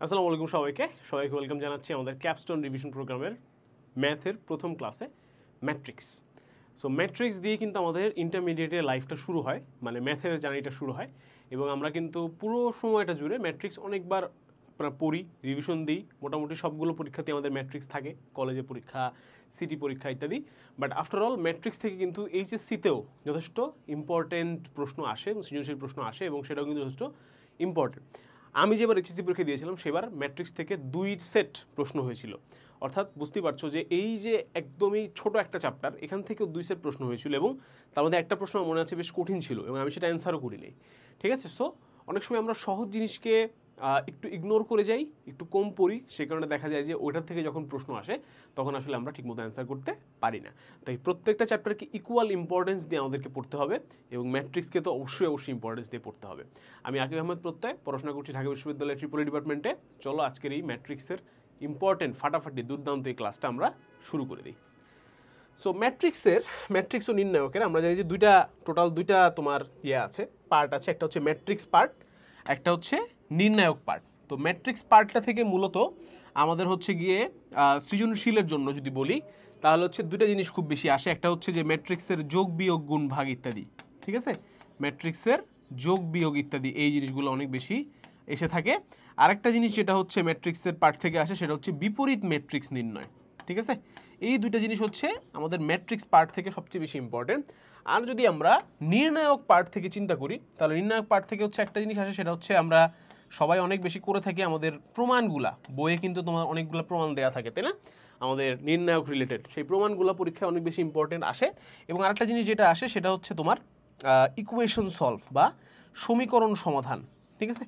আসসালামু আলাইকুম সবাইকে ওয়েলকাম জানাচ্ছি আমাদের ক্যাপস্টোন রিভিশন প্রোগ্রামের ম্যাথের প্রথম ক্লাসে ম্যাট্রিক্স। সো ম্যাট্রিক্স দিয়ে কিন্তু আমাদের ইন্টারমিডিয়েটের লাইফটা শুরু হয়, মানে ম্যাথের জার্নিটা শুরু হয় এবং আমরা কিন্তু পুরো সময়টা জুড়ে ম্যাট্রিক্স অনেকবার পড়ি, রিভিশন দিই। মোটামুটি সবগুলো পরীক্ষাতে আমাদের ম্যাট্রিক্স থাকে, কলেজে পরীক্ষা, সিটি পরীক্ষা ইত্যাদি। বাট আফটার অল ম্যাট্রিক্স থেকে কিন্তু এইচএসসিতেও যথেষ্ট ইম্পর্টেন্ট প্রশ্ন আসে, সৃজনশীল প্রশ্ন আসে এবং সেটাও কিন্তু যথেষ্ট ইম্পর্টেন্ট। আমি যেবার এইচএসসি পরীক্ষা দিয়েছিলাম সেবার ম্যাট্রিক্স থেকে 2 সেট প্রশ্ন হয়েছিল, অর্থাৎ বুঝতেই পারছো যে এই যে একদমই ছোট একটা চ্যাপ্টার, এখান থেকেও 2 সেট প্রশ্ন হয়েছিল এবং তার মধ্যে একটা প্রশ্ন আমার মনে আছে বেশ কঠিন ছিল এবং আমি সেটা অ্যান্সারও করিনি। ঠিক আছে, সো অনেক সময় আমরা সহজ জিনিসকে একটু ইগনোর করে যাই, একটু কম পড়ি, সে কারণে দেখা যায় যে ওইটার থেকে যখন প্রশ্ন আসে তখন আসলে আমরা ঠিকমতো অ্যান্সার করতে পারি না। তাই প্রত্যেকটা চ্যাপ্টারকে ইকুয়াল ইম্পর্টেন্স দিয়ে আমাদেরকে পড়তে হবে এবং ম্যাট্রিক্সকে তো অবশ্যই ইম্পর্টেন্স দিয়ে পড়তে হবে। আমি আকিব আহমেদ প্রত্যয়, পড়াশোনা করছি ঢাকা বিশ্ববিদ্যালয়ের ট্রিপলি ডিপার্টমেন্টে। চলো আজকের এই ম্যাট্রিক্সের ইম্পর্টেন্ট ফাটাফাটি দুর্দান্ত এই ক্লাসটা আমরা শুরু করে দিই। সো ম্যাট্রিক্স ও নির্ণায়কের আমরা জানি যে টোটাল দুইটা তোমার আছে, পার্ট আছে। একটা হচ্ছে ম্যাট্রিক্স পার্ট, একটা হচ্ছে নির্ণায়ক পার্ট। তো ম্যাট্রিক্স পার্টটা থেকে মূলত আমাদের হচ্ছে গিয়ে সৃজনশীলের জন্য যদি বলি তাহলে হচ্ছে দুটা জিনিস খুব বেশি আসে। একটা হচ্ছে যে ম্যাট্রিক্সের যোগ বিয়োগ গুণ ভাগ ইত্যাদি, ঠিক আছে, ম্যাট্রিক্সের যোগ বিয়োগ ইত্যাদি এই জিনিসগুলো অনেক বেশি এসে থাকে। আরেকটা জিনিস যেটা হচ্ছে ম্যাট্রিক্সের পার্ট থেকে আসে সেটা হচ্ছে বিপরীত ম্যাট্রিক্স নির্ণয়। ঠিক আছে, এই দুইটা জিনিস হচ্ছে আমাদের ম্যাট্রিক্স পার্ট থেকে সবচেয়ে বেশি ইম্পর্টেন্ট। আর যদি আমরা নির্ণায়ক পার্ট থেকে চিন্তা করি তাহলে নির্ণায়ক পার্ট থেকে হচ্ছে একটা জিনিস আসে, সেটা হচ্ছে আমরা সবাই অনেক বেশি করে থাকি আমাদের প্রমাণগুলা। বইয়ে কিন্তু তোমার অনেকগুলো প্রমাণ দেওয়া থাকে, তাই না, আমাদের নির্ণায়ক রিলেটেড। সেই প্রমাণগুলো পরীক্ষায় অনেক বেশি ইম্পর্টেন্ট আসে। এবং আরেকটা জিনিস যেটা আসে সেটা হচ্ছে তোমার ইকুয়েশন সলভ বা সমীকরণ সমাধান। ঠিক আছে,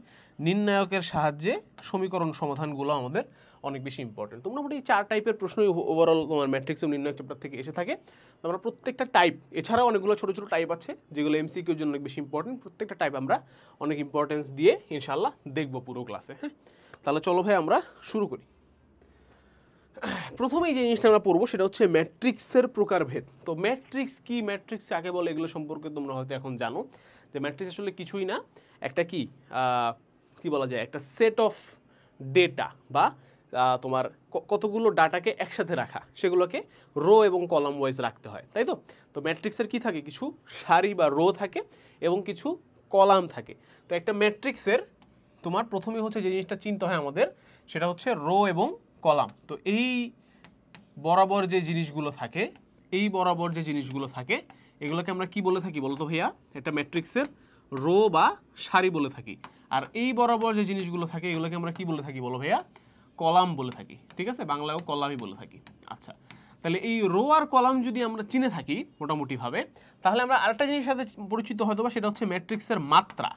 নির্ণায়কের সাহায্যে সমীকরণ সমাধানগুলো আমাদের অনেক বেশি ইম্পর্টেন্ট। তো মোটামুটি 4 টাইপের প্রশ্নই ওভারঅল তোমার ম্যাট্রিক্স এবং নির্ণায়ক চ্যাপ্টার থেকে এসে থাকে। আমরা প্রত্যেকটা টাইপ, এছাড়াও অনেকগুলো ছোটো ছোটো টাইপ আছে যেগুলো এমসিকিউর জন্য অনেক বেশি ইম্পর্টেন্ট। প্রত্যেকটা টাইপ আমরা অনেক ইম্পর্টেন্স দিয়ে ইনশাল্লাহ দেখবো পুরো ক্লাসে। হ্যাঁ, তাহলে চলো ভাই আমরা শুরু করি। প্রথমেই যে জিনিসটা আমরা পড়বো সেটা হচ্ছে ম্যাট্রিক্সের প্রকারভেদ। তো ম্যাট্রিক্স কি, ম্যাট্রিক্স কাকে বলে, এগুলো সম্পর্কে তোমরা হয়তো এখন জানো যে ম্যাট্রিক্স আসলে কিছুই না, একটা কি বলা যায়, একটা সেট অফ ডেটা বা তোমার কতগুলো ডাটাকে একসাথে রাখা, সেগুলোকে রো এবং কলাম ওয়াইজ রাখতে হয়, তাই তো। তো ম্যাট্রিক্সের কি থাকে, কিছু সারি বা রো থাকে এবং কিছু কলাম থাকে। তো একটা ম্যাট্রিক্সের তোমার প্রথমেই হচ্ছে যে জিনিসটা চিন্তা হয় আমাদের সেটা হচ্ছে রো এবং কলাম। তো এই বরাবর যে জিনিসগুলো থাকে, এগুলোকে আমরা কি বলে থাকি বলতো ভাইয়া, এটা ম্যাট্রিক্সের রো বা সারি বলে থাকি। আর এই বরাবর যে জিনিসগুলো থাকে এগুলোকে আমরা কি বলে থাকি বলো ভাইয়া, কলাম বলে থাকি। ঠিক আছে, বাংলায়ও কলামই বলে থাকি। আচ্ছা, তাহলে এই রো আর কলাম যদি আমরা চিনে থাকি মোটামুটিভাবে, তাহলে আমরা আরেকটা জিনিসের সাথে পরিচিত হয়তো বা, সেটা হচ্ছে ম্যাট্রিক্সের মাত্রা।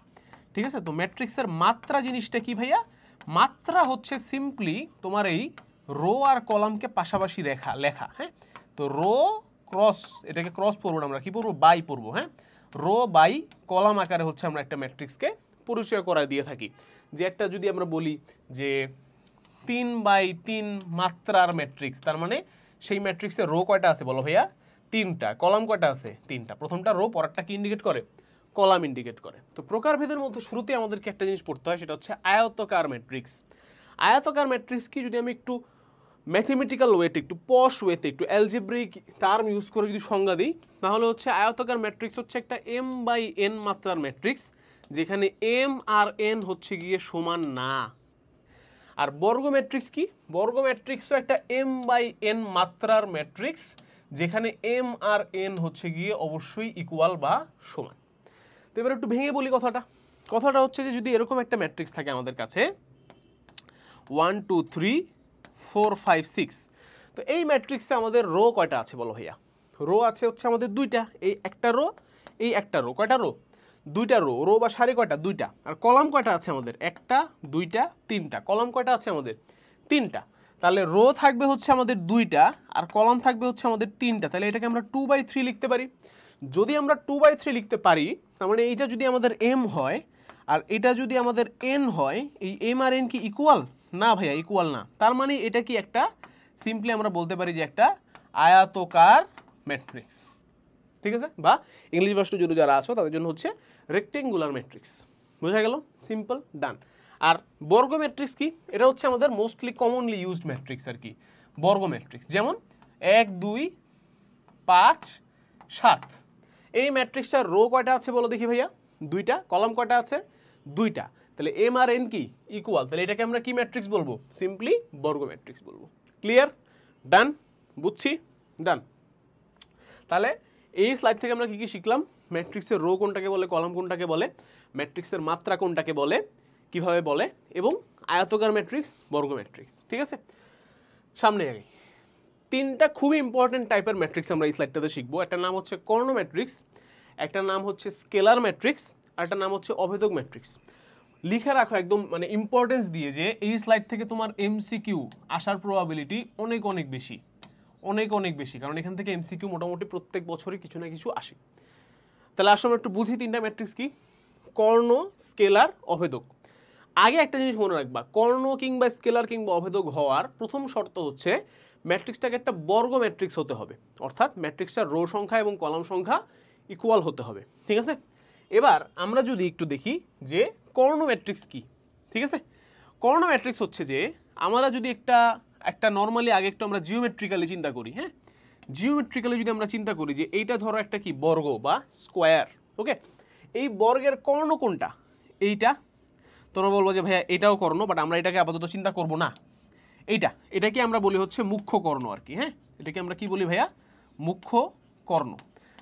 ঠিক আছে, তো ম্যাট্রিক্সের মাত্রা জিনিসটা কি ভাইয়া, মাত্রা হচ্ছে সিম্পলি তোমার এই রো আর কলামকে পাশাপাশি লেখা। হ্যাঁ, তো রো ক্রস, এটাকে ক্রস পড়বো না, আমরা কি পড়বো, বাই পড়বো। হ্যাঁ, রো বাই কলাম আকারে হচ্ছে আমরা একটা ম্যাট্রিক্সকে পরিচয় করা দিয়ে থাকি। যে একটা যদি আমরা বলি যে 3x3 মাত্রার ম্যাট্রিক্স, তার মানে সেই ম্যাট্রিক্সে রো কয়টা আছে বলো ভাইয়া, 3টা, কলাম কয়টা আছে, 3টা। প্রথমটা রো, পরেরটা কি ইন্ডিকেট করে, কলাম ইন্ডিকেট করে। তো প্রকারভেদের মধ্যে শুরুতে আমাদেরকে একটা জিনিস পড়তে হয়, সেটা হচ্ছে আয়তাকার ম্যাট্রিক্স। আয়তাকার ম্যাট্রিক্স কি, যদি আমি একটু ম্যাথমেটিক্যাল ওয়েতে, একটু পশ ওয়েতে, একটু অ্যালজেব্রিক টার্ম ইউজ করে যদি সংজ্ঞা দিই, তাহলে হচ্ছে আয়তাকার ম্যাট্রিক্স হচ্ছে একটা m/n মাত্রার ম্যাট্রিক্স, যেখানে m আর n হচ্ছে গিয়ে সমান না। আর বর্গ ম্যাট্রিক্স কি, বর্গ ম্যাট্রিক্সও একটা m/n মাত্রার ম্যাট্রিক্স, যেখানে m আর n হচ্ছে গিয়ে অবশ্যই ইকুয়াল বা সমান। তো এবার একটু ভেঙে বলি কথাটা হচ্ছে যে যদি এরকম একটা ম্যাট্রিক্স থাকে আমাদের কাছে 1 2 3 4 5 6, তো এই ম্যাট্রিক্সে আমাদের রো কয়টা আছে বলো ভাইয়া, রো আছে হচ্ছে আমাদের 2টা, এই একটা রো, এই একটা রো, কয়টা রো, 2টা রো। রো বা সারি কয়টা, 2টা। আর কলাম কয়টা আছে আমাদের, 1টা 2টা 3টা। কলাম কয়টা আছে আমাদের, 3টা। তাহলে রো থাকবে হচ্ছে আমাদের 2টা আর কলাম থাকবে হচ্ছে আমাদের 3টা। তাহলে এটাকে আমরা 2/3 লিখতে পারি। যদি আমরা 2/3 লিখতে পারি, তার মানে এইটা যদি আমাদের m হয় আর এটা যদি আমাদের n হয়, এই m আর n কি ইকুয়াল, না ভাইয়া ইকুয়াল না। তার মানে এটা কি একটা, সিম্পলি আমরা বলতে পারি যে একটা আয়তাকার ম্যাট্রিক্স। ঠিক আছে, বা ইংলিশ ভার্সন যদি যারা আছো তাদের জন্য হচ্ছে রেক্টেঙ্গুলার ম্যাট্রিক্স। বোঝা গেল, সিম্পল, ডান। আর বর্গ ম্যাট্রিক্স কি? এটা হচ্ছে আমাদের মোস্টলি কমনলি ইউজড ম্যাট্রিক্স আর কি, বর্গ ম্যাট্রিক্স। যেমন 1 2 5 7, এই ম্যাট্রিক্সটার রো কয়টা আছে বলো দেখি ভাইয়া? 2টা। কলাম কয়টা আছে? 2টা। তাহলে এম আর এন কি ইকুয়াল, তাহলে এটাকে আমরা কি ম্যাট্রিক্স বলবো? সিম্পলি বর্গ ম্যাট্রিক্স বলবো। ক্লিয়ার? ডান? বুঝছি? ডান। তাহলে এই স্লাইড থেকে আমরা কি কি শিখলাম? ম্যাট্রিক্সের রো কোনটাকে বলে, কলাম কোনটাকে বলে, ম্যাট্রিক্সের মাত্রা কোনটাকে বলে, কিভাবে বলে, এবং আয়তকার ম্যাট্রিক্স, বর্গ ম্যাট্রিক্স। ঠিক আছে, সামনে আগে 3টা খুবই ইম্পর্টেন্ট টাইপের ম্যাট্রিক্স আমরা এই স্লাইডটাতে শিখবো। একটা নাম হচ্ছে কর্ণ ম্যাট্রিক্স, একটা নাম হচ্ছে স্কেলার ম্যাট্রিক্স, আর একটা নাম হচ্ছে অভেদক ম্যাট্রিক্স। লিখে রাখো একদম, মানে ইম্পর্টেন্স দিয়ে, যে এই স্লাইড থেকে তোমার এমসিকিউ আসার প্রবাবিলিটি অনেক অনেক বেশি, অনেক অনেক বেশি, কারণ এখান থেকে এমসিকিউ মোটামুটি প্রত্যেক বছরই কিছু না কিছু আসে। তাহলে আসলে একটু বুঝি 3টা ম্যাট্রিক্স কি, কর্ণ, স্কেলার, অভেদক। আগে একটা জিনিস মনে রাখবা, কর্ণ কিংবা স্কেলার কিংবা অভেদক হওয়ার প্রথম শর্ত হচ্ছে ম্যাট্রিক্সটাকে একটা বর্গ ম্যাট্রিক্স হতে হবে, অর্থাৎ ম্যাট্রিক্সটার রো সংখ্যা এবং কলাম সংখ্যা ইকুয়াল হতে হবে। ঠিক আছে, এবার আমরা যদি একটু দেখি যে কর্ণ ম্যাট্রিক্স কি। ঠিক আছে, কর্ণ ম্যাট্রিক্স হচ্ছে যে আমরা যদি একটা নর্মালি আগে একটু আমরা জিওমেট্রিক্যালি চিন্তা করি। হ্যাঁ, জিওমেট্রিক্যালি যদি আমরা চিন্তা করি যে এইটা ধরো একটা কি বর্গ বা স্কোয়ার। ওকে, এই বর্গের কর্ণ কোনটা? এইটা। তোমরা বলবো যে ভাইয়া এটাও কর্ণ, বাট আমরা এটাকে আপাতত চিন্তা করব না। এটাকে আমরা বলি হচ্ছে মুখ্য কর্ণ আর কি। হ্যাঁ, এটাকে আমরা কি বলি ভাইয়া? মুখ্য কর্ণ।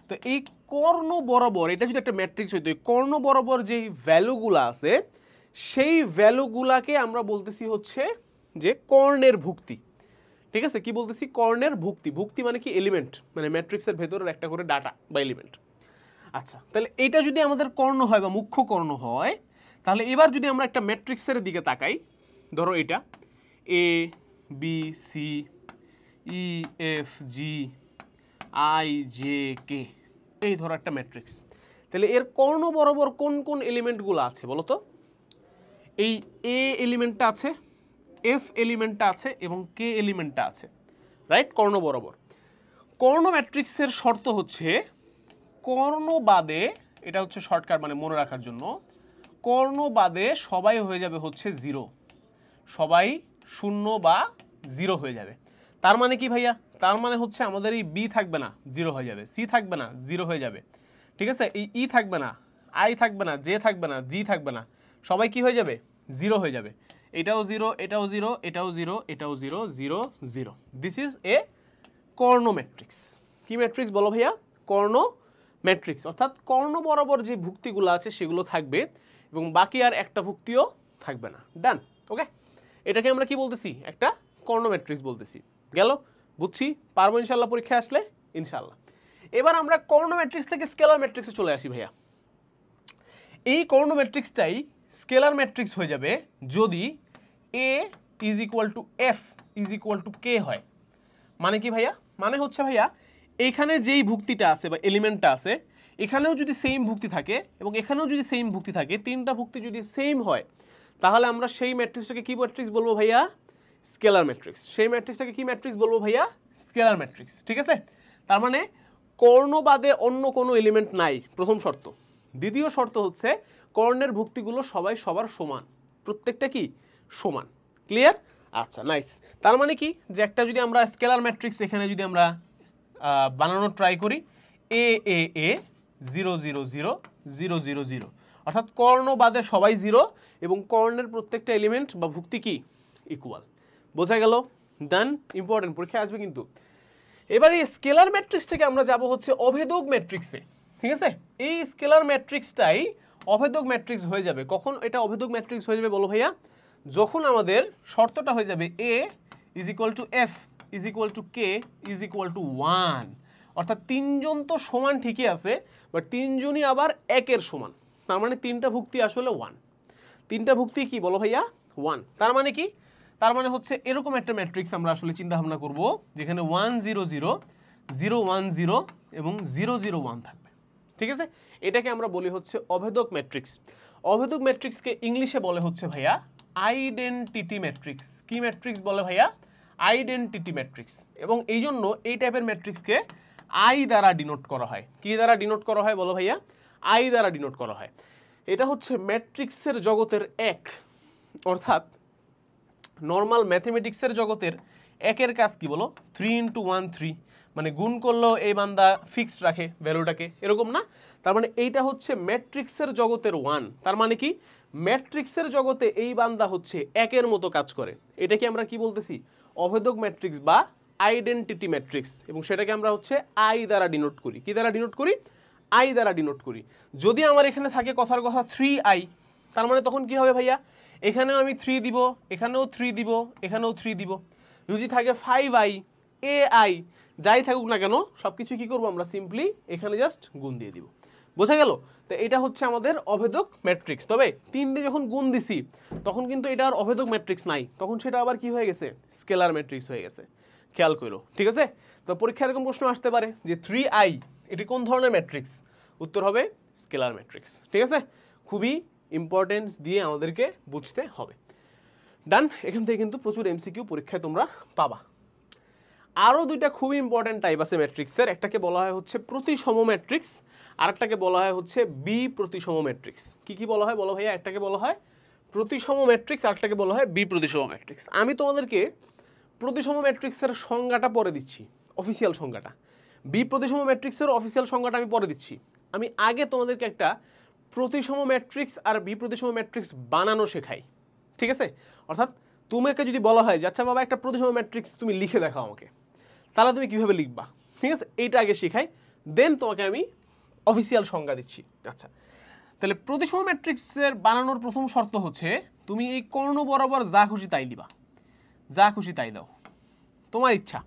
তো এই কর্ণ বরাবর, এটা যদি একটা ম্যাট্রিক্স হইতো, এই কর্ণ বরাবর যেই ভ্যালুগুলো আছে সেই ভ্যালুগুলাকে আমরা বলতেছি হচ্ছে যে কর্ণের ভুক্তি। ঠিক আছে, কি বলতেছি? কর্ণের ভুক্তি। ভুক্তি মানে কি? এলিমেন্ট, মানে ম্যাট্রিক্সের ভেতরের একটা করে ডাটা বা এলিমেন্ট। আচ্ছা, তাহলে এটা যদি আমাদের কর্ণ হয় বা মুখ্য কর্ণ হয়, তাহলে এবার যদি আমরা একটা ম্যাট্রিক্সের দিকে তাকাই, ধরো এটা A B C E F G I J K, এই ধরো একটা ম্যাট্রিক্স। তাহলে এর কর্ণ বরাবর কোন কোন এলিমেন্টগুলো আছে বলো তো? এই এ এলিমেন্টটা আছে, এফ এলিমেন্টটা আছে এবং কে এলিমেন্টটা আছে, রাইট? কর্ণ বরাবর। কর্ণ ম্যাট্রিক্সের শর্ত হচ্ছে কর্ণ বাদে, এটা হচ্ছে শর্টকাট মানে মনে রাখার জন্য, কর্ণ বাদে সবাই হয়ে যাবে হচ্ছে 0, সবাই 0 বা 0 হয়ে যাবে। তার মানে কি ভাইয়া? তার মানে হচ্ছে আমাদের এই বি থাকবে না, 0 হয়ে যাবে, সি থাকবে না, 0 হয়ে যাবে। ঠিক আছে, এই ই থাকবে না, আই থাকবে না, জে থাকবে না, জি থাকবে না, সবাই কি হয়ে যাবে? 0 হয়ে যাবে। এটাও 0, এটাও 0, এটাও 0, এটাও 0, 0 0। This is a Karna matrix. কি ম্যাট্রিক্স বলো ভাইয়া? কর্ণ ম্যাট্রিক্স। অর্থাৎ কর্ণ বরাবর যে ভুক্তিগুলো আছে সেগুলো থাকবে এবং বাকি আর একটা ভুক্তিও থাকবে না। ডান? ওকে, এটাকে আমরা কি বলতেছি? একটা কর্ণ ম্যাট্রিক্স বলতেছি। গেল? বুঝছি? পারবো ইনশাল্লাহ পরীক্ষায় আসলে? ইনশাল্লাহ। এবার আমরা কর্ণ ম্যাট্রিক্স থেকে স্কেলার ম্যাট্রিক্সে চলে আসি ভাইয়া। এই কর্ণ ম্যাট্রিক্সটাই স্কেলার ম্যাট্রিক্স হয়ে যাবে যদি A is equal to F is equal to K হয়। মানে কি ভাইয়া? মানে হচ্ছে ভাইয়া এইখানে যেই ভুক্তিটা আছে বা এলিমেন্টটা আছে, এখানেও যদি সেম ভুক্তি থাকে এবং এখানেও যদি সেম ভুক্তি থাকে, 3টা ভুক্তি যদি সেম হয়, তাহলে আমরা সেই ম্যাট্রিক্সটাকে কি ম্যাট্রিক্স বলবো ভাইয়া? Scalar matrix. সেই ম্যাট্রিক্সটাকে কি ম্যাট্রিক্স বলবো ভাইয়া? Scalar matrix. ঠিক আছে, তার মানে কর্ণ বাদে অন্য কোনো এলিমেন্ট নাই, প্রথম শর্ত। দ্বিতীয় শর্ত হচ্ছে কর্ণের ভুক্তিগুলো সবাই সবার সমান, প্রত্যেকটা কি সমান। ক্লিয়ার? আচ্ছা, নাইস। তার মানে কি যে একটা যদি আমরা স্কেলার ম্যাট্রিক্স এখানে যদি আমরা বানানোর ট্রাই করি, এ এ এ 0 0 0 0 0 0, অর্থাৎ কর্ণ বাদে সবাই 0 এবং কর্ণের প্রত্যেকটা এলিমেন্ট বা ভুক্তি কি ইকুয়াল। বোঝা গেল? ডান? ইম্পর্টেন্ট, পরীক্ষায় আসবে কিন্তু। এবার এই স্কেলার ম্যাট্রিক্স থেকে আমরা যাব হচ্ছে অভেদক ম্যাট্রিক্সে। ঠিক আছে, এই স্কেলার ম্যাট্রিক্সটাই অভেদক ম্যাট্রিক্স হয়ে যাবে। কখন এটা অভেদক ম্যাট্রিক্স হয়ে যাবে বলো ভাইয়া? যখন আমাদের শর্তটা হয়ে যাবে A is equal to F is equal to K is equal to 1, অর্থাৎ 3জন তো সমান ঠিকই আছে, বাট 3জনই আবার 1-এর সমান। তার মানে 3টা ভুক্তি আসলে 1। 3টা ভুক্তি কি বলো ভাইয়া? 1। তার মানে কি? তার মানে হচ্ছে এরকম একটা ম্যাট্রিক্স আমরা আসলে চিন্তা ভাবনা করব যেখানে 1 0 0 0 1 0 এবং 0 0 1 থাকবে। ঠিক আছে, এটাকে আমরা বলি হচ্ছে অভেদক ম্যাট্রিক্স। অভেদক ম্যাট্রিক্সকে ইংলিশে বলে হচ্ছে ভাইয়া আইডেন্টিটি ম্যাট্রিক্স। কি ম্যাট্রিক্স বলে ভাইয়া? Identity matrix. এবং এই জন্য এই টাইপের ম্যাট্রিক্সকে আই দ্বারা ডিনোট করা হয়। কি দ্বারা ডিনোট করা হয় বলো ভাইয়া? আই দ্বারা ডিনোট করা হয়। এটা হচ্ছে ম্যাট্রিক্সের জগতের এক অর্থাৎ নর্মাল ম্যাথমেটিক্সের জগতের একের কাজ কি বলো 3 × 1 3 মানে গুণ করলেও এই বান্দা ফিক্সড রাখে ভ্যালুটাকে এরকম না তার মানে এইটা হচ্ছে ম্যাট্রিক্সের জগতের 1 তার মানে কি ম্যাট্রিক্সের জগতে এই বান্দা হচ্ছে একের মতো কাজ করে এটাকে আমরা কি বলতেছি অভেদক ম্যাট্রিক্স বা আইডেন্টিটি ম্যাট্রিক্স এবং সেটাকে আমরা হচ্ছে আই দ্বারা ডিনোট করি কি দ্বারা ডিনোট করি আই দ্বারা ডিনোট করি যদি আমার এখানে থাকে কথার কথা 3i তার মানে তখন কি হবে ভাইয়া এখানেও আমি 3 দিব এখানেও 3 দিব এখানেও 3 দিব যদি থাকে 5i ai যাই থাকুক না কেন সবকিছু কি করব আমরা সিম্পলি এখানে জাস্ট গুণ দিয়ে দিব বোঝা গেল তো এটা হচ্ছে আমাদের অভেদক ম্যাট্রিক্স তবে 3 দিয়ে যখন গুণ দিছি তখন কিন্তু এটা আর অভেদক ম্যাট্রিক্স নাই তখন সেটা আবার কি হয়ে গেছে স্কেলার ম্যাট্রিক্স হয়ে গেছে খেয়াল করো ঠিক আছে তো পরীক্ষায় এরকম প্রশ্ন আসতে পারে যে 3i এটি কোন ধরনের ম্যাট্রিক্স উত্তর হবে স্কেলার ম্যাট্রিক্স ঠিক আছে খুবই ইম্পর্টেন্স দিয়ে আমাদেরকে বুঝতে হবে ডান এখান থেকে কিন্তু প্রচুর এমসিকিউ পরীক্ষায় তোমরা পাবা আরও দুইটা খুবই ইম্পর্টেন্ট টাইপ আছে ম্যাট্রিক্সের একটাকে বলা হয় হচ্ছে প্রতিসম ম্যাট্রিক্স আরেকটাকে বলা হয় হচ্ছে বি প্রতিসম ম্যাট্রিক্স কি বলা হয় বলো ভাইয়া একটাকে বলা হয় প্রতিসম ম্যাট্রিক্স আরেকটাকে বলা হয় বি প্রতিসম ম্যাট্রিক্স আমি তোমাদেরকে প্রতিসম ম্যাট্রিক্সের সংজ্ঞাটা পরে দিচ্ছি অফিসিয়াল সংজ্ঞাটা বি প্রতিসম ম্যাট্রিক্সের অফিসিয়াল সংজ্ঞাটা আমি পরে দিচ্ছি আমি আগে তোমাদেরকে একটা প্রতিসম ম্যাট্রিক্স আর বি প্রতিসম ম্যাট্রিক্স বানানো শেখাই ঠিক আছে অর্থাৎ তোমাকে যদি বলা হয় যে আচ্ছা বাবা একটা প্রতিসম ম্যাট্রিক্স তুমি লিখে দেখাও আমাকে তাহলে তুমি কীভাবে লিখবা ঠিক আছে এইটা আগে শেখাই দেন তোমাকে আমি অফিসিয়াল সংজ্ঞা দিচ্ছি আচ্ছা তাহলে প্রতিসম ম্যাট্রিক্সের বানানোর প্রথম শর্ত হচ্ছে তুমি এই কর্ণ বরাবর যা খুশি তাই দিবা যা খুশি তাই দাও তোমার ইচ্ছা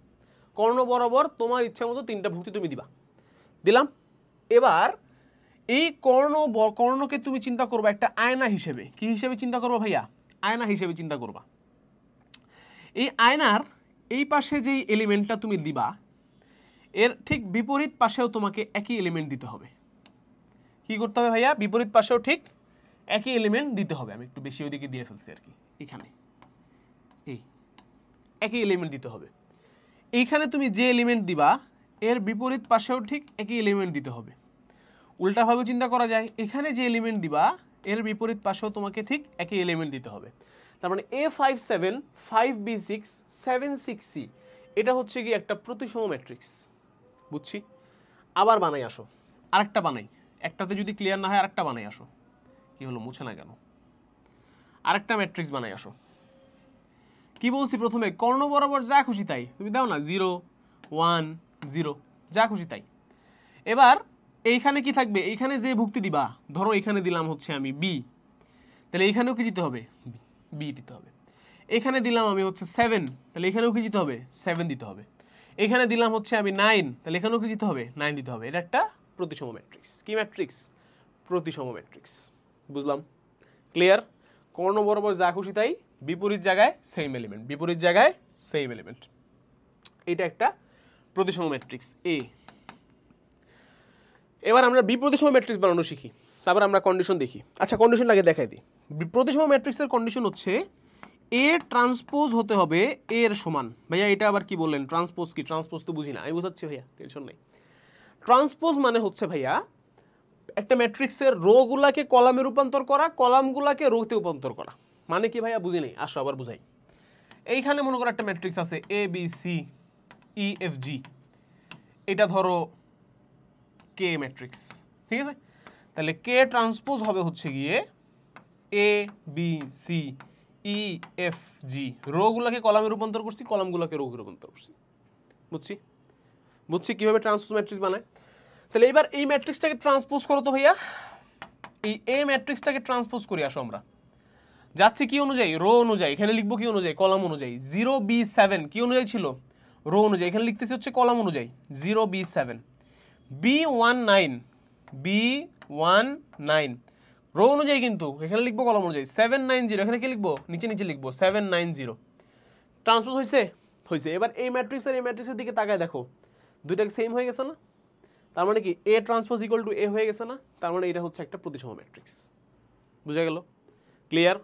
কর্ণ বরাবর তোমার ইচ্ছা মতো 3টা ভুক্তি তুমি দিবা দিলাম এবার এই কর্ণকে তুমি চিন্তা করবা একটা আয়না হিসেবে কি হিসেবে চিন্তা করবা ভাইয়া আয়না হিসেবে চিন্তা করবা এই আয়নার এই পাশে যেই এলিমেন্টটা তুমি দিবা এর ঠিক বিপরীত পাশেও তোমাকে একই এলিমেন্ট দিতে হবে কি করতে হবে ভাইয়া বিপরীত পাশেও ঠিক একই এলিমেন্ট দিতে হবে আমি একটু বেশি ওইদিকে দিয়ে ফেলছি আর কি এখানে এই একই এলিমেন্ট দিতে হবে এইখানে তুমি যে এলিমেন্ট দিবা এর বিপরীত পাশেও ঠিক একই এলিমেন্ট দিতে হবে উল্টাভাবে চিন্তা করা যায় এখানে যে এলিমেন্ট দিবা এর বিপরীত পাশেও তোমাকে ঠিক একই এলিমেন্ট দিতে হবে তার মানে A57 5B6 7C এটা হচ্ছে কি একটা প্রতিসম ম্যাট্রিক্স বুঝছি আবার বানাই আসো আরেকটা বানাই একটাতে যদি ক্লিয়ার না হয় আরেকটা বানাই আসো কি হলো মুছে না কেন আরেকটা ম্যাট্রিক্স বানাই আসো কি বলছি প্রথমে কর্ণ বরাবর যা খুশি তাই তুমি দাও না 0 1 0 যা খুশি তাই এবার এইখানে কি থাকবে এইখানে যে ভুক্তি দিবা ধরো এখানে দিলাম হচ্ছে আমি বি তাহলে এইখানেও কি দিতে হবে বি দিতে হবে এখানে দিলাম আমি হচ্ছে 7 তাহলে এখানেও কি দিতে হবে 7 দিতে হবে এখানে দিলাম হচ্ছে আমি 9 তাহলে এখানেও কি দিতে হবে 9 দিতে হবে এটা একটা প্রতিসম ম্যাট্রিক্স কি ম্যাট্রিক্স প্রতিসম ম্যাট্রিক্স বুঝলাম ক্লিয়ার কর্ণ বরাবর যা খুশি তাই বিপরীত জায়গায় সেম এলিমেন্ট বিপরীত জায়গায় সেম এলিমেন্ট এটা একটা প্রতিসম ম্যাট্রিক্স এ এবার আমরা বি প্রতিসম ম্যাট্রিক্স বানানো শিখি তারপর আমরা কন্ডিশন দেখি আচ্ছা কন্ডিশন আগে দেখাই দিই প্রতিসম ম্যাট্রিক্সের কন্ডিশন হচ্ছে এ ট্রান্সপোজ হতে হবে এ এর সমান ভাইয়া এটা আবার কি বললেন ট্রান্সপোজ কি ট্রান্সপোজ তো বুঝি না আমি বুঝাচ্ছি ভাইয়া টেনশন নেই ট্রান্সপোজ মানে হচ্ছে ভাইয়া একটা ম্যাট্রিক্সের রোগুলাকে কলামে রূপান্তর করা কলামগুলাকে রোতে রূপান্তর করা মানে কি ভাইয়া বুঝি নেই আসো আবার বুঝাই এইখানে মনে করো একটা ম্যাট্রিক্স আছে A B C E F G এটা ধরো কে ম্যাট্রিক্স ঠিক আছে তাহলে কে ট্রান্সপোজ হবে হচ্ছে গিয়ে A B C E F G রোগুলাকে কলামে রূপান্তর করছি কলামগুলোকে রোগে রূপান্তর করছি বুঝছি কিভাবে ট্রান্সপোজ ম্যাট্রিক্স বানায় তাহলে এবার এই ম্যাট্রিক্সটাকে ট্রান্সপোজ করো তো ভাইয়া এই এ ম্যাট্রিক্সটাকে ট্রান্সপোজ করি আসো আমরা যাচ্ছে কি অনুযায়ী রো অনুযায়ী এখানে লিখবো কি অনুযায়ী কলাম অনুযায়ী 0B7 কি অনুযায়ী ছিল রো অনুযায়ী এখানে লিখতেছি হচ্ছে কলাম অনুযায়ী 0B7 B19 রো অনুযায়ী কিন্তু এখানে লিখবো কলাম অনুযায়ী 790 এখানে কি লিখবো নিচে লিখবো 790 ট্রান্সপোজ হয়েছে এবার এই ম্যাট্রিক্স আর এই ম্যাট্রিক্সের দিকে তাকায় দেখো দুইটাকে সেম হয়ে গেছে না তার মানে কি এ ট্রান্সপোজ ইকুয়াল টু এ হয়ে গেছে না তার মানে এটা হচ্ছে একটা প্রতিসম ম্যাট্রিক্স বুঝা গেল ক্লিয়ার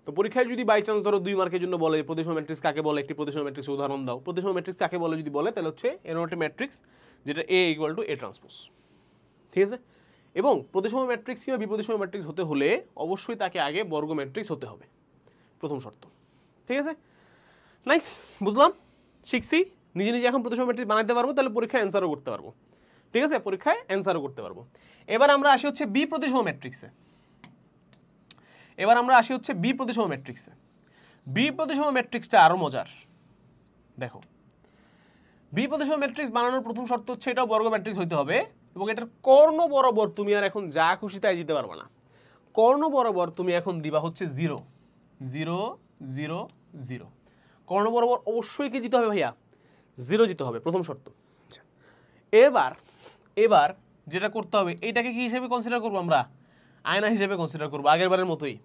তো পরীক্ষায় যদি বাই চান্স ধরো 2 মার্কের জন্য বলে প্রতিসম ম্যাট্রিক্স কাকে বলে একটি প্রতিসম ম্যাট্রিক্স উদাহরণ দাও প্রতিসম ম্যাট্রিক্স কাকে বলে যদি বলে তাহলে হচ্ছে এরকম একটা ম্যাট্রিক্স যেটা এ ইকুয়াল টু এ ট্রান্সপোজ ঠিক আছে এবং প্রতিসম ম্যাট্রিক্স কিংবা বিপ্রতিসম ম্যাট্রিক্স হতে হলে অবশ্যই তাকে আগে বর্গ ম্যাট্রিক্স হতে হবে প্রথম শর্ত। ঠিক আছে, নাইস, বুঝলাম, শিখছি, নিজে নিজে এখন প্রতিসম ম্যাট্রিক্স বানাইতে পারবো, তাহলে পরীক্ষায় অ্যান্সারও করতে পারবো। ঠিক আছে, পরীক্ষায় অ্যান্সারও করতে পারবো। এবার আমরা আসি হচ্ছে বি প্রতিসম ম্যাট্রিক্সে। বি প্রতিসম ম্যাট্রিক্সটা আরো মজার। দেখো, বি প্রতিসম ম্যাট্রিক্স বানানোর প্রথম শর্ত হচ্ছে এটা বর্গ ম্যাট্রিক্স হইতে হবে এবং এটার কর্ণ বরাবর তুমি আর এখন যা খুশি তাই দিতে পারবে না। কর্ণ বরাবর তুমি এখন দিবা হচ্ছে 0 0 0 0। কর্ণ বরাবর অবশ্যই কি দিতে হবে ভাইয়া? 0 দিতে হবে, প্রথম শর্ত। এবার যেটা করতে হবে, এটাকে কি হিসেবে কনসিডার করবো আমরা? আয়না হিসেবে কনসিডার করবো, আগের বারের মতোই।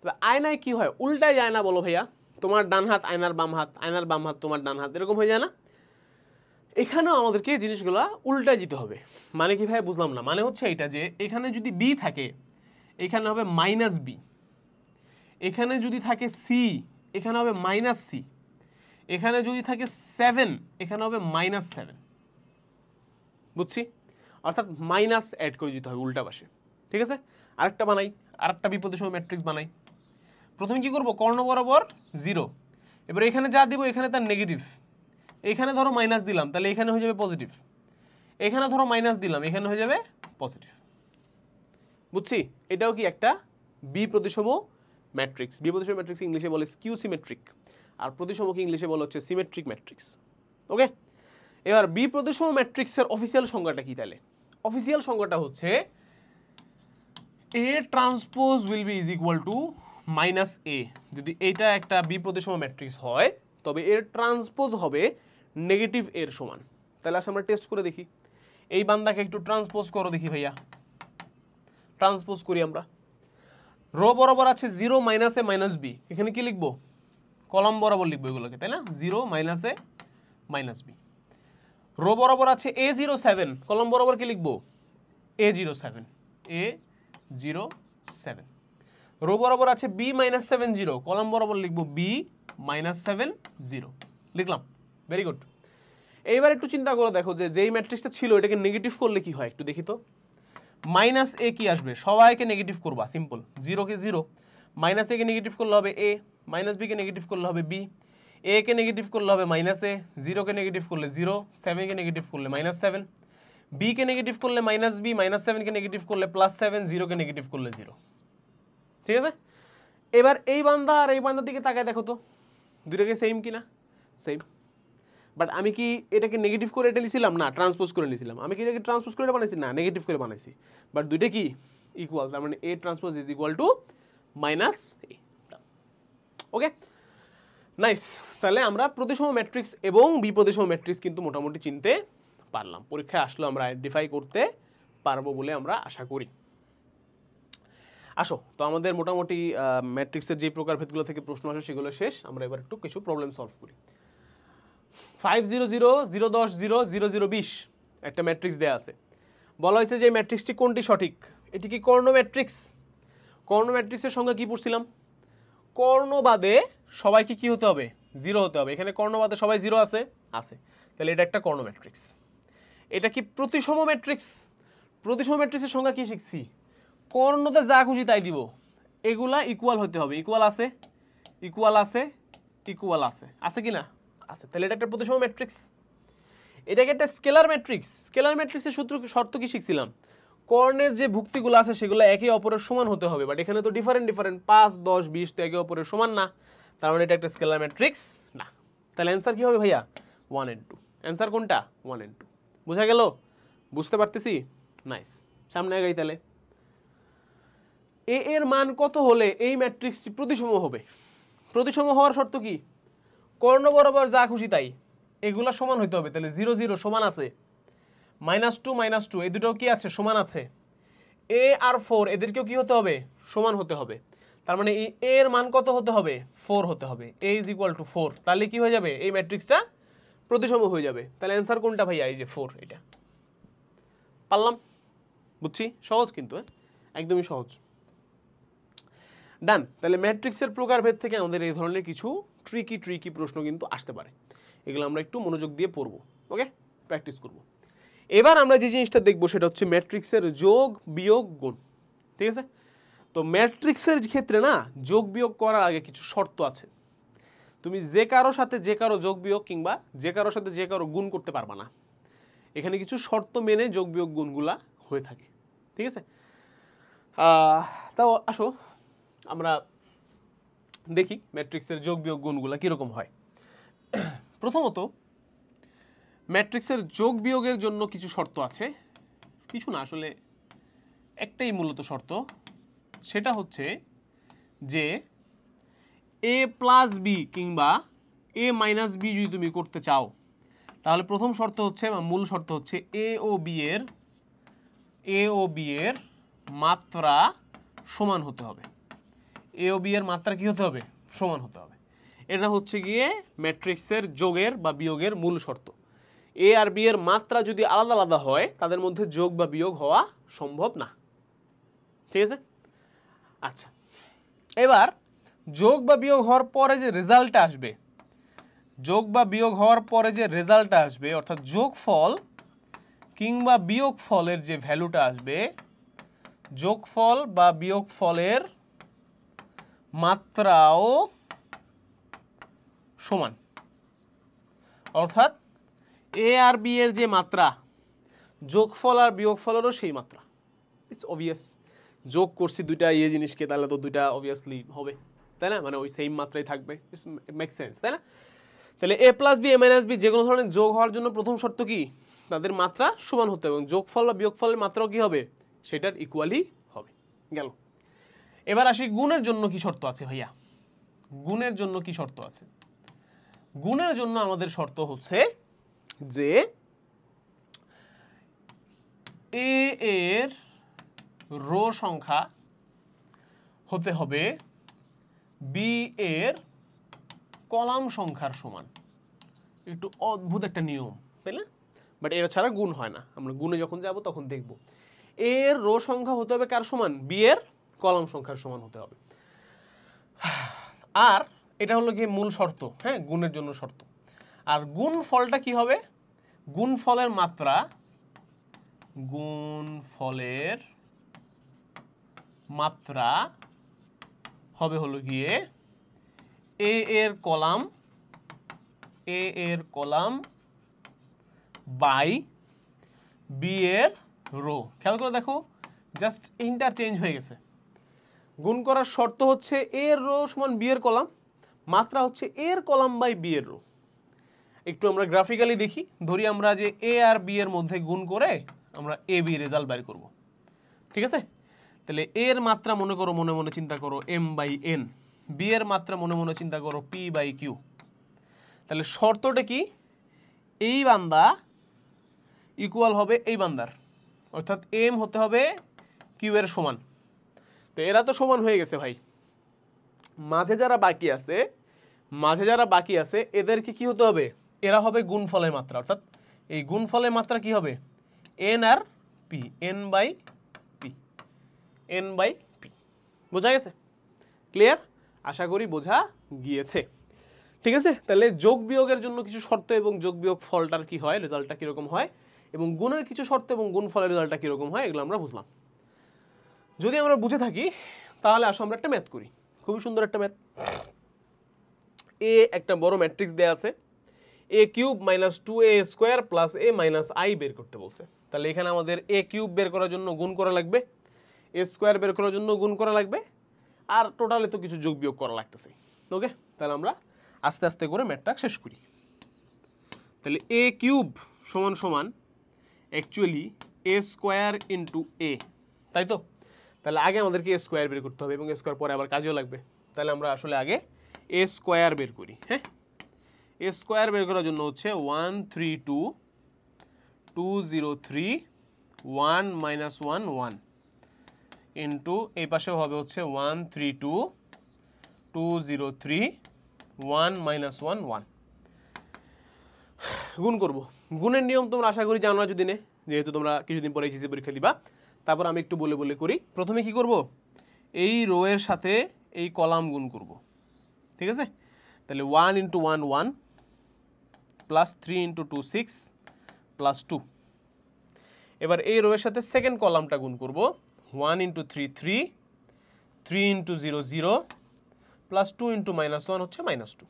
তবে আয়নায় কি হয়, উল্টায় যায় না বলো ভাইয়া? তোমার ডান হাত আয়নার বাম হাত, আয়নার বাম হাত তোমার ডান হাত, এরকম হয়ে যায় না? এখানেও আমাদেরকে জিনিসগুলো উল্টায় দিতে হবে। মানে কি ভাই, বুঝলাম না। মানে হচ্ছে এটা যে এখানে যদি বি থাকে এখানে হবে মাইনাস বি, এখানে যদি থাকে সি এখানে হবে মাইনাস সি, এখানে যদি থাকে 7 এখানে হবে -7। বুঝছি? অর্থাৎ মাইনাস অ্যাড করে দিতে হবে উল্টা পাশে। ঠিক আছে, আরেকটা বি প্রতিসম ম্যাট্রিক্স বানাই। প্রথমে কি করব, কর্ণ বরাবর 0। এবার এখানে যা দিব এখানে তার নেগেটিভ, এখানে ধরো মাইনাস দিলাম তাহলে এখানে হয়ে যাবে পজিটিভ, এখানে ধরো মাইনাস দিলাম এখানে হয়ে যাবে পজিটিভ। বুঝছি? এটাও কি একটা বি প্রতিসম ম্যাট্রিক্স। বি প্রতিসম ম্যাট্রিক্স ইংলিশে বলে স্কিউ সিমেট্রিক, আর প্রতিসমকে ইংলিশে বলা হচ্ছে সিমেট্রিক ম্যাট্রিক্স। ওকে, এবার বি প্রতিসম ম্যাট্রিক্সের অফিসিয়াল সংজ্ঞাটা কি তাহলে? অফিসিয়াল সংজ্ঞাটা হচ্ছে A transpose will be is equal to minus A. যদি এটা একটা বি প্রতিসম ম্যাট্রিক্স হয় তবে এর ট্রান্সপোজ হবে নেগেটিভ এর সমান। তাহলে আসলে আমরা টেস্ট করে দেখি। এই বান্দাকে একটু ট্রান্সপোজ করো দেখি ভাইয়া। ট্রান্সপোজ করি আমরা। রো বরাবর আছে 0 মাইনাস এ মাইনাস বি, এখানে কি লিখবো? কলাম বরাবর লিখবো এগুলোকে, তাই না? 0 মাইনাস এ মাইনাস বি। রো বরাবর আছে A07, কলাম বরাবর কি লিখবো? A07 A07। রো বরাবর আছে B মাইনাস 70, কলাম বরাবর লিখবো B মাইনাস 70। লিখলাম, ভেরি গুড। এইবার একটু চিন্তা করে দেখো যে যেই ম্যাট্রিক্সটা ছিল এটাকে নেগেটিভ করলে কি হয় একটু দেখি তো। মাইনাস এ কি আসবে? সবাইকে নেগেটিভ করবা, সিম্পল। 0 কে 0, মাইনাস এ কে নেগেটিভ করলে হবে এ, মাইনাস বি কে নেগেটিভ করলে হবে বি, এ কে নেগেটিভ করলে হবে মাইনাস এ, 0 কে নেগেটিভ করলে 0, 7 কে নেগেটিভ করলে -7, বি কে নেগেটিভ করলে মাইনাস বি, -7 কে নেগেটিভ করলে +7, 0 কে নেগেটিভ করলে 0। ঠিক আছে, এবার এই বান্দা আর এই বান্দার দিকে তাকায় দেখো তো, দুইটাকে সেম কিনা? সেম। বাট আমি কি এটাকে নেগেটিভ করে এটা লিখছিলাম? না, ট্রান্সপোজ করে নিয়েছিলাম। আমি কি এটাকে ট্রান্সপোজ করে বানাইছি? না, নেগেটিভ করে বানাইছি। বাট দুইটা কি ইকুয়াল, তার মানে এ transpose is equal to minus A. Okay, nice. তাহলে আমরা প্রতিসম ম্যাট্রিক্স এবং বি প্রতিসম ম্যাট্রিক্স কিন্তু মোটামুটি চিনতে পারলাম। পরীক্ষায় আসলে আমরা আইডেন্টিফাই করতে পারবো বলে আমরা আশা করি। আসো, তো আমাদের মোটামুটি ম্যাট্রিক্সের যে প্রকারভেদগুলো থেকে প্রশ্ন আসে সেগুলো শেষ। আমরা এবার একটু কিছু প্রবলেম সলভ করি। 5 0 0 0 10 0 0 0 20 একটা ম্যাট্রিক্স দেয়া আছে। বলা হয়েছে যে ম্যাট্রিক্সটি কোনটি সঠিক? এটি কি কর্ণ ম্যাট্রিক্স? কর্ণ ম্যাট্রিক্সের সংজ্ঞা কি পড়ছিলাম? কর্ণবাদে সবাইকে কি হতে হবে? 0 হতে হবে। এখানে কর্ণবাদে সবাই 0 আছে, তাহলে এটা একটা কর্ণ ম্যাট্রিক্স। এটা কি প্রতিসম ম্যাট্রিক্স? প্রতিসম ম্যাট্রিক্সের সংজ্ঞা কি শিখছি? কর্ণতে যা খুশি তাই দিব, এগুলা ইকুয়াল হতে হবে। ইকুয়াল আছে, ইকুয়াল আছে, ইকুয়াল আছে, আছে কি না? আছে। তাহলে এটা একটা প্রতিসম ম্যাট্রিক্স। এটাকে একটা স্কেলার ম্যাট্রিক্স। স্কেলার ম্যাট্রিক্সের শর্ত কি শিখছিলাম? কর্ণের যে ভুক্তিগুলো আছে সেগুলো একে অপরের সমান হতে হবে। বাট এখানে তো ডিফারেন্ট 5 10 20 তো একে অপরের সমান না, তার মানে এটা একটা স্কেলার ম্যাট্রিক্স না। তাহলে অ্যান্সার কি হবে ভাইয়া? 1 and 2। অ্যান্সার কোনটা? 1 and 2। বুঝা গেল? বুঝতে পারতেছি? নাইস। সামনে আগাই তাহলে। এ এর মান কত হলে এই ম্যাট্রিক্সটি প্রতিসম হবে? প্রতিসম হওয়ার শর্ত কি? কর্ণ বরাবর যা খুশি তাই, এগুলা সমান হইতে হবে। তাহলে 0 0 সমান আছে, -2 -2 এই দুটো কি আছে? সমান আছে। এ আর 4 এদেরকেও কি হতে হবে? সমান হতে হবে। তার মানে এই এ এর মান কত হতে হবে? 4 হতে হবে। a = 4। তাহলে কি হয়ে যাবে? এই ম্যাট্রিক্সটা প্রতিসম হয়ে যাবে। তাহলে অ্যান্সার কোনটা ভাইয়া? এই যে 4। এটা পারলাম, বুঝছি। সহজ কিন্তু, একদমই সহজ। ডান। তাহলে ম্যাট্রিক্সের প্রকারভেদ থেকে আমাদের এই ধরনের কিছু ট্রিকি প্রশ্ন কিন্তু আসতে পারে। এগুলো আমরা একটু মনোযোগ দিয়ে পড়বো। ওকে, প্র্যাকটিস করব। এবার আমরা যে জিনিসটা দেখবো সেটা হচ্ছে ম্যাট্রিক্সের যোগ বিয়োগ গুণ। ঠিক আছে, তো ম্যাট্রিক্সের ক্ষেত্রে না যোগ বিয়োগ করার আগে কিছু শর্ত আছে। তুমি যে কারো সাথে যে কারো যোগ বিয়োগ কিংবা যে কারোর সাথে যে কারো গুণ করতে পারবা না। এখানে কিছু শর্ত মেনে যোগ বিয়োগ গুণগুলা হয়ে থাকে, ঠিক আছে? তাও আসো আমরা দেখি ম্যাট্রিক্সের যোগ বিয়োগ গুণগুলা কীরকম হয়। প্রথমত ম্যাট্রিক্সের যোগ বিয়োগের জন্য কিছু শর্ত আছে, কিছু না আসলে একটাই মূলত শর্ত, সেটা হচ্ছে যে a প্লাস বি কিংবা a মাইনাস বি যদি তুমি করতে চাও তাহলে প্রথম শর্ত হচ্ছে বা মূল শর্ত হচ্ছে a ও b এর মাত্রা সমান হতে হবে। a ও b এর মাত্রা কি হতে হবে? সমান হতে হবে। এটা হচ্ছে গিয়ে ম্যাট্রিক্সের যোগের বা বিয়োগের মূল শর্ত। a আর b এর মাত্রা যদি আলাদা আলাদা হয় তাদের মধ্যে যোগ বা বিয়োগ হওয়া সম্ভব না, ঠিক আছে? আচ্ছা, এবার যোগ বা বিয়োগ হওয়ার পরে যে রেজাল্টটা আসবে, যোগ বা বিয়োগ হওয়ার পরে যে রেজাল্টটা আসবে অর্থাৎ যোগফল কিংবা বিয়োগফলের যে ভ্যালুটা আসবে, যোগফল বা বিয়োগফলের মাত্রাও সমান। অর্থাৎ a আর b এর যে মাত্রা, যোগফল আর বিয়োগফলেরও সেই মাত্রা। ইটস অবভিয়াস, যোগ করছি দুইটা জিনিসকে, তাহলে তো দুইটা অবভিয়াসলি হবে, তাই না? মানে ওই সেম মাত্রাই থাকবে, মেক সেন্স, তাই না? তাহলে a plus B, a minus B যে কোনো ধরনের যোগ হওয়ার জন্য প্রথম শর্ত কি? তাদের মাত্রা সমান হতে হবে এবং যোগফল বা বিয়োগফলের মাত্রাও কি হবে? সেটার ইকুয়ালি হবে। গেল। এবার আসি গুণের জন্য কি শর্ত আছে ভাইয়া? গুণের জন্য কি শর্ত আছে? গুণের জন্য আমাদের শর্ত হচ্ছে যে a এর রো সংখ্যা হতে হবে b এর কলাম সংখ্যার সমান। একটু অদ্ভুত একটা নিয়ম, তাই না? বাট এটা ছাড়া গুণ হয় না। আমরা গুণে যখন যাব তখন দেখব a এর রো সংখ্যা হতে হবে কার সমান? b এর কলাম সংখ্যার সমান হতে হবে। আর এটা হলো কি মূল শর্ত, হ্যাঁ, গুণের জন্য শর্ত। আর গুণ ফলটা কি হবে? গুণ ফলের মাত্রা, গুণ ফলের মাত্রা হবে হলো গিয়ে a এর কলাম বাই b এর রো। খেয়াল করে দেখো, জাস্ট ইন্টারচেঞ্জ হয়ে গেছে। গুণ করার শর্ত হচ্ছে a এর রো সমান b এর কলাম, মাত্রা হচ্ছে a এর কলাম বাই b এর রো। একটু আমরা গ্রাফিক্যালি দেখি, ধরি আমরা যে a আর b এর মধ্যে গুণ করে আমরা a b রেজাল্ট বের করব, ঠিক আছে? তাহলে a এর মাত্রা মনে করো, মনে মনে চিন্তা করো m বাই n, b এর মাত্রা মনে মনে চিন্তা করো p বাই q। তাহলে শর্তটা কি? এই বান্দা ইকুয়াল হবে এই বান্দার, অর্থাৎ m হতে হবে q এর সমান। তো এরা তো সমান হয়ে গেছে ভাই, মাঝে যারা বাকি আছে এদেরকে কি হতে হবে? এরা হবে গুণফলের মাত্রা, অর্থাৎ এই গুণফলের মাত্রা কি হবে? n আর p, n বাই p। বোঝা গেছে? ক্লিয়ার? আশা করি বোঝা গিয়েছে, ঠিক আছে? তাহলে যোগ বিয়োগের জন্য কিছু শর্ত এবং যোগ বিয়োগ ফলটার কি হয়, রেজাল্টটা কিরকম হয়, এবং গুণের কিছু শর্ত এবং গুণ ফলের রেজাল্টটা কিরকম হয়, এগুলো আমরা বুঝলাম। যদি আমরা বুঝে থাকি তাহলে আসো আমরা একটা ম্যাথ করি, খুবই সুন্দর একটা ম্যাথ। এ একটা বড় ম্যাট্রিক্স দেয়া আছে, a cube minus 2a square plus a minus i বের করতে বলছে। তাহলে এখানে আমাদের a কিউব বের করার জন্য গুণ করা লাগবে, a স্কোয়ার বের করার জন্য গুণ করা লাগবে, আর টোটালে তো কিছু যোগ বিয়োগ করা লাগতেছে। ওকে, তাহলে আমরা আস্তে আস্তে করে ম্যাথটা শেষ করি। তাহলে a কিউব সমান সমান actually a square into a, তাই তো? তাহলে আগে আমাদেরকে a স্কোয়ার বের করতে হবে এবং a স্কোয়ার পরে আবার কাজেও লাগবে। তাহলে আমরা আসলে আগে a স্কোয়ার বের করি। হ্যাঁ, a স্কোয়ার বের করার জন্য হচ্ছে 132 1 মাইনাস 1 1 ইন্টু এই পাশেও হবে হচ্ছে 132 1 মাইনাস 1 1। গুণ করব। গুণের নিয়ম তোমরা আশা করি জানো না, যদি নে, যেহেতু তোমরা কিছুদিন পরে এইচএসসি পরীক্ষা দিবা। তারপর আমি একটু বলে বলে করি। প্রথমে কি করব? এই রো এর সাথে এই কলাম গুণ করব, ঠিক আছে? তাহলে 1 ইন্টু 1 1 প্লাস 3 ইন্টু 2 6 প্লাস 2। এবার এই রো এর সাথে সেকেন্ড কলামটা গুণ করব, 1 ইন্টু 3 3 3 ইন্টু 0 0 প্লাস 2 ইন্টু -1 হচ্ছে -2।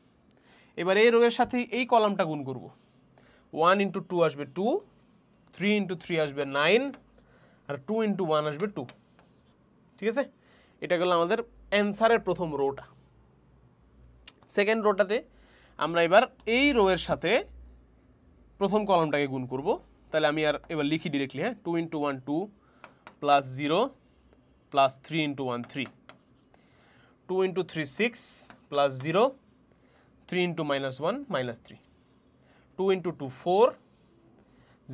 এবার এই রোয়ের সাথে এই কলামটা গুণ করব। 1 ইন্টু 2 আসবে 2, 3 ইন্টু 3 আসবে 9, আর 2 ইন্টু 1 আসবে 2। ঠিক আছে, এটা গেল আমাদের অ্যান্সারের প্রথম রোটা। সেকেন্ড রোটাতে আমরা এবার এই রোয়ের সাথে প্রথম কলামটাকে গুণ করব। তাহলে আমি আর এবার লিখি ডিরেক্টলি, হ্যাঁ, 2 into 1 2 plus 0 plus 3 into 1 3, 2 into 3 6 plus 0, 3 into -1 -3, 2 into 2 4,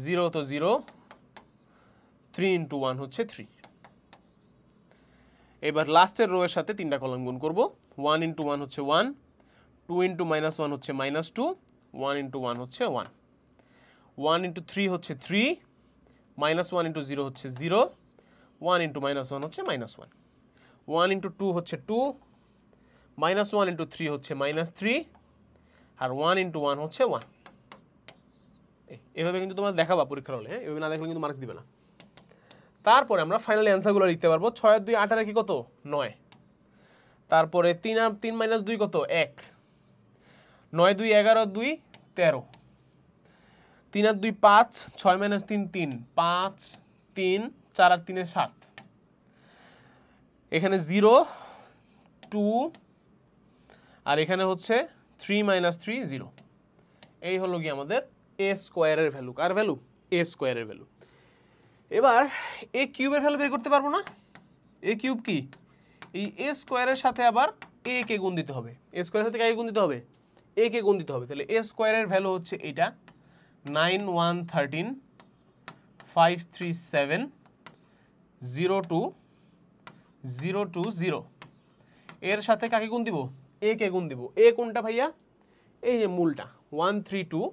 0 তো 0, 3 ইন্টু 1 হচ্ছে 3। এবার লাস্টের রো এর সাথে তিনটা কলাম গুণ করব। 1 ইন্টু 1 হচ্ছে 1, 2 ইন্টু -1 হচ্ছে -2, 1 ইন্টু 1 হচ্ছে 1, 1 ইন্টু 3 হচ্ছে 3, -1 ইন্টু 0 হচ্ছে 0, 1 ইন্টু -1 হচ্ছে -1, 1 ইন্টু 2 হচ্ছে 2, -1 ইন্টু 3 হচ্ছে -3, আর 1 ইন্টু 1 হচ্ছে 1। এভাবে কিন্তু তোমরা দেখাবা পরীক্ষার হলে, হ্যাঁ, এভাবে না দেখলে কিন্তু মার্কস দিবে না। তারপরে আমরা ফাইনালি অ্যান্সারগুলো লিখতে পারবো। 6 আর 2 8 আর কি কত 9, তারপরে 3 আর 3 মাইনাস 2 কত 1, 9 2 11 আর 2 13, 3 আর 2 5, 6 মাইনাস 3 3, 5 3, 4 আর 3 7, এখানে 0 2, আর এখানে হচ্ছে 3 মাইনাস 3 0। এই হলো কি আমাদের এ স্কোয়ারের ভ্যালু। কার ভ্যালু? এ স্কোয়ারের ভ্যালু। এবার এ কিউবের ভ্যালু বের করতে পারবো না? এ কিউব কি? এই এ স্কোয়ারের সাথে আবার এ কে গুণ দিতে হবে। এ স্কোয়ারের সাথে কাকে গুণ দিতে হবে? এ কে গুণ দিতে হবে। তাহলে এ স্কোয়ারের ভ্যালু হচ্ছে এটা 9 1 13 5 3 7 0 2 0 2 0। এর সাথে কাকে গুণ দিব? এ কে গুণ দিব। এ কোনটা ভাইয়া? এই যে মূলটা 1 3 2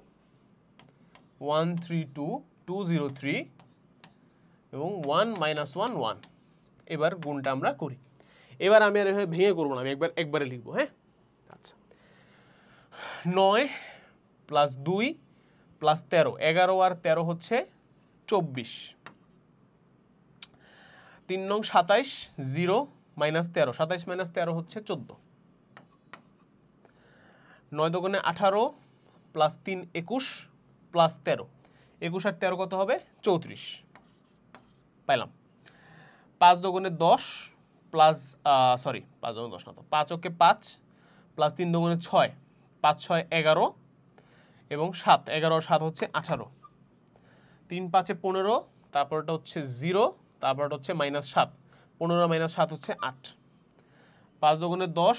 1 3 2 2 0 3 এবং 1 -1 1। এবার গুণটা আমরা করি। এবার আমি আর এভাবে ভেঙে করবো না, আমি একবারে লিখবো, হ্যাঁ। আচ্ছা, 9 প্লাস 2 প্লাস 13, 11 আর 13 হচ্ছে 24, 3 নং 27, 0 মাইনাস 13, 27 মাইনাস 13 হচ্ছে 14, 9 দোকানে 18 প্লাস 3 21 প্লাস 13, 21 আর 13 কত হবে? 34 পাইলাম। 5 দোকানে 10 প্লাস 5 দোকানে 10 না তো, 5 ওকে 5 প্লাস 3 দোকানে 6, 5 6 11 এবং 7, 11 আর 7 হচ্ছে 18, 3 5 15, তারপরটা হচ্ছে 0, তারপরটা হচ্ছে -7, 15 মাইনাস 7 হচ্ছে 8, 5 দোকানে 10,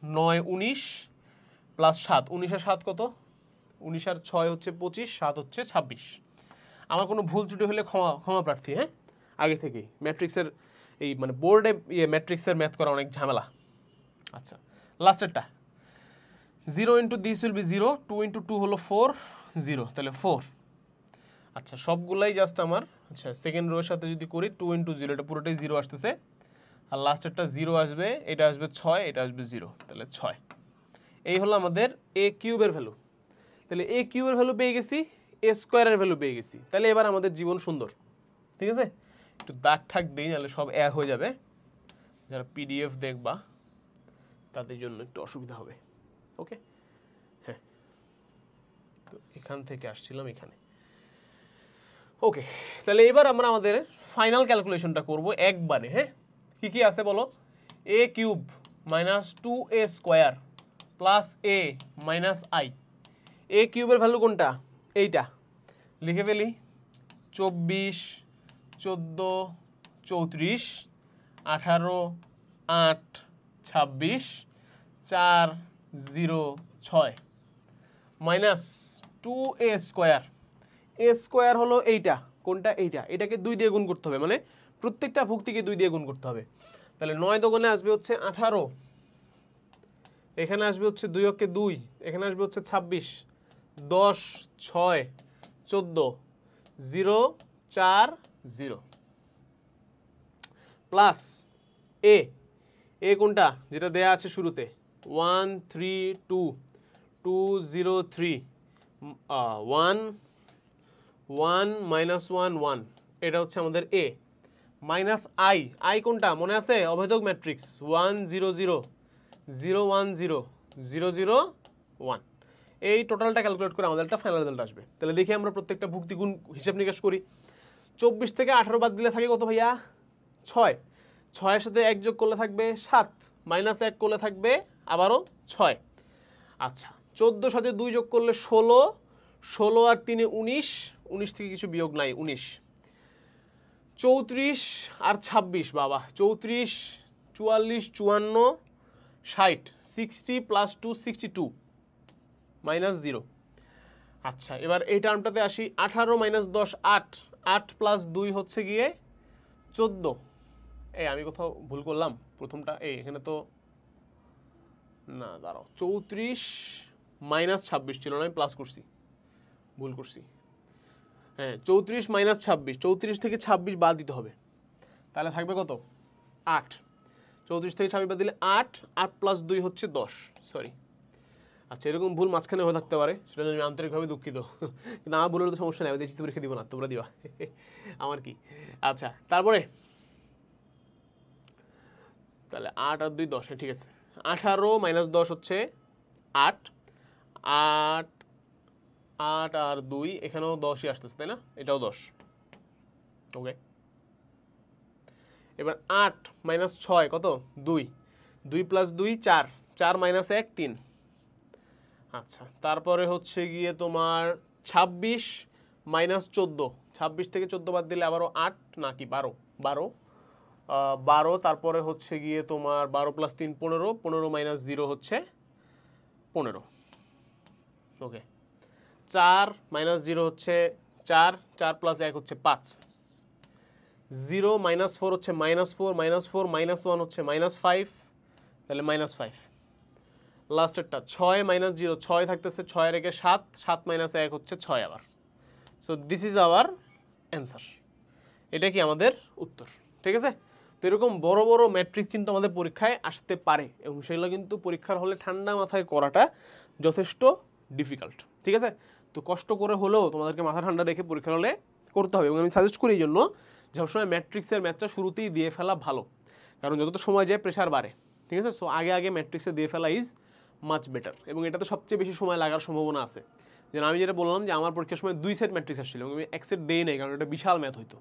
9 19 প্লাস 7, 19 আর 7 কত? 19 আর 6 হচ্ছে 25, 7 হচ্ছে 26। আমার কোনো ভুল ত্রুটি হলে ক্ষমা প্রার্থী, হ্যাঁ, আগে থেকেই। ম্যাট্রিক্সের এই মানে বোর্ডে ম্যাট্রিক্সের ম্যাথ করা অনেক ঝামেলা। আচ্ছা, লাস্টেরটা 0 into this will be 0, 2 into 2 হলো 4 0, তাহলে 4। আচ্ছা, সবগুলাই জাস্ট আমার, আচ্ছা সেকেন্ড রোয়ের সাথে যদি করি 2 ইন্টু 0, এটা পুরোটাই 0 আসতেছে, আর লাস্টেরটা 0 আসবে, এটা আসবে 6, এটা আসবে 0, তাহলে 6। এই হলো আমাদের এ কিউবের ভ্যালু। তাহলে এ কিউবের ভ্যালু পেয়ে গেছি, এ স্কোয়ারের ভ্যালু পেয়ে গেছি। তাহলে এবার আমাদের জীবন সুন্দর। ঠিক আছে, একটু দাগ ঠাক দিই, নাহলে সব এক হয়ে যাবে। যারা পিডিএফ দেখবা তাদের জন্য একটু অসুবিধা হবে। ওকে, হ্যাঁ, তো এখান থেকে আসছিলাম এখানে। ওকে, তাহলে এবার আমরা আমাদের ফাইনাল ক্যালকুলেশনটা করব একবারে, হ্যাঁ। কি কি আছে বলো? A cube minus 2a square plus A minus I. A কিউবের ভ্যালু কোনটা? এইটা লিখে ফেলি, 24 14 34 18 8 26 4 0 6 মাইনাস 2a স্কোয়ার। এ স্কোয়ার হলো এইটা, কোনটা? এইটা। এটাকে 2 দিয়ে গুণ করতে হবে, মানে প্রত্যেকটা ভুক্তিকে 2 দিয়ে গুণ করতে হবে। তাহলে 9 দোকানে আসবে হচ্ছে 18, এখানে আসবে হচ্ছে 2 অক্ষে 2, এখানে আসবে হচ্ছে 26, 10 6 14 0 4 0 প্লাস এ কোনটা? যেটা দেয়া আছে শুরুতে 1 3 2 2 0 3 1 1 -1 1, এটা হচ্ছে আমাদের এ, মাইনাস আই, আই কোনটা মনে আছে? অভেদক ম্যাট্রিক্স 1 0 0 0 1 0 0 0 1। এই টোটালটা ক্যালকুলেট করে আমাদের একটা ফাইনাল রেজাল্ট আসবে। তাহলে দেখি আমরা প্রত্যেকটা ভুক্তি গুণ হিসাব নিকাশ করি। 24 থেকে 18 বাদ দিলে থাকে কত ভাইয়া? 6। 6-এর সাথে 1 যোগ করলে থাকবে 7, মাইনাস 1 করলে থাকবে আবারও 6। আচ্ছা 14 সাথে 2 যোগ করলে 16, 16 আর 3 19, 19 থেকে কিছু বিয়োগ নাই 19। 34 আর 26 বাবা, 34 44 54 60, 60 প্লাস 2 62 মাইনাস 0। আচ্ছা এবার এই টার্মটাতে আসি। 18 মাইনাস 10 8, 8 প্লাস 2 হচ্ছে গিয়ে 14। এই আমি কোথাও ভুল করলাম প্রথমটা, এখানে তো না, দাঁড়াও, 34 মাইনাস 26 ছিল না, আমি প্লাস করছি, ভুল করছি। হ্যাঁ 34 মাইনাস 26, 34 থেকে 26 বাদ দিতে হবে, তাহলে থাকবে কত? 8। 34 থেকে 26 বাদ দিলে 8, 8 প্লাস 2 হচ্ছে 10, সরি। আচ্ছা এরকম ভুল মাঝখানে হয়ে থাকতে পারে, সেটা আমি আন্তরিকভাবে দুঃখিত, কিন্তু আমার ভুলের তো সমস্যা নেই, আমি দেশি পরীক্ষা দিব না, তোমরা দিবা, আমার কি। আচ্ছা তারপরে তাহলে 8 আর 2 10, ঠিক আছে। 18 মাইনাস 10 হচ্ছে 8, 8 8 আর 2 এখানেও 10ই আসতেছে তাই না, এটাও 10। ওকে এবার 8 মাইনাস 6 কত? 2, 2 প্লাস 2 4, 4 মাইনাস 1 3। আচ্ছা তারপরে হচ্ছে গিয়ে তোমার 26 মাইনাস 14, 26 থেকে 14 বাদ দিলে আবারও 8 নাকি 12, 12, তারপরে হচ্ছে গিয়ে তোমার 12 প্লাস 3 15, 15 মাইনাস 0 হচ্ছে 15। ওকে 4 মাইনাস 0 হচ্ছে 4, 4 প্লাস 1 হচ্ছে 5, 0 মাইনাস 4 হচ্ছে মাইনাস 4, মাইনাস 4 মাইনাস 1 হচ্ছে মাইনাস 5, তাহলে মাইনাস 5। লাস্টেরটা 6 মাইনাস 0, 6 থাকতেছে, 6 রেখে 7, 7 মাইনাস 1 হচ্ছে 6 আবার। So this is hour answer, এটা কি আমাদের উত্তর, ঠিক আছে। তো এরকম বড় বড় ম্যাট্রিক্স কিন্তু আমাদের পরীক্ষায় আসতে পারে, এবং সেগুলো কিন্তু পরীক্ষার হলে ঠান্ডা মাথায় করাটা যথেষ্ট ডিফিকাল্ট, ঠিক আছে। তো কষ্ট করে হলেও তোমাদেরকে মাথা ঠান্ডা রেখে পরীক্ষার হলে করতে হবে, এবং আমি সাজেস্ট করি এই জন্য সবসময় ম্যাট্রিক্সের ম্যাথটা শুরুতেই দিয়ে ফেলা ভালো, কারণ যত সময় যায় প্রেশার বাড়ে, ঠিক আছে। সো আগে আগে ম্যাট্রিক্সে দিয়ে ফেলা ইজ মাচ বেটার, এবং এটাতে সবচেয়ে বেশি সময় লাগার সম্ভাবনা আছে। যেন আমি যেটা বললাম যে আমার পরীক্ষার সময় 2 সেট ম্যাট্রিক্স আসছিল, এবং আমি 1 সেট দিই নাই, কারণ এটা বিশাল ম্যাথ হইতো,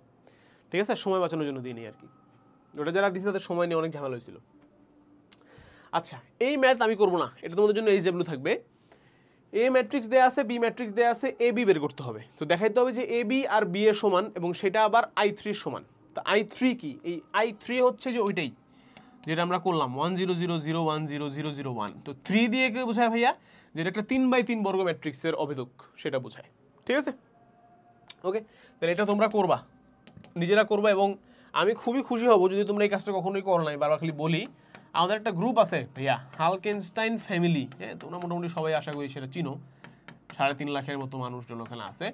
ঠিক আছে, সময় বাঁচানোর জন্য দিই নি আর কি। ওটা যারা দিচ্ছে তাদের সময় নিয়ে অনেক ঝামেলা হয়েছিল। আচ্ছা এই ম্যাথ আমি করবো না, এটা তোমাদের জন্য এইচডব্লিউ থাকবে। এ ম্যাট্রিক্স দেয়া আছে, বি ম্যাট্রিক্স দেয়া আছে, এ বি বের করতে হবে। তো দেখাইতে হবে যে এ বি আর বি এর সমান, এবং সেটা আবার I3 সমান। তো I3 কি? এই I3 হচ্ছে যে ওইটাই যেটা আমরা করলাম 1 0 0 0 1 0 0 0 1। তো 3 দিয়ে কে বোঝায় ভাইয়া? যেটা একটা 3x3 বর্গ ম্যাট্রিক্সের অভেদক, সেটা বোঝায়, ঠিক আছে। ওকে তাহলে এটা তোমরা করবা, নিজেরা করবা, এবং আমি খুবই খুশি হব যদি তোমরা এই কাজটা কখনোই করো নাই, বারবার খালি বলি। আমাদের একটা গ্রুপ আছে ভাইয়া, হালকেনস্টাইন ফ্যামিলি, হ্যাঁ তোমরা মোটামুটি সবাই আশা করি সেটা চিনো, 3.5 লাখের মতো মানুষজন ওখানে আছে।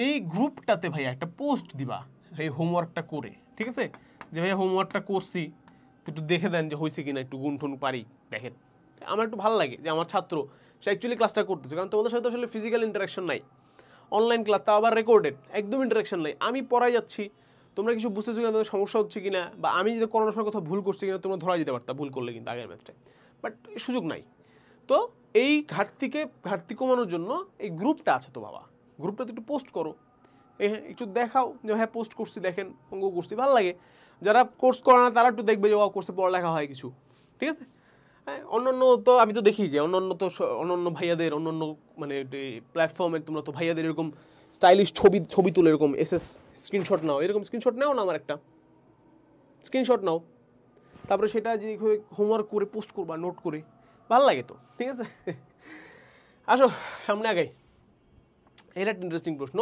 এই গ্রুপটাতে ভাইয়া একটা পোস্ট দিবা এই হোমওয়ার্কটা করে, ঠিক আছে, যে ভাইয়া হোমওয়ার্কটা করছি, একটু দেখে দেন যে হয়েছে কিনা, একটু গুণ টুন পারি দেখেন। আমার একটু ভালো লাগে যে আমার ছাত্র সে অ্যাকচুয়ালি ক্লাসটা করতেছে, কারণ তোমাদের সাথে আসলে ফিজিক্যাল ইন্টারাকশন নাই, অনলাইন ক্লাস, তাও আবার রেকর্ডেড, একদম ইন্টারাকশন নাই। আমি পড়াই যাচ্ছি, তোমরা কিছু বুঝতেছো কিনা, তোমাদের সমস্যা হচ্ছে কিনা, বা আমি যদি করানোর সময় কোথাও ভুল করছি কিনা তোমরা ধরা যেতে পারতা ভুল করলে, কিন্তু আগের ম্যাথটায়, বাট সুযোগ নাই। তো এই ঘাটতি কমানোর জন্য এই গ্রুপটা আছে, তো বাবা গ্রুপটাতে একটু পোস্ট করো, একটু দেখাও যে হ্যাঁ পোস্ট করছি, দেখেন অঙ্ক করছি, ভালো লাগে। যারা কোর্স করে না তারা একটু দেখবে যে ও কোর্সে পড়ালেখা হয় কিছু, ঠিক আছে। হ্যাঁ অন্যান্য তো আমি তো দেখি যে অন্যান্য ভাইয়াদের, অন্যান্য মানে প্ল্যাটফর্মে তোমরা তো ভাইয়াদের এরকম স্টাইলিশ ছবি তুলে এরকম এসএস স্ক্রিনশট নাও, এরকম স্ক্রিনশট নাও না, আমার একটা স্ক্রিনশট নাও, তারপরে সেটা যে হোমওয়ার্ক করে পোস্ট করবা নোট করে, ভালো লাগে তো, ঠিক আছে। আসো সামনে আগাই। এটা একটা ইন্টারেস্টিং প্রশ্ন,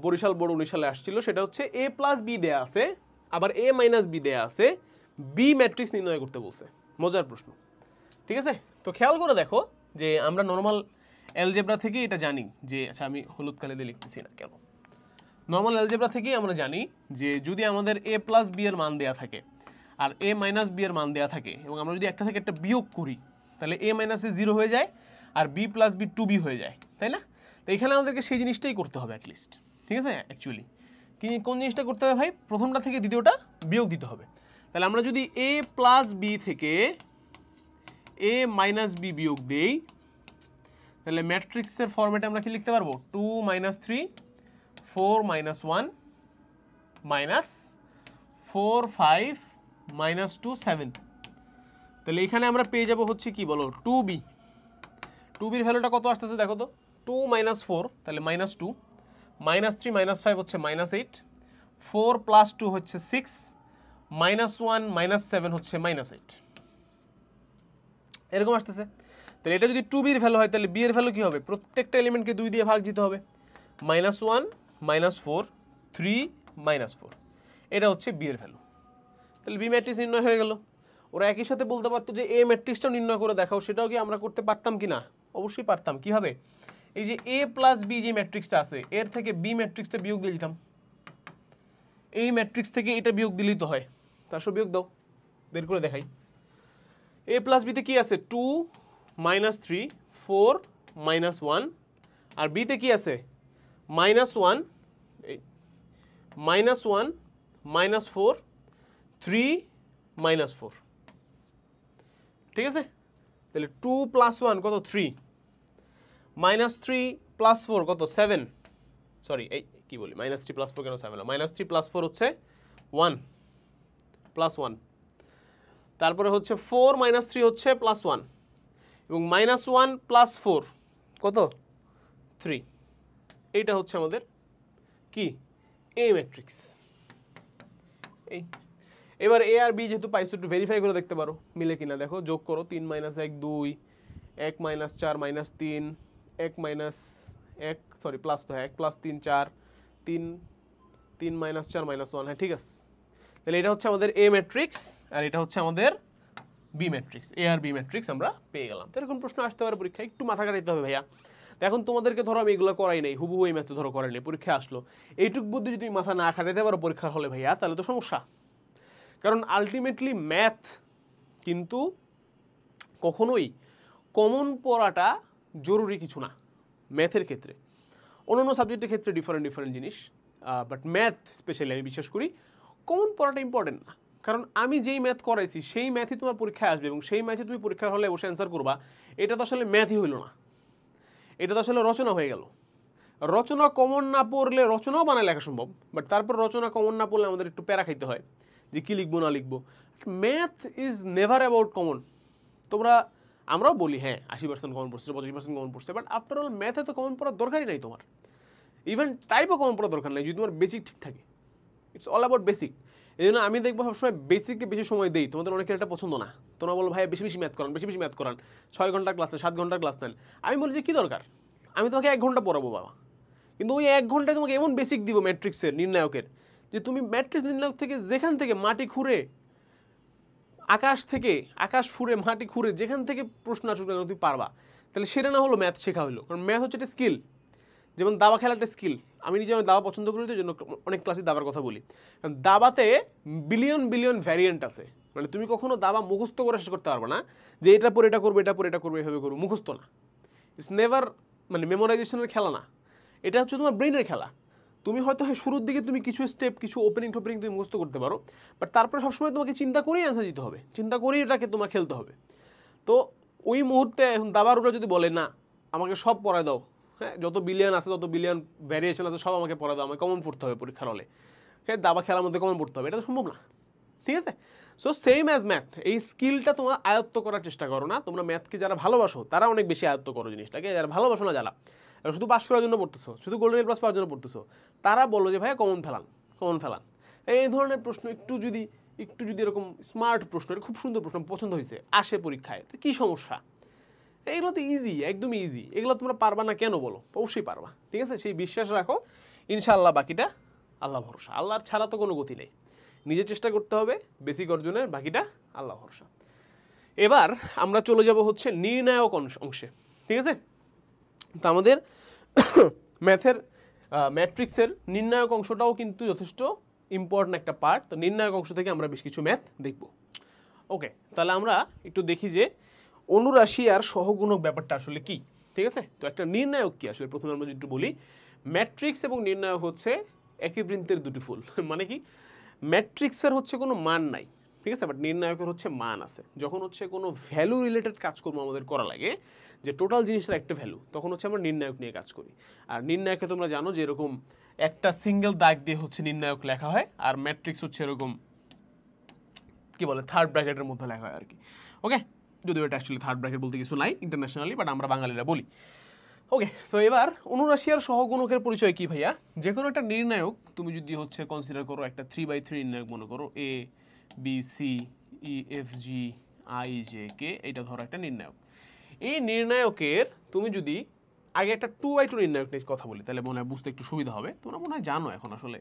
বরিশাল বোর্ড 19 সালে আসছিল। সেটা হচ্ছে a প্লাস বি দেয়া আছে, আবার a মাইনাস বি দেয়া আছে, বি ম্যাট্রিক্স নির্ণয় করতে বলছে। মজার প্রশ্ন, ঠিক আছে। তো খেয়াল করে দেখো যে আমরা নর্মাল অ্যালজেব্রা থেকে এটা জানি যে, আচ্ছা আমি হলুদ কালি দিয়ে লিখতেছি না কেন, নর্মাল অ্যালজেব্রা থেকেই আমরা জানি যে যদি আমাদের a প্লাস বি এর মান দেয়া থাকে আর a মাইনাস বি এর মান দেয়া থাকে, এবং আমরা যদি একটা থেকে একটা বিয়োগ করি, তাহলে a মাইনাস এ 0 হয়ে যায়, আর b প্লাস বি 2b হয়ে যায়, তাই না। তো এখানে আমাদেরকে সেই জিনিসটাই করতে হবে অ্যাটলিস্ট, ঠিক আছে। অ্যাকচুয়ালি কোন জিনিসটা করতে হবে ভাই, প্রথমটা থেকে দ্বিতীয়টা বিয়োগ দিতে হবে। তাহলে আমরা যদি a প্লাস বি থেকে a মাইনাস বি বিয়োগ দেই, তাহলে ম্যাট্রিক্সের ফরম্যাটে আমরা কি লিখতে পারবো, 2 - 3 4 - 1 মাইনাস 4 5 - 2 7। তাহলে এখানে আমরা পেয়ে যাব হচ্ছে কি বলো, 2b। 2bর ভ্যালুটা কত আসতেছে দেখো তো, 2 - 4 তাহলে -2, -3 - 5 হচ্ছে -8, 4 + 2 হচ্ছে 6, -1 - 7 হচ্ছে -8, এরকম আসতেছে। তাহলে এটা যদি 2b এর ভ্যালু হয় তাহলে b এর ভ্যালু কি হবে, প্রত্যেকটা এলিমেন্টকে 2 দিয়ে ভাগ দিতে হবে, -1 - 4 3 - 4, এটা হচ্ছে b এর ভ্যালু। তাহলে b ম্যাট্রিক্স নির্ণয় হয়ে গেল। ওরা একই সাথে বলতে পারতো যে a ম্যাট্রিক্সটাও নির্ণয় করে দেখাও, সেটাও কি আমরা করতে পারতাম কি না, অবশ্যই পারতাম। কিভাবে, এই যে a প্লাস b যে ম্যাট্রিক্সটা আছে এর থেকে b ম্যাট্রিক্সটা বিয়োগ দিয়ে দিতাম, এই ম্যাট্রিক্স থেকে এটা বিয়োগ দিলেই তো হয়। তার সব বিয়োগ দাও, বের করে দেখাই। a প্লাস বিতে কি আছে, 2 - 3 4 - 1, আর বিতে কি আছে -1 -1 -4 3 -4, ঠিক আছে। তাহলে 2 + 1 কত, 3, -3 + 4 কত, 7, সরি এই কি বলি, -3 + 4 কেন 7 হলো, -3 + 4 হচ্ছে 1 +1, তারপরে হচ্ছে 4 - 3 হচ্ছে +1, এবং -1 + 4 কত, 3। এইটা হচ্ছে আমাদের কি, এ ম্যাট্রিক্স। এই এবার এ আর বি যেহেতু পাইছো, একটু ভেরিফাই করে দেখতে পারো মিলে কিনা, দেখো যোগ করো, 3 - 1 2, 1 - 4 - 3, 1 - 1 সরি প্লাস তো, 1 + 3 4, 3 3 - 4 - 1, হ্যাঁ ঠিক আছে। তাহলে এটা হচ্ছে আমাদের এ ম্যাট্রিক্স আর এটা হচ্ছে আমাদের বি ম্যাট্রিক্স, এ আর বি ম্যাট্রিক্স আমরা পেয়ে গেলাম। তো এরকম প্রশ্ন আসতে পারে পরীক্ষায়, একটু মাথা কাটাইতে হবে ভাইয়া। তো এখন তোমাদেরকে ধরো আমি এগুলো করাই নাই, হুবহু এই ম্যাথে ধরো করাই নাই, পরীক্ষা আসলো, এইটুক বুদ্ধি যদি তুমি মাথা না খাটাইতে পারো পরীক্ষার হলে ভাইয়া, তাহলে তো সমস্যা। কারণ আলটিমেটলি ম্যাথ কিন্তু কখনোই কমন পড়াটা জরুরি কিছু না ম্যাথের ক্ষেত্রে, অন্যান্য সাবজেক্টের ক্ষেত্রে ডিফারেন্ট জিনিস, বাট ম্যাথ স্পেশালি আমি বিশ্বাস করি কমন পড়াটা ইম্পর্টেন্ট না। কারণ আমি যেই ম্যাথ করাইছি সেই ম্যাথই তোমার পরীক্ষায় আসবে এবং সেই ম্যাথই তুমি পরীক্ষার হলে বসে অ্যান্সার করবা, এটা তো আসলে ম্যাথই হইল না, এটা তো আসলে রচনা হয়ে গেল। রচনা কমন না পড়লে, রচনাও বানায় লেখা সম্ভব, বাট তারপর রচনা কমন না পড়লে আমাদের একটু প্যারা খাইতে হয় যে কী লিখবো না লিখবো। Math is never about common. আমরাও বলি হ্যাঁ 80% কমন পড়ছে, 85% কমন পড়ছে, বাট আফটার অল ম্যাথে তো কমন পড়ার দরকারই নাই তোমার, ইভেন টাইপও কমন পড়ার দরকার নাই যদি তোমার বেসিক ঠিক থাকে। It's all about basic. এই জন্য আমি দেখবো সবসময় বেসিককে বেশি সময় দিই। তোমাদের অনেকের এটা পছন্দ না, তোমরা বলো ভাই বেশি বেশি ম্যাথ করান, বেশি বেশি ম্যাথ করান, 6 ঘন্টার ক্লাস নেন, 7 ঘন্টার ক্লাস নেন। আমি বলি যে কী দরকার, আমি তোমাকে 1 ঘন্টা পড়াবো বাবা, কিন্তু ওই 1 ঘন্টায় তোমাকে এমন বেসিক দিব ম্যাট্রিক্সের নির্ণায়কের, যে তুমি ম্যাট্রিক্স নির্ণায়ক থেকে যেখান থেকে মাটি খুঁড়ে, আকাশ ফুঁড়ে মাটি খুঁড়ে যেখান থেকে প্রশ্ন আসুক না তুমি পারবা। তাহলে সেটা না হলো ম্যাথ শেখা হলো, কারণ ম্যাথ হচ্ছে একটা স্কিল। যেমন দাবা খেলা একটা স্কিল, আমি নিজে অনেক দাবা পছন্দ করি, তো জন্য অনেক ক্লাসে দাবার কথা বলি। দাবাতে বিলিয়ন বিলিয়ন ভ্যারিয়েন্ট আছে, মানে তুমি কখনো দাবা মুখস্থ করে শেষ করতে পারবে না যে এটা পরে এটা করবো, এটা পরে এটা করবো, এভাবে করবো, মুখস্থ না। ইটস নেভার, মানে মেমোরাইজেশনের খেলা না, এটা হচ্ছে তোমার ব্রেনের খেলা। তুমি হয়তো শুরুর দিকে তুমি কিছু স্টেপ, কিছু ওপেনিং টোপেনিং তুমি মুখস্থ করতে পারো, বাট তারপরে সবসময় তোমাকে চিন্তা করেই অ্যান্সার দিতে হবে, চিন্তা করেই এটাকে তোমার খেলতে হবে। তো ওই মুহূর্তে এখন দাবারুরা যদি বলে না আমাকে সব পড়ায় দাও, হ্যাঁ যত বিলিয়ন আছে, তত বিলিয়ন ভ্যারিয়েশন আছে, সব আমাকে পড়া দাও, আমাকে কমন পড়তে হবে পরীক্ষার হলে, হ্যাঁ দাবা খেলার মধ্যে কমন পড়তে হবে, এটা তো সম্ভব না, ঠিক আছে। সো সেম অ্যাজ ম্যাথ, এই স্কিলটা তোমার আয়ত্ত করার চেষ্টা করো না। তোমরা ম্যাথকে যারা ভালোবাসো তারা অনেক বেশি আয়ত্ত করো জিনিসটাকে, যারা ভালোবাসো না, যারা শুধু পাস করার জন্য পড়তেছো, শুধু গোল্ডেন এ প্লাস পাওয়ার জন্য পড়তেছো, তারা বলো যে ভাইয়া কমন ফেলান। এই ধরনের প্রশ্ন একটু যদি এরকম স্মার্ট প্রশ্ন, এটা খুব সুন্দর প্রশ্ন, পছন্দ হয়েছে, আসে পরীক্ষায়, তো কী সমস্যা? এগুলো তো ইজি, একদমই ইজি, এগুলো তোমরা পারবা না কেন বলো? অবশ্যই পারবা, ঠিক আছে, সেই বিশ্বাস রাখো, ইনশাআল্লাহ। বাকিটা আল্লাহ ভরসা, আল্লাহর ছাড়া তো কোনো গতি নেই, নিজে চেষ্টা করতে হবে বেসিক অর্জনের, বাকিটা আল্লাহ ভরসা। এবার আমরা চলে যাব হচ্ছে নির্ণায়ক অংশে, ঠিক আছে। তো আমাদের ম্যাথের ম্যাট্রিক্সের নির্ণায়ক অংশটাও কিন্তু যথেষ্ট ইম্পর্টেন্ট একটা পার্ট। তো নির্ণায়ক অংশ থেকে আমরা বেশ কিছু ম্যাথ দেখব। ওকে, তাহলে আমরা একটু দেখি যে অনুরাশি আর সহগুণক ব্যাপারটা আসলে কি, ঠিক আছে। তো একটা নির্ণায়ক কি আসলে প্রথমে আমরা একটু বলি। ম্যাট্রিক্স এবং নির্ণায়ক হচ্ছে একই বৃন্তের দুটি ফুল মানে কি ম্যাট্রিক্সের হচ্ছে কোনো মান নাই, ঠিক আছে, বাট নির্ণায়কের হচ্ছে মান আছে। যখন হচ্ছে কোনো ভ্যালু রিলেটেড কাজকর্ম আমাদের করা লাগে, যে টোটাল জিনিসটার একটা ভ্যালু, তখন হচ্ছে আমরা নির্ণায়ক নিয়ে কাজ করি। আর নির্ণায়কে তোমরা জানো যে এরকম একটা সিঙ্গেল দাগ দিয়ে হচ্ছে নির্ণায়ক লেখা হয়, আর ম্যাট্রিক্স হচ্ছে এরকম কি বলে থার্ড ব্র্যাকেটের মধ্যে লেখা হয় আর কি। ওকে, যদিও এটা অ্যাকচুয়ালি থার্ড ব্র্যাকেট বলতে কিছু নাই ইন্টারন্যাশনালি, বাট আমরা বাঙালিরা বলি। ওকে, তো এবার অনুরাশি আর সহগুণকের পরিচয় কি ভাইয়া? যে কোনো একটা নির্ণায়ক তুমি যদি হচ্ছে কনসিডার করো একটা 3/3 নির্ণায়ক মনে করো, A B C E F G I J K, এটা ধরো একটা নির্ণায়ক। এই নির্ণায়কের তুমি যদি আগে একটা 2/2 নির্ণায়ক নিয়ে কথা বলি, তাহলে মনে হয় বুঝতে একটু সুবিধা হবে। তোমরা মনে হয় জানো এখন, আসলে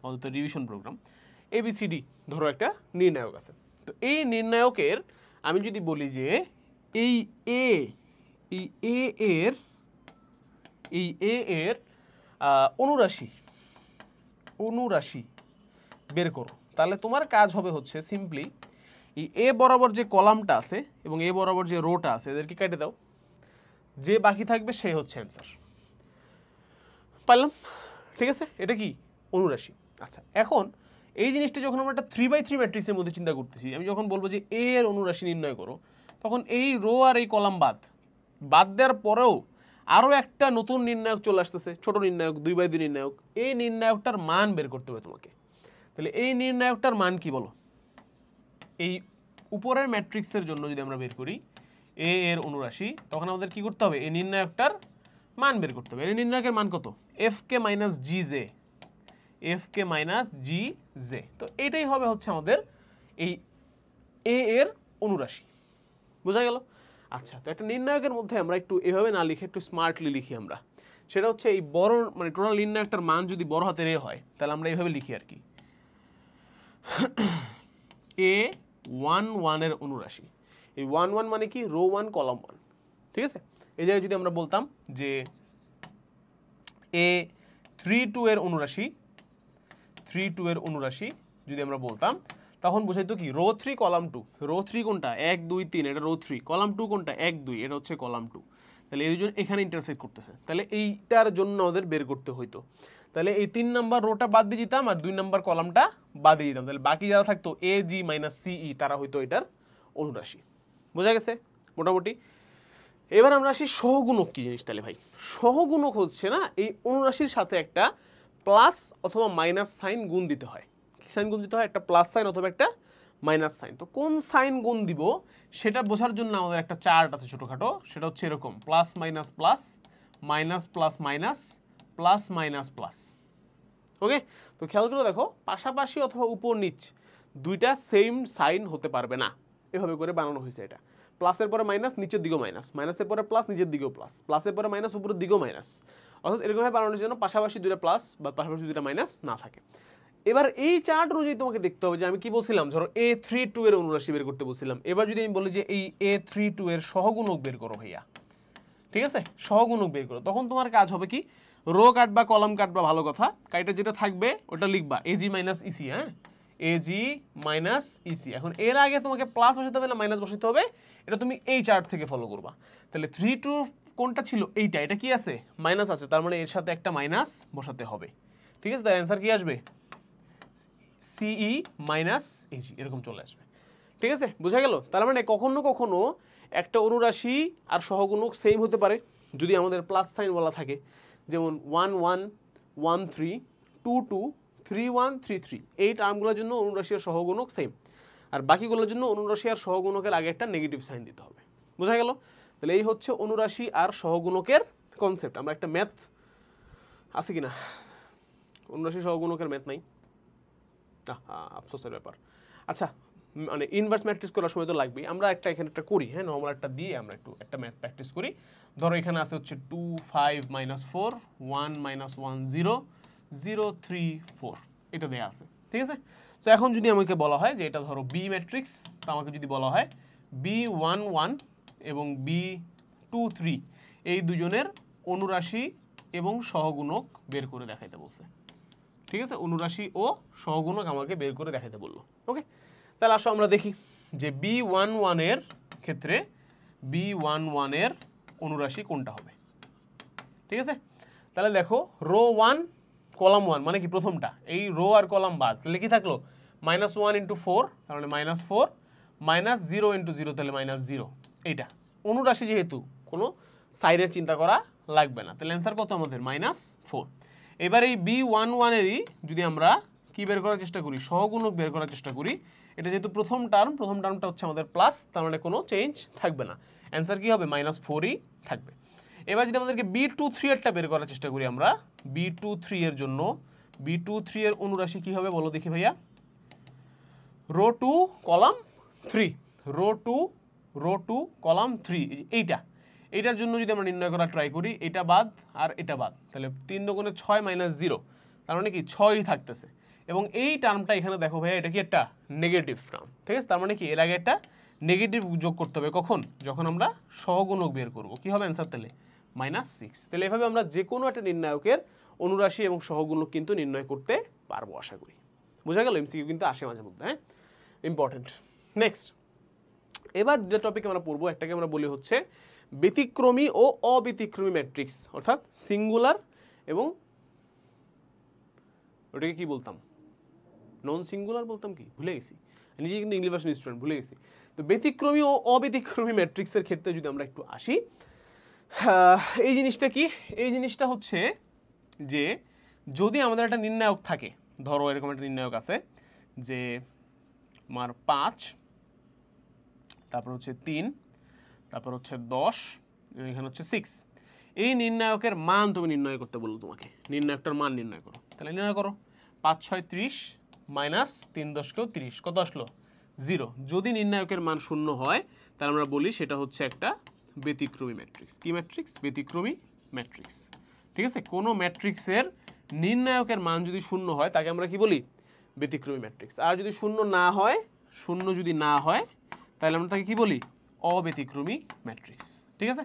আমাদের তো রিভিশন প্রোগ্রাম। ABCD ধরো একটা নির্ণায়ক আছে। তো এই নির্ণায়কের আমি যদি বলি যে এই এ এর অনুরাশি বের করো, তাহলে তোমার কাজ হবে হচ্ছে সিম্পলি এই এ বরাবর যে কলামটা আছে এবং এ বরাবর যে রোটা আছে এদেরকে কেটে দাও, যে বাকি থাকবে সে হচ্ছে অ্যান্সার। পারলাম? ঠিক আছে, এটা কি অনুরাশি। আচ্ছা, এখন এই জিনিসটা যখন আমরা একটা 3/3 ম্যাট্রিক্সের মধ্যে চিন্তা করতেছি, আমি যখন বলবো যে এ এর অনুরাশি নির্ণয় করো, তখন এই রো আর এই কলাম বাদ দেওয়ার পরেও আরও একটা নতুন নির্ণায়ক চলে আসতেছে, ছোট নির্ণায়ক, 2/2 নির্ণায়ক। এই নির্ণায়কটার মান বের করতে হবে তোমাকে। তাহলে এই নির্ণায়কটার মান কি বলো? এই উপরের ম্যাট্রিক্সের জন্য যদি আমরা বের করি এ এর অনুরাশি, তখন আমাদের কি করতে হবে? এই নির্ণায়কটার মান বের করতে হবে। এই নির্ণায়কের মান কত? এফ কে মাইনাস জি জে। তো এটাই হবে হচ্ছে আমাদের এই এ এর অনুরাশি। বোঝা গেল? আচ্ছা, তো একটা নির্ণায়কের মধ্যে আমরা একটু এভাবে না লিখে একটু স্মার্টলি লিখি আমরা। সেটা হচ্ছে এই বড় মানে টোটাল নির্ণায়কটার মান যদি বড় হাতের এ হয়, তাহলে আমরা এইভাবে লিখি আর কি, A11 এর অনুরাশি। এই 1 মানে কি? রো 1 কলাম 1, ঠিক আছে। এই জায়গায় যদি আমরা বলতাম যে A32 এর অনুরাশি যদি আমরা বলতাম, তখন বোঝাইতো কি? Rho 3 column 2। রো 3 কোনটা? 1 2 3, এটা রো 3। কলাম 2 কোনটা? 1 2, এটা হচ্ছে কলাম 2। তাহলে এই দুজন এখানে ইন্টারসেক্ট করতেছে, তাহলে এইটার জন্য আমাদের বের করতে হইতো। তাহলে এই 3 নাম্বার রোটা বাদ দিয়ে দিতাম আর 2 নাম্বার কলামটা বাদ দিয়ে দিতাম, তাহলে বাকি যারা থাকতো এ জি মাইনাস সিই, তারা হইতো এটার অনুরাশি। বোঝা গেছে মোটামুটি? এবার আমরা আসি সহগুণক কি জিনিস। তাহলে ভাই, সহগুণক হচ্ছে না এই অনুরাশির সাথে একটা প্লাস অথবা মাইনাস সাইন গুণ দিতে হয়। কি সাইন গুণ দিতে হয়? একটা প্লাস সাইন অথবা একটা মাইনাস সাইন। তো কোন সাইন গুণ দিব সেটা বোঝার জন্য আমাদের একটা চার্ট আছে ছোটোখাটো, সেটা হচ্ছে এরকম plus minus plus, minus plus minus, plus minus plus. Okay, তো খেয়াল করে দেখো, পাশাপাশি অথবা উপর নিচ দুইটা সেম সাইন হতে পারবে না, এভাবে করে বানানো হয়েছে এটা। প্লাসের পরে মাইনাস, নিচের দিকেও মাইনাস, মাইনাসের পরে প্লাস, নিচের দিকেও প্লাস, প্লাসের পরে মাইনাস, উপরের দিকেও মাইনাস। অর্থাৎ এরকমভাবে বানানোর জন্য পাশাপাশি দুইটা প্লাস বা পাশাপাশি দুইটা মাইনাস না থাকে। এবার এই চার্ট অনুযায়ী তোমাকে দেখতে হবে যে আমি কি বলছিলাম, ধরো A32 এর অনুরাশি বের করতে বলছিলাম। এবার যদি আমি বলি যে এই A32 এর সহগুণক বের করো ভাইয়া, ঠিক আছে, সহগুণক বের করো, তখন তোমার কাজ হবে কি? রো কাটবা, কলাম কাটবা, ভালো কথা, কাইটা যেটা থাকবে ওটা লিখবা এজি মাইনাস ইসি। হ্যাঁ, এজি মাইনাস ইসি। এখন এর আগে তোমাকে প্লাস বসাতে হবে না মাইনাস বসাতে হবে, এটা তুমি এই চার্ট থেকে ফলো করবা। তাহলে 3 2 কোনটা ছিল? এইটা। এটা কি আছে? মাইনাস আছে, তার মানে এর সাথে একটা মাইনাস বসাতে হবে। ঠিক আছে, তার অ্যান্সার কি আসবে? সিই মাইনাস এজি, এরকম চলে আসবে। ঠিক আছে, বোঝা গেল? তার মানে কখনো কখনো একটা অনুরাশি আর সহগুণক সেম হতে পারে যদি আমাদের প্লাস সাইন বলা থাকে, যেমন 1 1 1 3 2 2 3 1 3 3। এই টার্মগুলোর জন্য অনুরাশি আর সহগুণক সেম, আর বাকিগুলোর জন্য অনুরাশি আর সহগুণকের আগে একটা নেগেটিভ সাইন দিতে হবে। বোঝা গেল? তাহলে এই হচ্ছে অনুরাশি আর সহগুণকের কনসেপ্ট। আমরা একটা ম্যাথ আছে কিনা, অনুরাশি সহগুণকের ম্যাথ নাই, আফসোসের ব্যাপার। আচ্ছা, মানে ইনভার্স ম্যাট্রিক্স করার সময় তো লাগবেই, আমরা এখানে একটা করি। হ্যাঁ, নর্মাল একটা দিয়ে আমরা একটা ম্যাথ প্র্যাকটিস করি। ধরো এখানে আছে হচ্ছে 2 5 -4 1 -1 0 0 3 4, এটা দেয়া আছে। ঠিক আছে, তো এখন যদি আমাকে বলা হয় যে এটা ধরো বি ম্যাট্রিক্স, তো আমাকে যদি বলা হয় B1 1 এবং B2 3 এই দুজনের অনুরাশি এবং সহগুণক বের করে দেখাইতে বলছে। ঠিক আছে, অনুরাশি ও সহগুণক আমাকে বের করে দেখাইতে বললো। ওকে, তাহলে আসো আমরা দেখি যে B11 এর ক্ষেত্রে B11 এর অনুরাশি কোনটা হবে। ঠিক আছে, তাহলে দেখো রো 1 কলাম 1 মানে কি প্রথমটা, এই রো আর কলাম বাদ, তাহলে কি থাকলো -1 × 4, তার মানে -4, -0 × 0, তাহলে -0। এইটা অনুরাশি যেহেতু কোনো সাইডের চিন্তা করা লাগবে না, তাহলে অ্যান্সার কত আমাদের -4। এবার এই B11 এরই যদি আমরা কি বের করার চেষ্টা করি, সহগুণক বের করার চেষ্টা করি, এটা যেহেতু প্রথম টার্মটা হচ্ছে আমাদের প্লাস, তার মানে কোনো চেঞ্জ থাকবে না, অ্যান্সার কি হবে -4ই থাকবে। এবার যদি আমাদেরকে B23 এরটা বের করার চেষ্টা করি আমরা, B23 এর জন্য B23 এর অনুরাশি কি হবে বলো দেখি ভাইয়া, রো 2 কলাম 3, রো 2 কলাম 3, এইটার জন্য যদি আমরা নির্ণয় করা ট্রাই করি, এটা বাদ আর এটা বাদ, তাহলে 3 × 6 - 0, তার মানে কি 6ই থাকতেছে। এবং এই টার্মটা এখানে দেখো ভাইয়া, এটা কি একটা নেগেটিভ টার্ম, ঠিক আছে, তার মানে কি এর আগে একটা নেগেটিভ যোগ করতে হবে, কখন, যখন আমরা সহগুণক বের করব, কি হবে অ্যান্সার তাহলে -6। তাহলে এভাবে আমরা যে কোনো একটা নির্ণায়কের অনুরাশি এবং সহগুণক কিন্তু নির্ণয় করতে পারবো আশা করি। বোঝা গেল, এমসিকিউ কিন্তু আসে মাঝে মধ্যে, হ্যাঁ, ইম্পর্টেন্ট। নেক্সট, এবার যে টপিক আমরা পড়বো, একটাকে আমরা বলি হচ্ছে ব্যতিক্রমী ও অব্যতিক্রমী ম্যাট্রিক্স, অর্থাৎ সিঙ্গুলার এবং ওটাকে কি বলতাম, নন সিঙ্গুলার বলতাম, কি ভুলে গেছি, নিজে কিন্তু ইংলিশ ভার্সন স্টুডেন্ট, ভুলে গেছি। তো ব্যতিক্রমী ও অব্যতিক্রমী ম্যাট্রিক্সের ক্ষেত্রে যদি আমরা একটু আসি, এই জিনিসটা কি, এই জিনিসটা হচ্ছে যে যদি আমাদের একটা নির্ণায়ক থাকে, ধরো এরকম একটা নির্ণায়ক আছে যে আমার 5, তারপর হচ্ছে 3, তারপর হচ্ছে 10, এখানে হচ্ছে 6, এই নির্ণায়কের মান তুমি নির্ণয় করতে বললো তোমাকে, নির্ণায়কটার মান নির্ণয় করো, তাহলে নির্ণয় করো 5 6 30 -3 10 30, কত আসলো 0। যদি নির্ণায়কের মান 0 হয় তাহলে আমরা বলি সেটা হচ্ছে একটা ব্যতিক্রমী ম্যাট্রিক্স। কি ম্যাট্রিক্স? ব্যতিক্রমী ম্যাট্রিক্স, ঠিক আছে। কোনো ম্যাট্রিক্সের নির্ণায়কের মান যদি 0 হয় তাকে আমরা কি বলি? ব্যতিক্রমী ম্যাট্রিক্স। আর যদি 0 না হয়, 0 যদি না হয় তাহলে আমরা তাকে কি বলি? অব্যতিক্রমী ম্যাট্রিক্স, ঠিক আছে,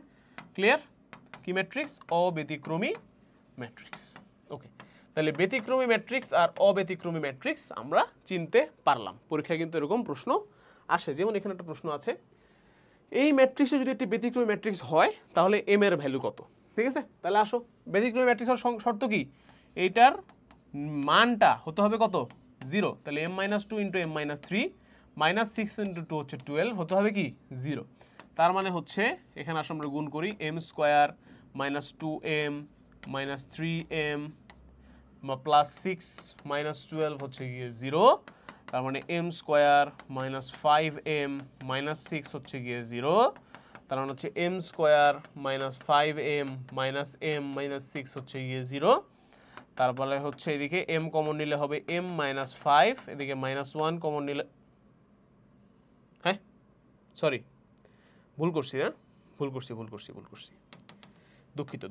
ক্লিয়ার? কি ম্যাট্রিক্স? অব্যতিক্রমী ম্যাট্রিক্স। ওকে, তাহলে ব্যতিক্রমী ম্যাট্রিক্স আর অব্যতিক্রমী ম্যাট্রিক্স আমরা চিনতে পারলাম। পরীক্ষায় কিন্তু এরকম প্রশ্ন আসে, যেমন এখানে একটা প্রশ্ন আছে, এই ম্যাট্রিক্সে যদি একটি ব্যতিক্রমী ম্যাট্রিক্স হয় তাহলে এম এর ভ্যালু কত? ঠিক আছে, তাহলে আসো, ব্যতিক্রমী ম্যাট্রিক্সের শর্ত কি? এইটার মানটা হতে হবে কত? 0। তাহলে m-2 × m-3 -6 × 2 হচ্ছে 12, হতে হবে কি? 0। তার মানে হচ্ছে এখানে আসলে আমরা গুণ করি, m² -2m -3m +6 -12 হচ্ছে গিয়ে 0। তার মানে m² -5m -6 হচ্ছে গিয়ে 0। তার মানে হচ্ছে m² -5m -m -6 হচ্ছে গিয়ে 0। তারপরে হচ্ছে এদিকে m কমন নিলে হবে m -5, এদিকে -1 কমন নিলে, হ্যাঁ সরি ভুল করছি, হ্যাঁ ভুল করছি, দুঃখিত,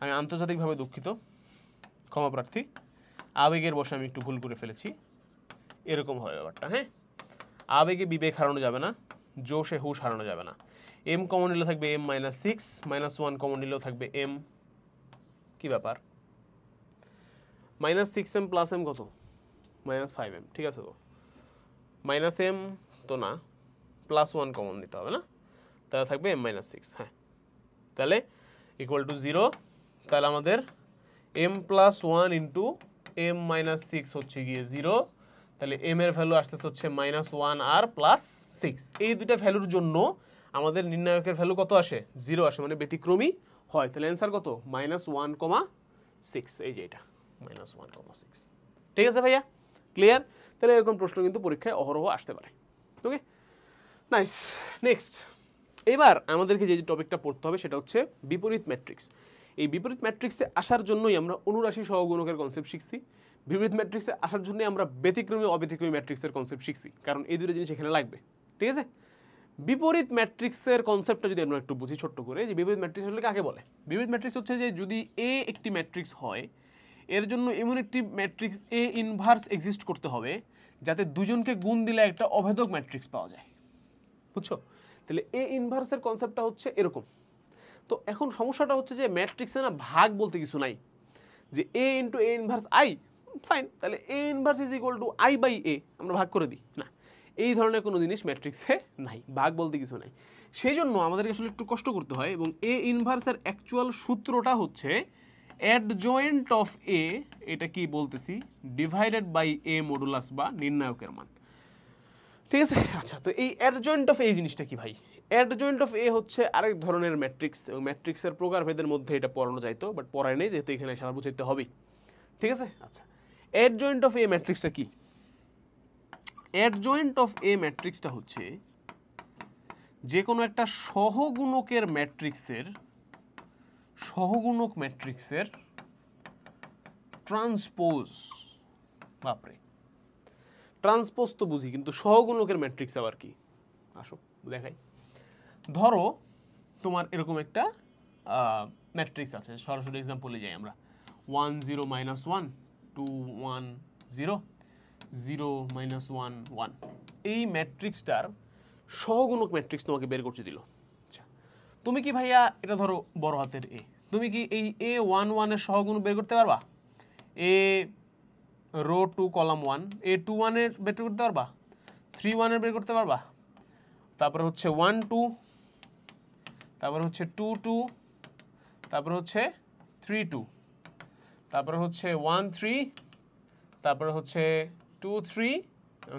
আমি আন্তর্জাতিকভাবে দুঃখিত, ক্ষমা প্রার্থী। আবেগের বশে আমি একটু ভুল করে ফেলেছি, এরকম হয় ব্যাপারটা, হ্যাঁ। আবেগে বিবেক হারানো যাবে না, জোশে হুশ হারানো যাবে না। m কমন নিলে থাকবে m -6, -1 কমন নিলেও থাকবে m, কি ব্যাপার, -6m + m কত? -5m, ঠিক আছে। তো -m তো না, +1 কমন দিতে হবে না, তাহলে থাকবে m -6, হ্যাঁ, তাহলে = 0। তাহলে আমাদের m +1 × m -6 হচ্ছে গিয়ে 0। তাহলে m এর ভ্যালু আসতেছে হচ্ছে -1 আর +6। এই দুইটা ভ্যালুর জন্য আমাদের নির্ণায়কের ভ্যালু কত আসে? 0 আসে, মানে ব্যতিক্রমী হয়। তাহলে অ্যান্সার কত? -1,6, এই যে এটা -1,6, ঠিক আছে ভাইয়া, ক্লিয়ার? তাহলে এরকম প্রশ্ন কিন্তু পরীক্ষায় অহরহ আসতে পারে। ওকে, নাইস। নেক্সট, এবার আমাদেরকে যে টপিকটা পড়তে হবে সেটা হচ্ছে বিপরীত ম্যাট্রিক্স। এই বিপরীত ম্যাট্রিক্সে আসার জন্যই আমরা অনুরাশি সহগুণকের কনসেপ্ট শিখছি। বিপরীত ম্যাট্রিক্সে আসার জন্যই আমরা ব্যতিক্রমী অব্যতিক্রমী ম্যাট্রিক্সের কনসেপ্ট শিখছি, কারণ এই দুটো জিনিস এখানে লাগবে, ঠিক আছে। বিপরীত ম্যাট্রিক্সের কনসেপ্টটা যদি আমরা একটু বুঝি ছোট্ট করে, যে বিপরীত ম্যাট্রিক্স হলে কাকে বলে? বিপরীত ম্যাট্রিক্স হচ্ছে যে যদি এ একটি ম্যাট্রিক্স হয়, এর জন্য এমন একটি ম্যাট্রিক্স এ ইনভার্স এক্সিস্ট করতে হবে যাতে দুজনকে গুণ দিলে একটা অভেদক ম্যাট্রিক্স পাওয়া যায়, বুঝছো? তাহলে এ ইনভার্সের কনসেপ্টটা হচ্ছে এরকম। তো এখন সমস্যাটা হচ্ছে যে ম্যাট্রিক্সে না ভাগ বলতে কিছু নাই, যে a × a inverse i, fine, তাহলে a ইনভার্স = i/a আমরা ভাগ করে দিই, না, এই ধরনের কোনো জিনিস ম্যাট্রিক্সে নাই, ভাগ বলতে কিছু নাই। সেই জন্য আমাদেরকে আসলে একটু কষ্ট করতে হয়, এবং a ইনভার্সের অ্যাকচুয়াল সূত্রটা হচ্ছে অ্যাডজয়েন্ট অফ এ এটা কি বলতেছি ডিভাইডেড বাই এ মডুলাস বা নির্ণায়কের মান। ঠিক আছে, আচ্ছা তো এই অ্যাডজয়েন্ট অফ এ জিনিসটা কি ভাই? অ্যাডজয়েন্ট অফ এ হচ্ছে আরেক ধরনের ম্যাট্রিক্স এবং ম্যাট্রিক্সের প্রকারভেদের মধ্যে এটা পড়ানো যাইতো, বাট পড়ায় নেই যেহেতু এখানে সবার বুঝতে হবেই। ঠিক আছে, আচ্ছা অ্যাডজয়েন্ট অফ এ ম্যাট্রিক্সটা কি? অ্যাডজয়েন্ট অফ এ ম্যাট্রিক্সটা হচ্ছে যে কোনো একটা সহগুণকের ম্যাট্রিক্সের ট্রান্সপোজ। বাপরে, ট্রান্সপোজ তো বুঝি, কিন্তু সহগুণকের ম্যাট্রিক্স আবার কি? আসো দেখাই। ধরো তোমার এরকম একটা ম্যাট্রিক্স আছে, সরাসরি এক্সাম্পলে যাই আমরা। 1 0 -1 2 1 0 0 -1 1। এই ম্যাট্রিক্সটার সহগুণক ম্যাট্রিক্স তোমাকে বের করতে দিল। আচ্ছা তুমি কি ভাইয়া এটা ধরো বড় হাতের এ, তুমি কি এই A11 এর সহগুণ বের করতে পারবা? এ রো 2 কলাম 1 A21 এর বের করতে পারবা? 3 1 এর বের করতে পারবা? তারপরে হচ্ছে 1 2, তারপরে হচ্ছে 2 2, তারপরে হচ্ছে 3 2, তারপরে হচ্ছে 1 3, তারপরে হচ্ছে 2 3,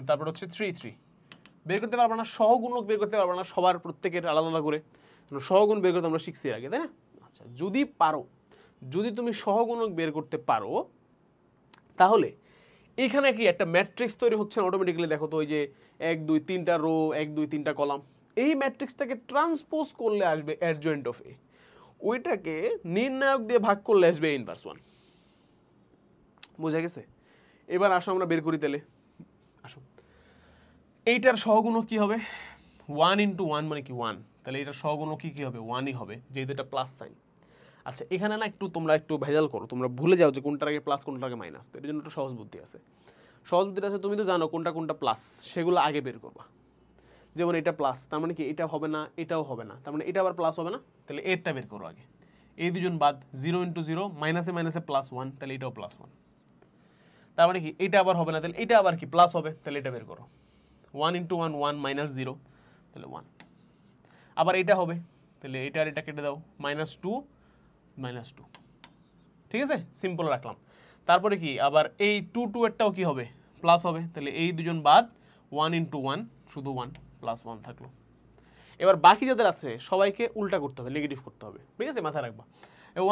তারপরে হচ্ছে 3 3। বের করতে পারবো না, সহগুণক বের করতে পারবো না সবার, প্রত্যেকের আলাদা আলাদা করে। সহগুণ বের করতে আমরা শিখছি এর আগে, তাই না? আচ্ছা যদি পারো, যদি তুমি সহগুণক বের করতে পারো, তাহলে এইখানে কি একটা ম্যাট্রিক্স তৈরি হচ্ছে অটোমেটিক্যালি। দেখো তো ওই যে 1 2 3টা রো 1 2 3টা কলাম, এই ম্যাট্রিক্সটাকে ট্রান্সপোজ করলে আসবে অ্যাডজয়েন্ট অফ এ, ওইটাকে নির্ণায়ক দিয়ে ভাগ করলে আসবে ইনভার্স 1। বোঝা গেছে? এবার আসো আমরা বের করি তাহলে। আসো, এইটার সহগুণক কি হবে? 1 × 1 মানে কি 1, তাহলে এটার সহগুণক কি হবে? 1ই হবে, যেহেতু এটা প্লাস সাইন। আচ্ছা এখানে না তোমরা একটু ভেজাল করো, তোমরা ভুলে যাও যে কোনটার আগে প্লাস কোনটার আগে মাইনাস। এর জন্য একটু সহজ বুদ্ধি আছে। সহজ বুদ্ধিটা আছে, তুমি তো জানো কোনটা কোনটা প্লাস, সেগুলো আগে বের করবা। যেমন এটা প্লাস, তার মানে কি এটা হবে না, এটাও হবে না, তার মানে এটা আবার প্লাস হবে না, তাহলে এরটা বের করো আগে। এই দুজন বাদ, 0 × 0 মাইনাসে মাইনাসে +1, তাহলে এটাও +1। তার মানে কি এটা আবার হবে না, তাহলে এটা আবার কি প্লাস হবে, তাহলে এটা বের করো। 1 × 1 1 -0, তাহলে 1। আবার এটা হবে, তাহলে এটা আর এটা কেটে দাও, -2 -2। ঠিক আছে, সিম্পল রাখলাম। তারপরে কি আবার এই 2 2 এরটাও কি হবে? প্লাস হবে, তাহলে এই দুজন বাদ, 1 × 1 শুধু 1, +1 থাকলো। এবার বাকি যাদের আছে সবাইকে উল্টা করতে হবে, নেগেটিভ করতে হবে। ঠিক আছে, মাথায় রাখবা।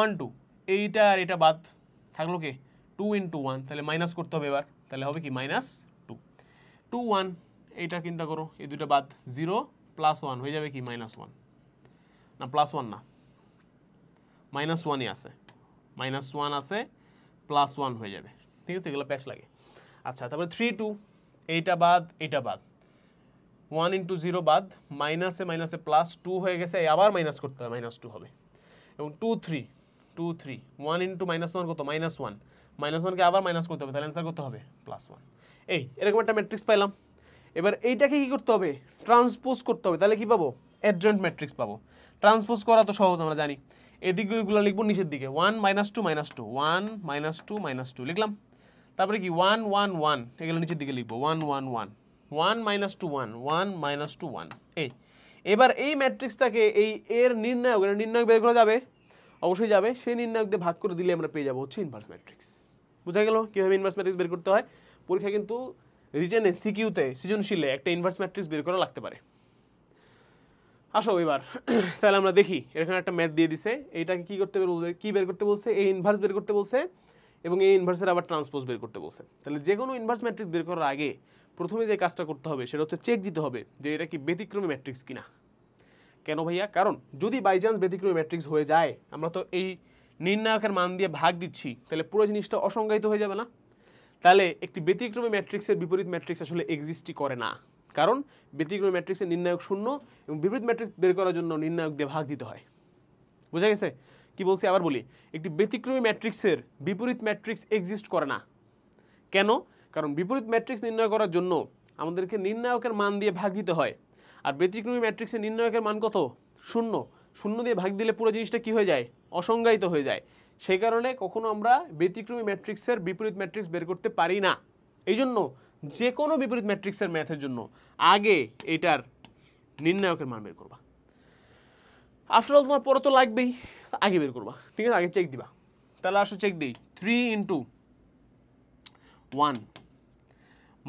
1 2, এইটা আর এটা বাদ, থাকলো কি 2 × 1, তাহলে মাইনাস করতে হবে এবার, তাহলে হবে কি -2 2 1, এইটা চিন্তা করো, এই দুটো বাদ, 0 +1 হয়ে যাবে কি -1 না, +1 না, -1ই আছে, -1 আছে, +1 হয়ে যাবে। ঠিক আছে, এগুলো প্যাচ লাগে। আচ্ছা তারপরে 3 2, এইটা বাদ, এইটা বাদ, 1 × 0 বাদ, মাইনাসে মাইনাসে +2 হয়ে গেছে, আবার মাইনাস করতে হবে, -2 হবে। এবং 2 3 2 3, 1 × -1 কত? -1, -1কে আবার মাইনাস করতে হবে, তাহলে অ্যান্সার করতে হবে +1। এই এরকম একটা ম্যাট্রিক্স পাইলাম। এবার এইটাকে কি করতে হবে? ট্রান্সপোজ করতে হবে, তাহলে কি পাবো? অ্যাডজয়েন্ট ম্যাট্রিক্স পাবো। ট্রান্সপোজ করা তো সহজ, আমরা জানি। এদিকগুলো লিখবো নিচের দিকে, 1 -2 -2 1 -2 -2 লিখলাম। তারপরে কি 1 1 1, এগুলো নিচের দিকে লিখবো, 1 1 1 1 -2 1 1 -2 1। এই এবার এই ম্যাট্রিক্সটাকে এই এর নির্ণায়ক বের করা যাবে, অবশ্যই যাবে। সেই নির্ণায়ক দিয়ে ভাগ করে দিলে আমরা পেয়ে যাবো হচ্ছে ইনভার্স ম্যাট্রিক্স। বুঝা গেল কীভাবে ইনভার্স ম্যাট্রিক্স বের করতে হয়? পরীক্ষা কিন্তু রিটেনে সিকিউতে সৃজনশীলে একটা ইনভার্স ম্যাট্রিক্স বের করা লাগতে পারে। আসো এবার তাহলে আমরা দেখি, এখানে একটা ম্যাথ দিয়ে দিছে, এইটাকে কি করতে বলবে, কি বের করতে বলছে? এই ইনভার্স বের করতে বলছে, এবং এই ইনভার্সের আবার ট্রান্সপোজ বের করতে বলছে। তাহলে যে কোনো ইনভার্স ম্যাট্রিক্স বের করার আগে প্রথমে যে কাজটা করতে হবে সেটা হচ্ছে চেক দিতে হবে যে এটা কি ব্যতিক্রমী ম্যাট্রিক্স কিনা। কেন ভাইয়া? কারণ যদি বাই চান্স ব্যতিক্রমী ম্যাট্রিক্স হয়ে যায়, আমরা তো এই নির্ণায়কের মান দিয়ে ভাগ দিচ্ছি, তাহলে পুরো জিনিসটা অসংজ্ঞায়িত হয়ে যাবে না? তাহলে একটি ব্যতিক্রমী ম্যাট্রিক্সের বিপরীত ম্যাট্রিক্স আসলে এক্সিস্টই করে না, কারণ ব্যতিক্রমী ম্যাট্রিক্সের নির্ণায়ক 0 এবং বিপরীত ম্যাট্রিক্স বের করার জন্য নির্ণায়ক দিয়ে ভাগ দিতে হয়। বুঝা গেছে? কি বলছি আবার বলি, একটি ব্যতিক্রমী ম্যাট্রিক্সের বিপরীত ম্যাট্রিক্স এক্সিস্ট করে না। কেন? কারণ বিপরীত ম্যাট্রিক্স নির্ণয় করার জন্য আমাদেরকে নির্ণায়কের মান দিয়ে ভাগ দিতে হয়, আর ব্যতিক্রমী ম্যাট্রিক্সের নির্ণায়কের মান কত? 0। 0 দিয়ে ভাগ দিলে পুরো জিনিসটা কি হয়ে যায়? অসংজ্ঞায়িত হয়ে যায়। সেই কারণে কখনো আমরা ব্যতিক্রমী ম্যাট্রিক্সের বিপরীত ম্যাট্রিক্স বের করতে পারি না। এই জন্য যে কোনো বিপরীত ম্যাট্রিক্সের ম্যাথের জন্য আগে এটার নির্ণায়কের মান বের করবা। আফটার অল তোমার পরে তো লাগবেই, আগে বের করবা। ঠিক আছে, আগে চেক দিবা, তাহলে আসো চেক দিই 3 ইন্টু 1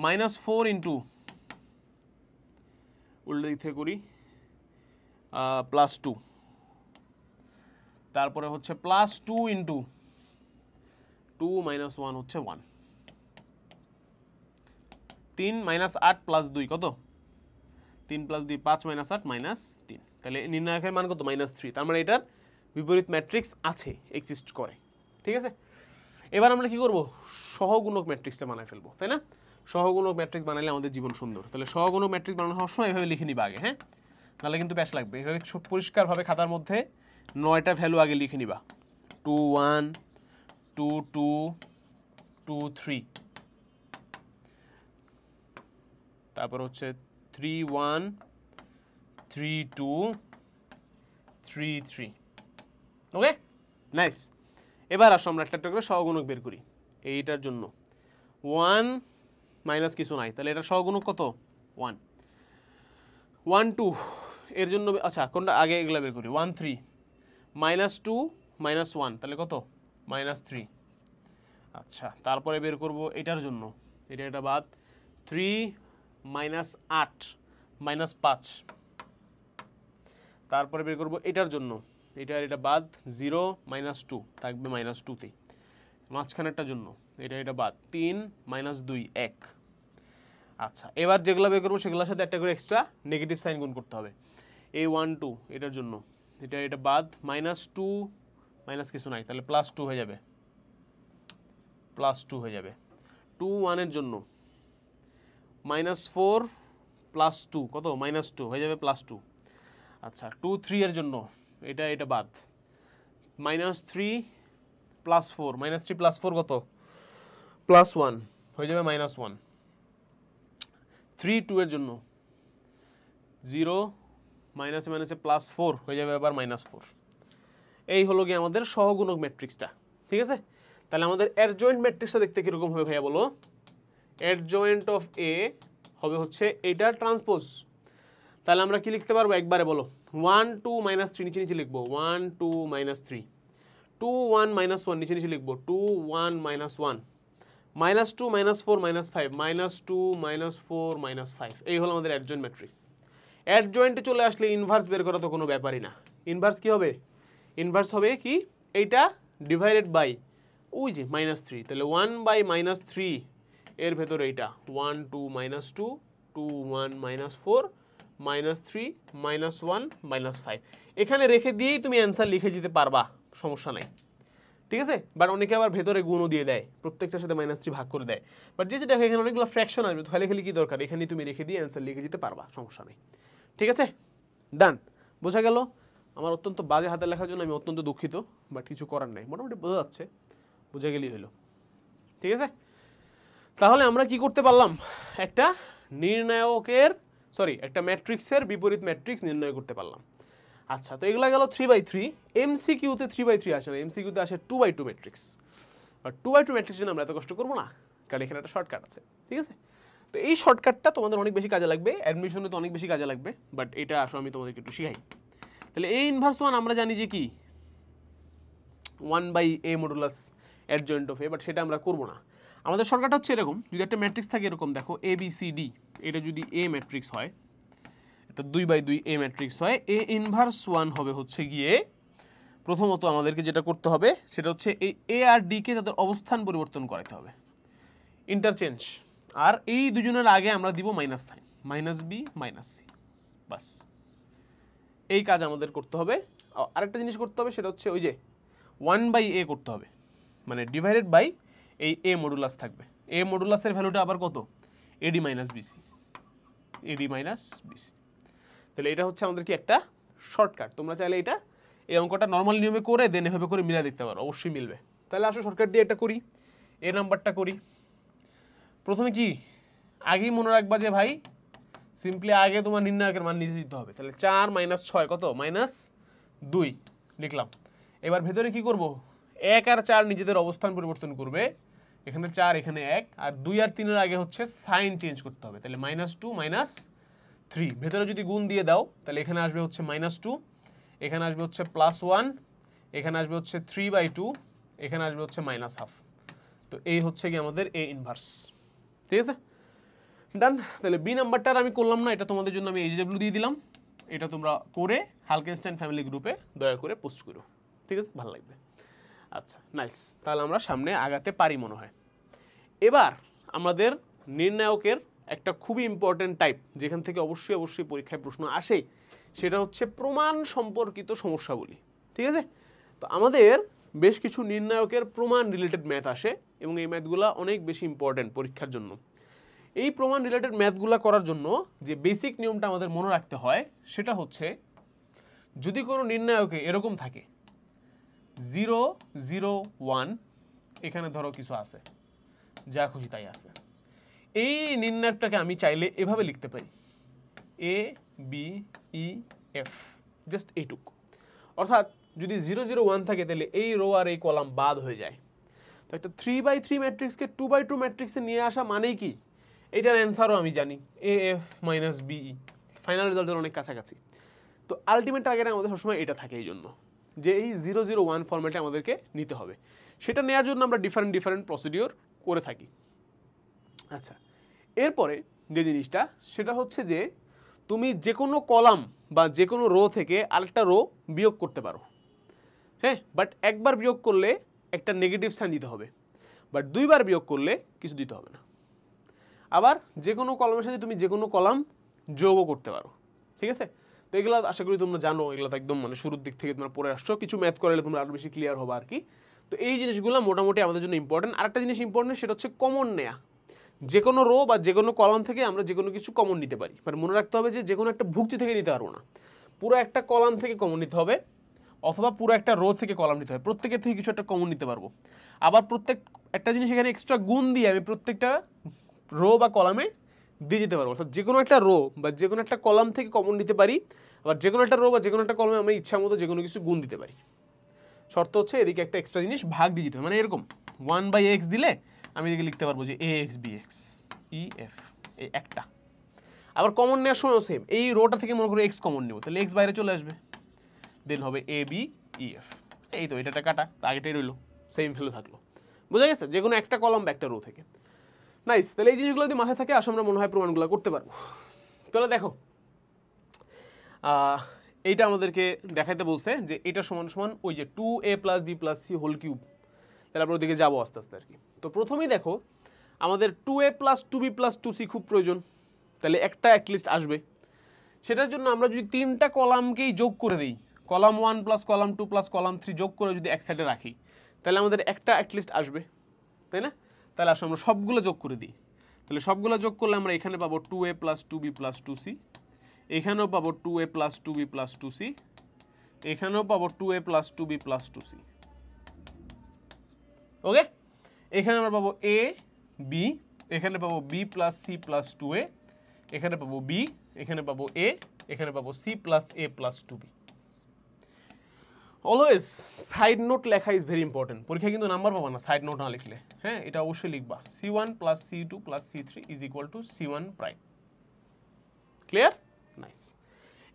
মাইনাস 4 ইন্টু উল্টো দিক থেকে করি প্লাস 2, তারপরে হচ্ছে প্লাস 2 ইন্টু 2 মাইনাস 1 হচ্ছে 1, 3 মাইনাস 8 প্লাস 2 কত, 3 প্লাস 2 5 মাইনাস 8 মাইনাস 3, তাহলে নির্ণায়কের মান কত মাইনাস 3, তার মানে এটার বিপরীত ম্যাট্রিক্স আছে, এক্সিস্ট করে। ঠিক আছে, এবার আমরা কি করব, সহগুণক ম্যাট্রিক্সটা বানায় ফেলবো, তাই না? সহগুণক ম্যাট্রিক্স বানালে আমাদের জীবন সুন্দর। তাহলে সহগুণক ম্যাট্রিক্স বানানোর সময় এভাবে লিখে নিবা আগে, হ্যাঁ, নাহলে কিন্তু ব্যাস লাগবে। এভাবে পরিষ্কারভাবে খাতার মধ্যে 9টা ভ্যালু আগে লিখে নিবা, 2 1 2 2 2 3, তারপর হচ্ছে 3 1 3 2 3 3। ওকে, নাইস। এবার আসো আমরা একটা করে সহগুণক বের করি। এইটার জন্য 1 মাইনাস কিছু নাই, তাহলে এটা সহগুণক কত 1 1 2, এর জন্য আচ্ছা কোনটা আগে এগুলা বের করি, 1 3 মাইনাস 2 মাইনাস 1, তাহলে কত মাইনাস 3। আচ্ছা, তারপরে বের করব এটার জন্য, এটা বাদ 3 মাইনাস 8 মাইনাস 5, তারপরে বের করব এটার জন্য, এটা বাদ 0 মাইনাস 2 থাকবে মাইনাস 2তে, মাঝখানেরটার জন্য এটা বাদ 3 মাইনাস 2 1। আচ্ছা, এবার যেগুলো বের করবো সেগুলোর সাথে একটা করে এক্সট্রা নেগেটিভ সাইন গুণ করতে হবে। এই 1 2 এটার জন্য এটা বাদ মাইনাস 2 মাইনাস কিছু নাই, তাহলে প্লাস 2 হয়ে যাবে, প্লাস 2 হয়ে যাবে। 2 1 এর জন্য মাইনাস 4 প্লাস 2 কত মাইনাস 2 হয়ে যাবে প্লাস 2। আচ্ছা, 2 3 এর জন্য এটা বাদ মাইনাস 3 প্লাস 4, মাইনাস 3 প্লাস 4 কত প্লাস 1 হয়ে যাবে মাইনাস 1। 3 2 এর জন্য 0 মাইনাসে মাইনাসে প্লাস 4 হয়ে যাবে আবার মাইনাস 4। এই হলো গিয়ে আমাদের সহগুণক ম্যাট্রিক্সটা। ঠিক আছে, তাহলে আমাদের অ্যাডজয়েন্ট ম্যাট্রিক্সটা দেখতে কিরকম হবে ভাইয়া বলো? অ্যাডজয়েন্ট অফ এ হবে হচ্ছে এটা ট্রান্সপোজ। তাহলে আমরা কি লিখতে পারবো একবারে বলো, 1 2 মাইনাস 3 নিচে নিচে লিখবো 1 2 মাইনাস 3, 2 1 মাইনাস 1 নিচে নিচে লিখবো 2 1 minus 1, minus 2 minus 4 minus 5, minus 2 minus 4 minus 5। এই হলো আমাদের অ্যাডজয়েন্ট ম্যাট্রিক্স। অ্যাডজয়েন্টে চলে আসলে ইনভার্স বের করা তো কোনো ব্যাপারই না। ইনভার্স কি হবে? ইনভার্স হবে কি, এইটা ডিভাইডেড বাই ওই যে মাইনাস 3, তাহলে 1 বাই মাইনাস 3 এর ভেতরে এইটা 1 2 minus 2 2 1 minus 4 minus 3 minus 1 minus 5। এখানে রেখে দিয়েই তুমি অ্যান্সার লিখে যেতে পারবা, সমস্যা নাই। ঠিক আছে, বাট অনেকে আবার ভেতরে গুণও দিয়ে দেয়, প্রত্যেকটার সাথে মাইনাস 3 ভাগ করে দেয়। বাট যে দেখো এখানে অনেকগুলো ফ্র্যাকশন আসবে, তাহলে খালি কি দরকার, এখানে তুমি রেখে দিয়ে অ্যান্সার লিখে যেতে পারবা, সমস্যা নেই। ঠিক আছে, ডান, বোঝা গেল? আমার অত্যন্ত বাজে হাতে লেখার জন্য আমি অত্যন্ত দুঃখিত, বাট কিছু করার নাই, মোটামুটি বোঝা যাচ্ছে, বোঝা গেলেই হলো। ঠিক আছে, তাহলে আমরা কি করতে পারলাম, একটা নির্ণায়কের একটা ম্যাট্রিক্সের বিপরীত ম্যাট্রিক্স নির্ণয় করতে পারলাম। আচ্ছা, তো এগুলো গেল 3/3। এমসিকিউতে 3/3 আসে না, এমসিকিউতে আসে 2/2 ম্যাট্রিক্স। আর 2/2 ম্যাট্রিক্স জন্য আমরা এত কষ্ট করবো না, কারণ এখানে একটা শর্টকাট আছে। ঠিক আছে, তো এই শর্টকাটটা তোমাদের অনেক বেশি কাজে লাগবে, অ্যাডমিশনে তো অনেক বেশি কাজে লাগবে, বাট এটা আসলে আমি তোমাদেরকে একটু শিখাই। তাহলে এ ইনভার্স 1 আমরা জানি যে কি 1/a modulus adjoint of A, but সেটা আমরা করবো না। আমাদের শর্টকাট হচ্ছে এরকম, যদি একটা ম্যাট্রিক্স থাকে এরকম, দেখো ABCD, এটা যদি এ ম্যাট্রিক্স হয়, এটা 2/2 এ ম্যাট্রিক্স হয়, এ ইনভার্স 1 হবে হচ্ছে গিয়ে, প্রথমত আমাদেরকে যেটা করতে হবে সেটা হচ্ছে এই এ আর ডি কে তাদের অবস্থান পরিবর্তন করাতে হবে, ইন্টারচেঞ্জ। আর এই দুজনের আগে আমরা দিব minus sign, minus B minus C, বাস এই কাজ আমাদের করতে হবে। আরেকটা জিনিস করতে হবে, সেটা হচ্ছে ওই যে 1/a করতে হবে, মানে ডিভাইডেড বাই এই এ মডুলাস থাকবে, এ মডুলাসের ভ্যালুটা আবার কত, AD minus BC, AD minus BC. তাহলে এটা হচ্ছে আমাদের কি একটা শর্টকাট। তোমরা চাইলে এটা এই অঙ্কটা নর্মাল নিয়মে করে দেন এভাবে করে মিলা দেখতে পারো, অবশ্যই মিলবে। তাহলে আসো শর্টকাট দিয়ে এটা করি, এ নাম্বারটা করি। প্রথমে কি আগেই মনে রাখবা যে ভাই সিম্পলি আগে তোমার নির্ণায়কের মান নিচে দিতে হবে। তাহলে 4 মাইনাস 6 কত, মাইনাস 2 লিখলাম। এবার ভেতরে কি করব, 1 আর 4 নিজেদের অবস্থান পরিবর্তন করবে, এখানে 4 এখানে 1, আর 2 আর 3 এর আগে হচ্ছে সাইন চেঞ্জ করতে হবে। তাহলে -2 -3, ভেতরে যদি গুণ দিয়ে দাও তাহলে এখানে আসবে হচ্ছে -2, এখানে আসবে হচ্ছে +1, এখানে আসবে হচ্ছে 3/2, এখানে আসবে হচ্ছে মাইনাস হাফ। তো এই হচ্ছে কি আমাদের এ ইনভার্স, ঠিক আছে, ডান। তাহলে বি নাম্বারটার আমি করলাম না, এটা তোমাদের জন্য আমি এইচডব্লিউ দিয়ে দিলাম। এটা তোমরা করে হালকেনস্টাইন ফ্যামিলি গ্রুপে দয়া করে পোস্ট করো, ঠিক আছে, ভালো লাগবে। আচ্ছা নাইস, তাহলে আমরা সামনে আগাতে পারি মনে হয়। এবার আমাদের নির্ণায়কের একটা খুবই ইম্পর্টেন্ট টাইপ, যেখান থেকে অবশ্যই অবশ্যই পরীক্ষায় প্রশ্ন আসে, সেটা হচ্ছে প্রমাণ সম্পর্কিত সমস্যাগুলি, ঠিক আছে। তো আমাদের বেশ কিছু নির্ণায়কের প্রমাণ রিলেটেড ম্যাথ আসে এবং এই ম্যাথগুলো অনেক বেশি ইম্পর্টেন্ট পরীক্ষার জন্য। এই প্রমাণ রিলেটেড ম্যাথগুলো করার জন্য যে বেসিক নিয়মটা আমাদের মনে রাখতে হয় সেটা হচ্ছে, যদি কোনো নির্ণায়কে এরকম থাকে 0 0 1, এখানে ধরো কিছু আছে, যা খুশি তাই আছে, এই নির্ণায়কটাকে আমি চাইলে এভাবে লিখতে পারি A B E F, just এইটুক। অর্থাৎ যদি 0 0 1 থাকে তাহলে এই রো আর এই কলাম বাদ হয়ে যায়। তো একটা 3/3 ম্যাট্রিক্সকে 2/2 ম্যাট্রিক্সে নিয়ে আসা মানেই কি, এটার অ্যান্সারও আমি জানি A F minus BE, final রেজাল্টের অনেক কাছাকাছি। তো আলটিমেট টার্গেট আমাদের সবসময় এটা থাকে, এই জন্য যে এই 0 0 1 ফরম্যাটে আমাদেরকে নিতে হবে। সেটা নেওয়ার জন্য আমরা ডিফারেন্ট প্রসিডিওর করে থাকি। আচ্ছা, এরপরে যে জিনিসটা সেটা হচ্ছে যে তুমি যে কোনো কলাম বা যে কোনো রো থেকে আরেকটা রো বিয়োগ করতে পারো, হ্যাঁ, বাট একবার বিয়োগ করলে একটা নেগেটিভ সাইন দিতে হবে, বাট দুইবার বিয়োগ করলে কিছু দিতে হবে না। আবার যে কোনো কলামের সাথে তুমি যে কোনো কলাম যোগও করতে পারো, ঠিক আছে। তো এগুলো আশা করি তোমরা জানো, এগুলো তো একদম মানে শুরুর দিক থেকে তোমরা পড়ে আসছো, কিছু ম্যাথ করলে তোমরা আরও বেশি ক্লিয়ার হবে আর কি। তো এই জিনিসগুলো মোটামুটি আমাদের জন্য ইম্পর্টেন্ট। আরেকটা জিনিস ইম্পর্টেন্ট, সেটা হচ্ছে কমন নেয়া। যে কোনো রো বা যে কোনো কলাম থেকে আমরা যে কোনো কিছু কমন নিতে পারি, মানে মনে রাখতে হবে যে কোনো একটা ভুক্তি থেকে নিতে পারবো না, পুরো একটা কলাম থেকে কমন নিতে হবে, অথবা পুরো একটা রো থেকে কলাম নিতে হবে, প্রত্যেকের থেকে কিছু একটা কমন নিতে পারবো। আবার প্রত্যেক একটা জিনিস এখানে এক্সট্রা গুণ দিয়ে আমি প্রত্যেকটা রো বা কলামে দিয়ে যেতে পারবো। অর্থাৎ যে কোনো একটা রো বা যে কোনো একটা কলাম থেকে কমন নিতে পারি, আবার যে কোনো একটা রো বা যে কোনো একটা কলামে আমি ইচ্ছা মতো যে কোনো কিছু গুণ দিতে পারি। শর্ত হচ্ছে এদিকে একটা এক্সট্রা জিনিস ভাগ দিয়ে দিতে হবে, মানে এরকম 1/x দিলে আমি এদিকে লিখতে পারবো যে ax bx ef, এই একটা। আবার কমন নেওয়ার সময়ও সেম, এই রোটা থেকে মনে করো এক্স কমন নেব, তাহলে এক্স বাইরে চলে আসবে, দেন হবে এ বি ই এফ। এই তো এটা কাটা, আগেটাই রইলো, সেম ভ্যালু থাকলো, বোঝা গেছে, যে কোনো একটা কলাম বা একটা রো থেকে। নাইস, তাহলে এই জিনিসগুলো যদি মাথায় থাকে আসলে আমরা মনে হয় প্রমাণগুলো করতে পারবো। তাহলে দেখো, এইটা আমাদেরকে দেখাইতে বলছে যে এটা সমান সমান ওই যে 2a + b + c whole cube. তাহলে আমরা ওদিকে যাবো আস্তে আস্তে আর কি। তো প্রথমেই দেখো আমাদের 2a + 2b + 2c খুব প্রয়োজন, তাহলে একটা অ্যাটলিস্ট আসবে। সেটার জন্য আমরা যদি তিনটা কলামকেই যোগ করে দিই, কলাম 1 + কলাম 2 + কলাম 3 যোগ করে যদি এক সাইডে রাখি, তাহলে আমাদের একটা অ্যাটলিস্ট আসবে, তাই না? তাহলে আসলে আমরা সবগুলো যোগ করে দিই, তাহলে সবগুলো যোগ করলে আমরা এখানে পাবো 2a + 2b + 2c, এখানেও পাবো 2a + 2b + 2c, এখানেও পাবো 2a + 2b + 2c। ওকে, এখানে আমরা পাবো a b, এখানে পাবো b + c + 2a, এখানে পাবো b, এখানে পাবো a, এখানে পাবো c + a + 2b। Always side note লেখা ইজ ভেরি ইম্পর্টেন্ট। পরীক্ষায় কিন্তু নাম্বার পাবো না সাইড নোট না লিখলে, হ্যাঁ, এটা অবশ্যই লিখবা c1 + c2 + c3 = c1 prime. Clear? Nice.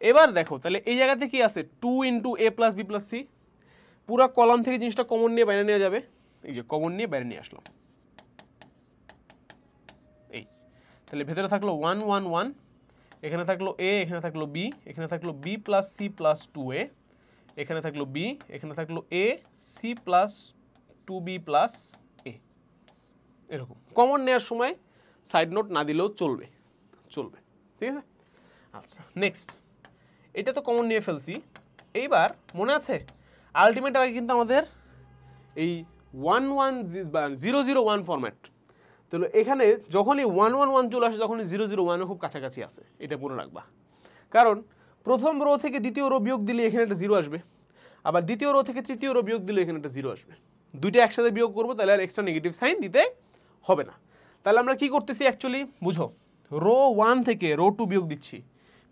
এবার দেখো তাহলে এই জায়গাতে কি আছে, 2 × a + b + c, পুরো কলাম থেকে জিনিসটা কমন নিয়ে বাইরে নেওয়া যাবে, এই যে কমন নিয়ে বাইরে নিয়ে আসলাম, এই তাহলে ভেতরে থাকলো 1 1 1, এখানে থাকলো a, এখানে থাকলো b, এখানে থাকলো b + c + 2a, এখানে থাকলো b, এখানে থাকলো a, c + 2b + a। এরকম কমন নেওয়ার সময় সাইড নোট না দিলেও চলবে, ঠিক আছে। আচ্ছা নেক্সট, এটা তো কমন নিয়ে ফেলছি। এইবার মনে আছে আলটিমেট আগে কিন্তু আমাদের এই 1 1 0 0 1 ফরম্যাট, তাহলে এখানে যখনই 1 1 1 চলে আসে তখনই 0 0 1 খুব কাছাকাছি আছে, এটা মনে রাখবা। কারণ প্রথম রো থেকে দ্বিতীয় রো বিয়োগ দিলে এখানে একটা 0 আসবে, আবার দ্বিতীয় রো থেকে তৃতীয় রো বিয়োগ দিলে এখানে একটা 0 আসবে। দুইটা একসাথে বিয়োগ করবো, তাহলে আর এক্সট্রা নেগেটিভ সাইন দিতে হবে না। তাহলে আমরা কি করতেছি অ্যাকচুয়ালি বুঝো, রো 1 থেকে রো 2 বিয়োগ দিচ্ছি,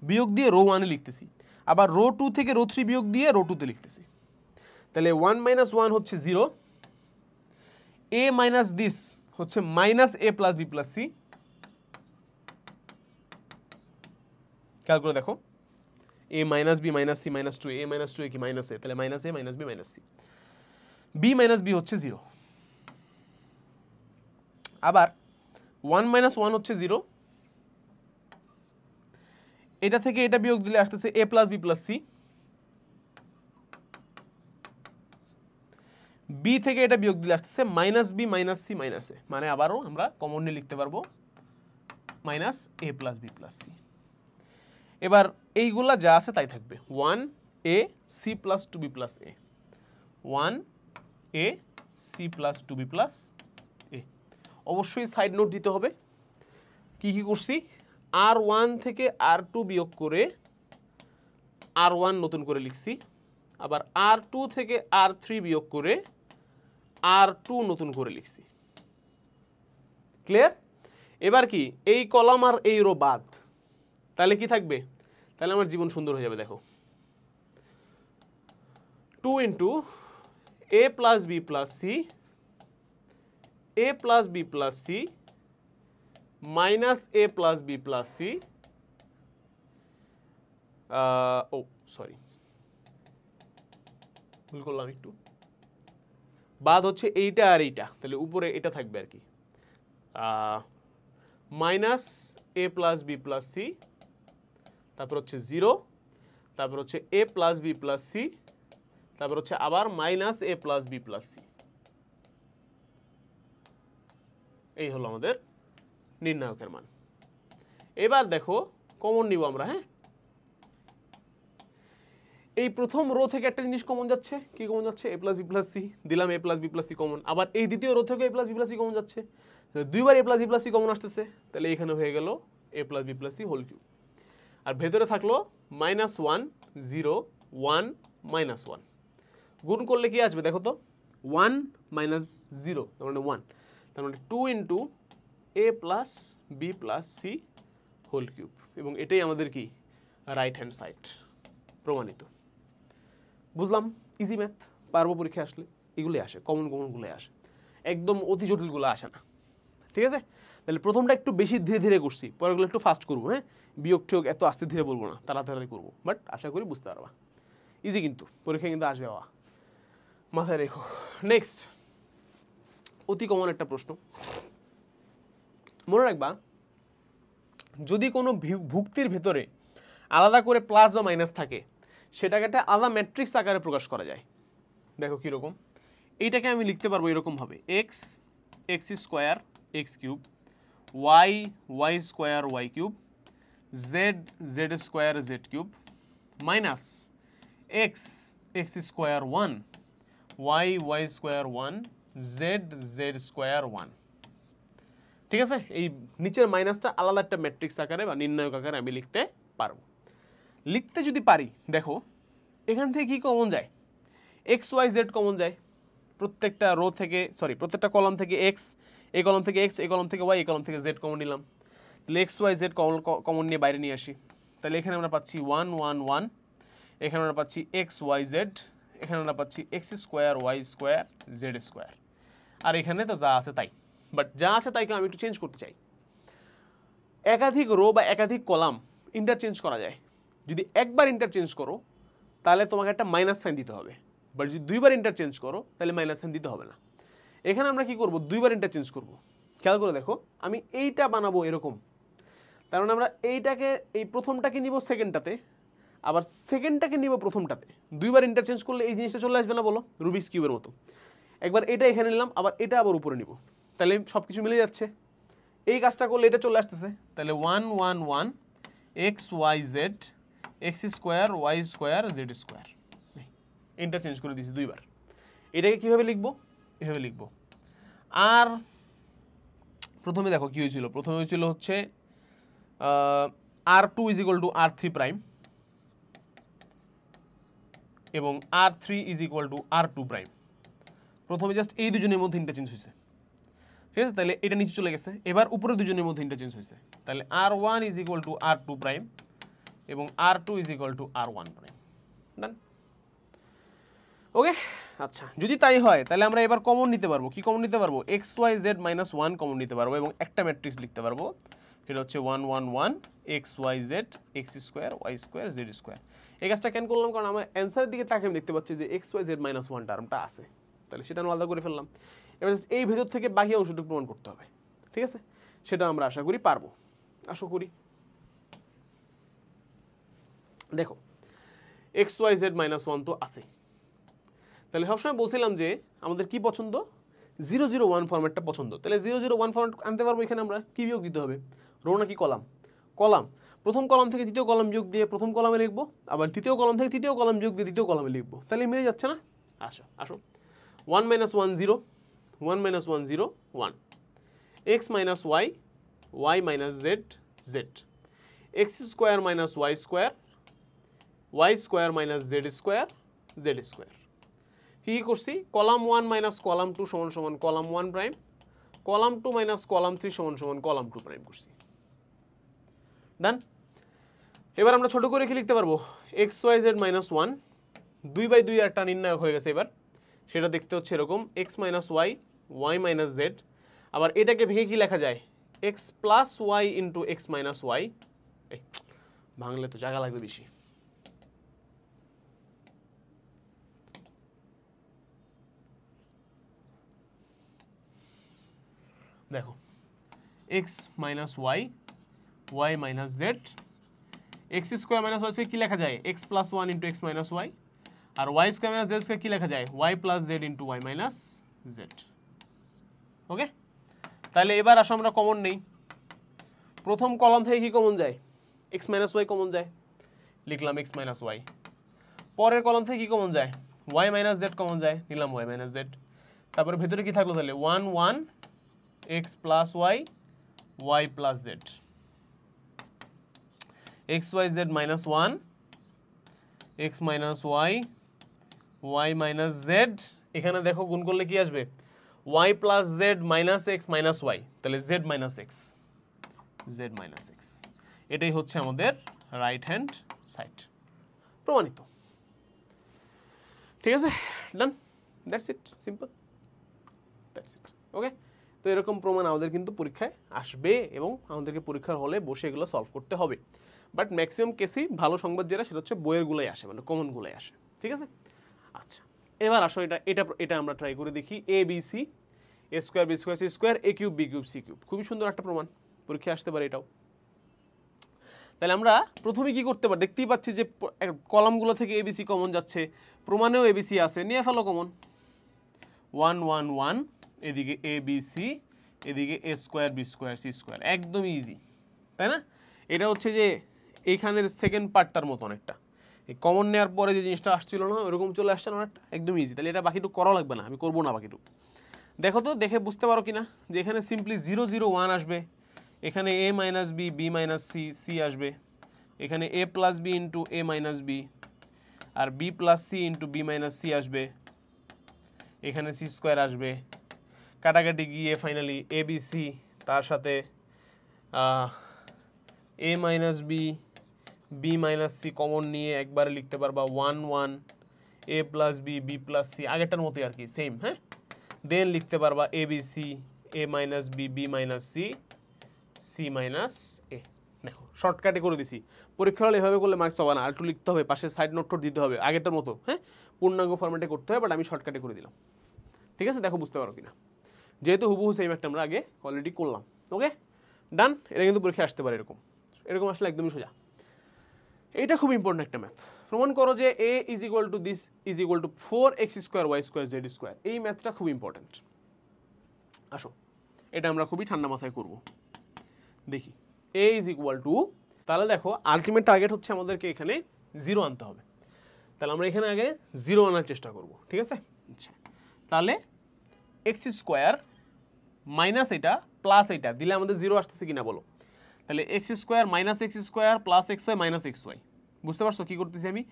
বিয়োগ দিয়ে রো 1 এ লিখতেছি, আবার রো 2 থেকে রো 3 বিয়োগ দিয়ে রো 2 তে লিখতেছি। তাহলে 1 - 1 হচ্ছে 0, a - দিস হচ্ছে -a + b + c। খেয়াল করে দেখো, a - b - c - 2a, a - 2a কি -a, তাহলে -a - b - c। B minus B হচ্ছে 0, আবার 1 মাইনাস 1 হচ্ছে 0, এটা থেকে এটা বিয়োগ দিলে আসতেছে a plus B plus C, B থেকে এটা বিয়োগ দিলে আসতেছে minus B minus C minus A, মানে আবারও আমরা কমন নিয়ে লিখতে পারবো minus A plus B plus C. এবার এইগুলা যা আছে তাই থাকবে, 1 a C plus 2b plus A, 1 a C plus 2b plus A. অবশ্যই সাইড নোট দিতে হবে কি কি করছি, R1 থেকে R2 বিয়োগ করে R1 নতুন করে লিখছি, আবার R2 থেকে R3 বিয়োগ করে R2 নতুন করে লিখছি। ক্লিয়ার? এবার কি এই কলাম আর এই রো বাদ, তাহলে কি থাকবে, তাহলে আমার জীবন সুন্দর হয়ে যাবে। দেখো 2 into a plus B plus C, a plus B plus C minus a plus B plus C, ও সরি ভুল করলাম একটু, বাদ হচ্ছে এইটা আর এইটা, তাহলে উপরে এটা থাকবে আর কি, minus A plus B plus C, তারপর হচ্ছে 0, তারপর হচ্ছে এ প্লাস বি প্লাস সি, তারপর হচ্ছে আবার minus A plus B plus C. এই হলো আমাদের নির্ণায়কের মান। এবার দেখো কমন নিব আমরা, হ্যাঁ এই প্রথম রো থেকে একটা জিনিস কমন যাচ্ছে, কি কমন যাচ্ছে, a plus B plus C, দিলাম a plus B plus C common, আবার এই দ্বিতীয় রো থেকে a plus B plus C common যাচ্ছে, দুইবার a plus B plus C common আসতেছে, তাহলে এখানে হয়ে গেল a plus B plus C whole cube, আর ভেতরে থাকলো মাইনাস 1 0 1 মাইনাস 1, গুণ করলে কি আসবে দেখো তো, 1 মাইনাস 0 তার মানে 1, তার মানে 2 into a plus B plus C whole cube, এবং এটাই আমাদের কি রাইট হ্যান্ড সাইড প্রমাণিত। বুঝলাম, ইজি ম্যাথ, পারবো পরীক্ষা আসলে, এগুলোই আসে, কমনগুলো আসে, একদম অতি জটিলগুলো আসে না। ঠিক আছে, তাহলে প্রথমটা একটু বেশি ধীরে ধীরে করছি, পরেরগুলো একটু ফাস্ট করবো, হ্যাঁ বিয়োগ টিয়োগ এত আস্তে ধীরে বলবো না, তাড়াতাড়ি করবো, বাট আশা করি বুঝতে পারবা, ইজি কিন্তু পরীক্ষা কিন্তু আসবে, বাবা মাথায় রেখো। নেক্সট অতি কমন একটা প্রশ্ন, মনে রাখবা যদি কোনো ভুক্তির ভেতরে আলাদা করে প্লাস বা মাইনাস থাকে, সেটাকে একটা আলাদা ম্যাট্রিক্স আকারে প্রকাশ করা যায়। দেখো কীরকম, এইটাকে আমি লিখতে পারবো এরকমভাবে, X X square X cube, Y Y square Y cube, Z Z square Z cube, minus X X square 1 Y Y square 1 Z Z square 1। ঠিক আছে, এই নিচের মাইনাসটা আলাদা একটা ম্যাট্রিক্স আকারে বা নির্ণায়ক আকারে আমি লিখতে পারবো। লিখতে যদি পারি, দেখো এখান থেকে কি কমন যায়, এক্স ওয়াই জেড কমন যায়, প্রত্যেকটা রো থেকে প্রত্যেকটা কলাম থেকে এক্স, এই কলাম থেকে এক্স, এই কলাম থেকে ওয়াই, এই কলাম থেকে জেড কমন নিলাম, তাহলে এক্স ওয়াই জেড কমন নিয়ে বাইরে নিয়ে আসি, তাহলে এখানে আমরা পাচ্ছি 1 1 1, এখানে আমরা পাচ্ছি এক্স ওয়াই জেড, এখানে আমরা পাচ্ছি X square Y square Z square, আর এখানে তো যা আছে তাই, বাট যা আছে তাইকে আমি একটু চেঞ্জ করতে চাই। একাধিক রো বা একাধিক কলাম ইন্টারচেঞ্জ করা যায়, যদি একবার ইন্টারচেঞ্জ করো তাহলে তোমাকে একটা মাইনাস সাইন দিতে হবে, বাট যদি দুইবার ইন্টারচেঞ্জ করো তাহলে মাইনাস সাইন দিতে হবে না। এখানে আমরা কি করব, দুইবার ইন্টারচেঞ্জ করব। খেয়াল করে দেখো, আমি এইটা বানাবো এরকম, তার মানে আমরা এইটাকে এই প্রথমটাকে নিব সেকেন্ডটাতে, আবার সেকেন্ডটাকে নিব প্রথমটাতে, দুইবার ইন্টারচেঞ্জ করলে এই জিনিসটা চলে আসবে না বলো, রুবিক্স কিউবের মতো। একবার এটা এখানে নিলাম, আবার এটা আবার উপরে নিব, তাহলে সব কিছু মিলে যাচ্ছে। এই কাজটা করলে এটা চলে আসতেছে, তাহলে 1 1 1 X Y Z X square Y square Z square, interchange করে দিয়েছি দুইবার। এটাকে কীভাবে লিখবো, এভাবে লিখবো। আর প্রথমে দেখো কী হয়েছিল, প্রথমে হয়েছিল হচ্ছে R2 is equal two R3 prime এবং R3 is equal two R2 prime. প্রথমে জাস্ট এই দুজনের মধ্যে ইন্টারচেঞ্জ হয়েছে, ঠিক আছে, তাহলে এটা নিচে চলে গেছে। এবার উপরে দুজনের মধ্যে ইন্টারচেঞ্জ হয়েছে, তাহলে R1 is equal two R2 prime এবং R2 is equal to R1 prime. Done, okay. আচ্ছা, যদি তাই হয় তাহলে আমরা এবার কমন নিতে পারবো, কি কমন নিতে পারবো, X Y Z minus 1 common নিতে পারবো এবং একটা ম্যাট্রিক্স লিখতে পারবো, সেটা হচ্ছে 1 1 1 X Y Z X square Y square Z square. এই কাজটা কেন করলাম, কারণ আমার অ্যান্সারের দিকে তাকে আমি দেখতে পাচ্ছি যে এক্স ওয়াই জেড মাইনাস 1 টার্মটা আছে, তাহলে সেটা আমরা আলাদা করে ফেললাম। এবার এই ভেতর থেকে বাকি অংশটুকু প্রমাণ করতে হবে, ঠিক আছে? সেটা আমরা আশা করি পারবো, আশা করি। দেখো xyz - 1 তো আছে, তাহলে সবসময় বলছিলাম যে আমাদের কি পছন্দ, 001 ফরম্যাটটা পছন্দ। তাহলে 001 ফরম্যাট আনতে পারবো। এখানে আমরা কি বিয়োগ দিতে হবে, রো নাকি কলাম? কলাম। প্রথম কলাম থেকে দ্বিতীয় কলাম বিয়োগ দিয়ে প্রথম কলামে লিখবো, আবার তৃতীয় কলাম থেকে তৃতীয় কলাম বিয়োগ দিয়ে দ্বিতীয় কলামে লিখবো, তাহলে মিলে যাচ্ছে না? আসো আসো, 1 - 1 0, 1 - 1 0 1, x - y, y - z z, x square minus y square, y square minus z square, z square. কি করছি, কলাম 1 মাইনাস কলাম 2 সমান সমান column 1 prime, column 2 minus column 3 সমান সমান কলাম 2 প্রাইম করছি। ডান। এবার আমরা ছোট করে কি লিখতে পারবো, xyz - 1 2/2 একটা নির্ণায়ক হয়ে গেছে। এবার সেটা দেখতে হচ্ছে এরকম, x - y, y - z, আবার এটাকে ভেঙে কি লেখা যায়, x plus y into x minus y। ভাঙলে তো জায়গা লাগবে বেশি। দেখো x minus y, y minus z, x square minus y square কি লেখা যায়, x plus 1 into x minus y, আর y square minus z square কি লেখা যায়, y plus z into y minus z। ওকে, তাহলে এবার আসো আমরা কমন নেই। প্রথম কলাম থেকে কি কমন যায়, x মাইনাস y কমন যায়, লিখলাম x মাইনাস y। পরের কলাম থেকে কি কমন যায়, y মাইনাস z কমন যায়, নিলাম y মাইনাস z। তারপরে ভেতরে কি থাকলো তাহলে, 1 1 x plus y, y plus z, x y z minus 1, x minus y, y minus z। এখানে দেখো গুণ করলে কি আসবে, y plus z minus x minus y, তাহলে z minus x, z minus x। এটাই হচ্ছে আমাদের রাইট হ্যান্ড সাইড, প্রমাণিত। ঠিক আছে, done, that's it, simple, that's it. Okay, তো এরকম প্রমাণ আমাদের কিন্তু পরীক্ষায় আসবে এবং আমাদেরকে পরীক্ষার হলে বসে এগুলো সলভ করতে হবে। বাট ম্যাক্সিমাম কেসেই ভালো সংবাদ যেটা, সেটা হচ্ছে বইয়েরগুলোই আসে, মানে কমনগুলোই আসে। ঠিক আছে, আচ্ছা এবার আসো এটা এটা এটা আমরা ট্রাই করে দেখি। A B C, A square B square C square, A cube B cube C cube. খুবই সুন্দর একটা প্রমাণ, পরীক্ষায় আসতে পারে এটাও। তাহলে আমরা প্রথমে কি করতে পারি, দেখতেই পাচ্ছি যে কলামগুলো থেকে এবিসি কমন যাচ্ছে, প্রমাণেও এবিসি আছে, নিয়ে ফেলো কমন। 1 1 1, এদিকে এ বি সি, এদিকে A square B square C square, একদমই ইজি, তাই না? এটা হচ্ছে যে এইখানের সেকেন্ড পার্টটার মতো অনেকটা, এই কমন নেওয়ার পরে যে জিনিসটা আসছিল না ওরকম চলে আসছে না অনেকটা, একদম ইজি। তাহলে এটা বাকিটুকু করা লাগবে না, আমি করবো না বাকিটুকু। দেখো তো, দেখে বুঝতে পারো কিনা যে এখানে সিম্পলি 0 0 1 আসবে, এখানে a minus b, b minus c, c আসবে, এখানে a plus b into a minus b, আর b plus c into b minus c আসবে, এখানে সি স্কোয়ার আসবে, কাটাকাটি গিয়ে ফাইনালি এ বি সি, তার সাথে a minus b, b minus c common নিয়ে একবারে লিখতে পারবা 1 1, a plus b, b plus c, আগেরটার মতোই আর কি, সেম। হ্যাঁ, দেন লিখতে পারবা a B C, a minus b, b minus c, c minus a. দেখো শর্টকাটে করে দিছি, পরীক্ষা হলে এভাবে করলে মার্কস হবে না, আর একটু লিখতে হবে, পাশে সাইড নোট টোট দিতে হবে আগেরটার মতো। হ্যাঁ, পূর্ণাঙ্গ ফরম্যাটে করতে হবে, বাট আমি শর্টকাটে করে দিলাম। ঠিক আছে, দেখো বুঝতে পারো কিনা, যেহেতু হুবহু সেম একটা আমরা আগে অলরেডি করলাম। ওকে, ডান। এটা কিন্তু পরীক্ষায় আসতে পারে এরকম, এরকম আসলে একদমই সোজা। এটা খুব ইম্পর্টেন্ট একটা ম্যাথ। প্রমাণ করো যে a is equal to this is equal to 4x square Y square Z square. এই ম্যাথটা খুব ইম্পর্টেন্ট। আসো এটা আমরা খুবই ঠান্ডা মাথায় করব। দেখি এ ইজ ইকুয়াল টু, তাহলে দেখো আলটিমেট টার্গেট হচ্ছে আমাদেরকে এখানে 0 আনতে হবে। তাহলে আমরা এখানে আগে 0 আনার চেষ্টা করব। ঠিক আছে, আচ্ছা তাহলে এক্স স্কোয়ার মাইনাস এটা প্লাস এটা দিলে আমাদের 0 আসতেছে কিনা বলো। তাহলে X square minus X square plus X Y minus X Y. বুঝতে পারছো কী করতেছি আমি,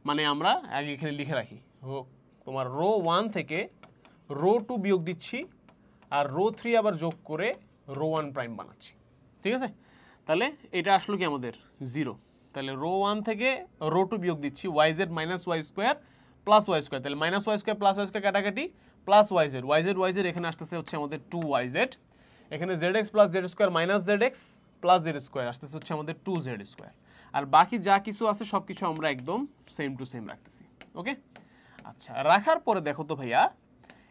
মানে আমরা আগে এখানে লিখে রাখি, তোমার রো 1 থেকে রো 2 বিয়োগ দিচ্ছি, আর রো 3 আবার যোগ করে রো 1 প্রাইম বানাচ্ছি। ঠিক আছে, তাহলে এটা আসলো কি আমাদের 0। তাহলে রো 1 থেকে রো 2 বিয়োগ দিচ্ছি, y Z minus Y square plus Y square, তাহলে minus Y square plus Y square কাটাকাটি plus y z, y z এখানে আসতেছে হচ্ছে আমাদের 2yz, এখানে z x plus z square minus z x plus z square আসতেছে হচ্ছে আমাদের 2z স্কোয়ার, আর বাকি যা কিছু আছে সব কিছু আমরা একদম সেম টু সেম রাখতেছি। ওকে, আচ্ছা রাখার পরে দেখো তো ভাইয়া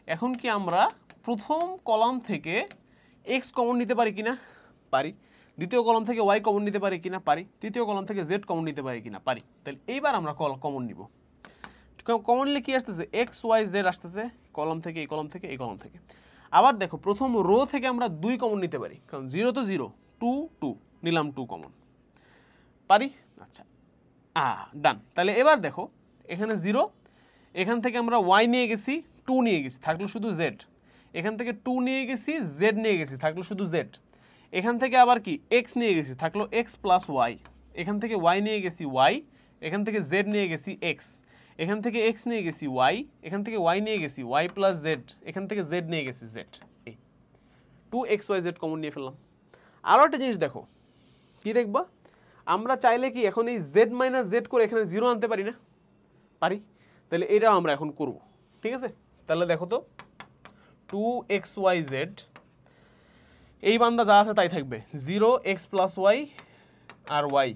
এখন কি আমরা প্রথম কলাম থেকে এক্স কমন নিতে পারি কিনা? পারি। দ্বিতীয় কলাম থেকে ওয়াই কমন নিতে পারি কিনা? পারি। তৃতীয় কলাম থেকে জেড কমন নিতে পারি কিনা? পারি। তাহলে এইবার আমরা কমন নিব। কমন নিলে কি আসতেছে? এক্স ওয়াই জেড আসতেছে কলাম থেকে, এই কলাম থেকে, এই কলাম থেকে। আবার দেখো প্রথম রো থেকে আমরা 2 কমন নিতে পারি, কারণ 0 তো 0, 2 2 নিলাম 2 কমন। পারি? আচ্ছা, ডান। তাহলে এবার দেখো এখানে 0, এখান থেকে আমরা ওয়াই নিয়ে গেছি, 2 নিয়ে গেছি, থাকলো শুধু জেড। এখান থেকে 2 নিয়ে গেছি, জেড নিয়ে গেছি, থাকলো শুধু জেড। এখান থেকে আবার কি এক্স নিয়ে গেছি, থাকলো এক্স প্লাস ওয়াই। এখান থেকে ওয়াই নিয়ে গেছি ওয়াই, এখান থেকে জেড নিয়ে গেছি এক্স, এখান থেকে এক্স নিয়ে গেছি ওয়াই, এখান থেকে ওয়াই নিয়ে গেছি ওয়াই প্লাস জেড, এখান থেকে জেড নিয়ে গেছি জেড। এই 2xyz কমন নিয়ে ফেললাম। আরও একটা জিনিস দেখো, কি দেখবা? আমরা চাইলে কি এখন এই জেড মাইনাস জেড করে এখানে 0 আনতে পারি না? পারি। তাহলে এটাও আমরা এখন করব, ঠিক আছে? তাহলে দেখো তো 2xyz, এই বান্দা যা আছে তাই থাকবে, 0x প্লাস ওয়াই আর ওয়াই।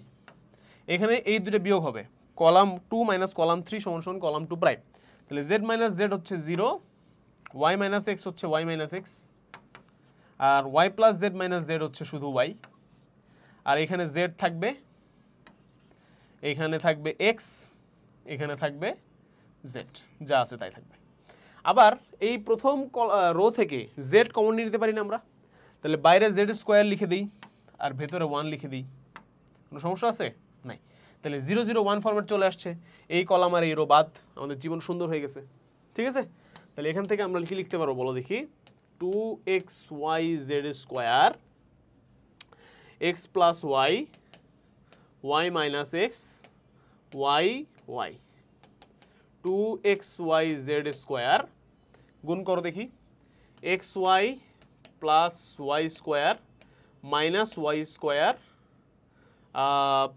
এখানে এই দুটো বিয়োগ হবে, কলাম 2 মাইনাস কলাম 3 সমান সমান কলাম 2 প্রাইম। তাহলে z মাইনাস জেড হচ্ছে 0, y মাইনাস এক্স হচ্ছে y মাইনাস এক্স, আর y plus Z minus Z হচ্ছে শুধু y। আর এখানে z থাকবে, এখানে থাকবে x, এখানে থাকবে z, যা আছে তাই থাকবে। আবার এই প্রথম রো থেকে z কমন নিতে পারি না আমরা? তাহলে বাইরে z স্কোয়ার লিখে দিই আর ভেতরে 1 লিখে দিই, কোনো সমস্যা আছে? নাই। তাহলে 0 0 1 ফরম্যাট চলে আসছে, এই কলাম আর এই রো বাদ, আমাদের জীবন সুন্দর হয়ে গেছে, ঠিক আছে? তাহলে এখান থেকে আমরা কি লিখতে পারবো বলো দেখি? 2xyz square x plus Y, Y minus X, Y Y. 2xyz square গুণ করো দেখি, xy plus Y square minus Y square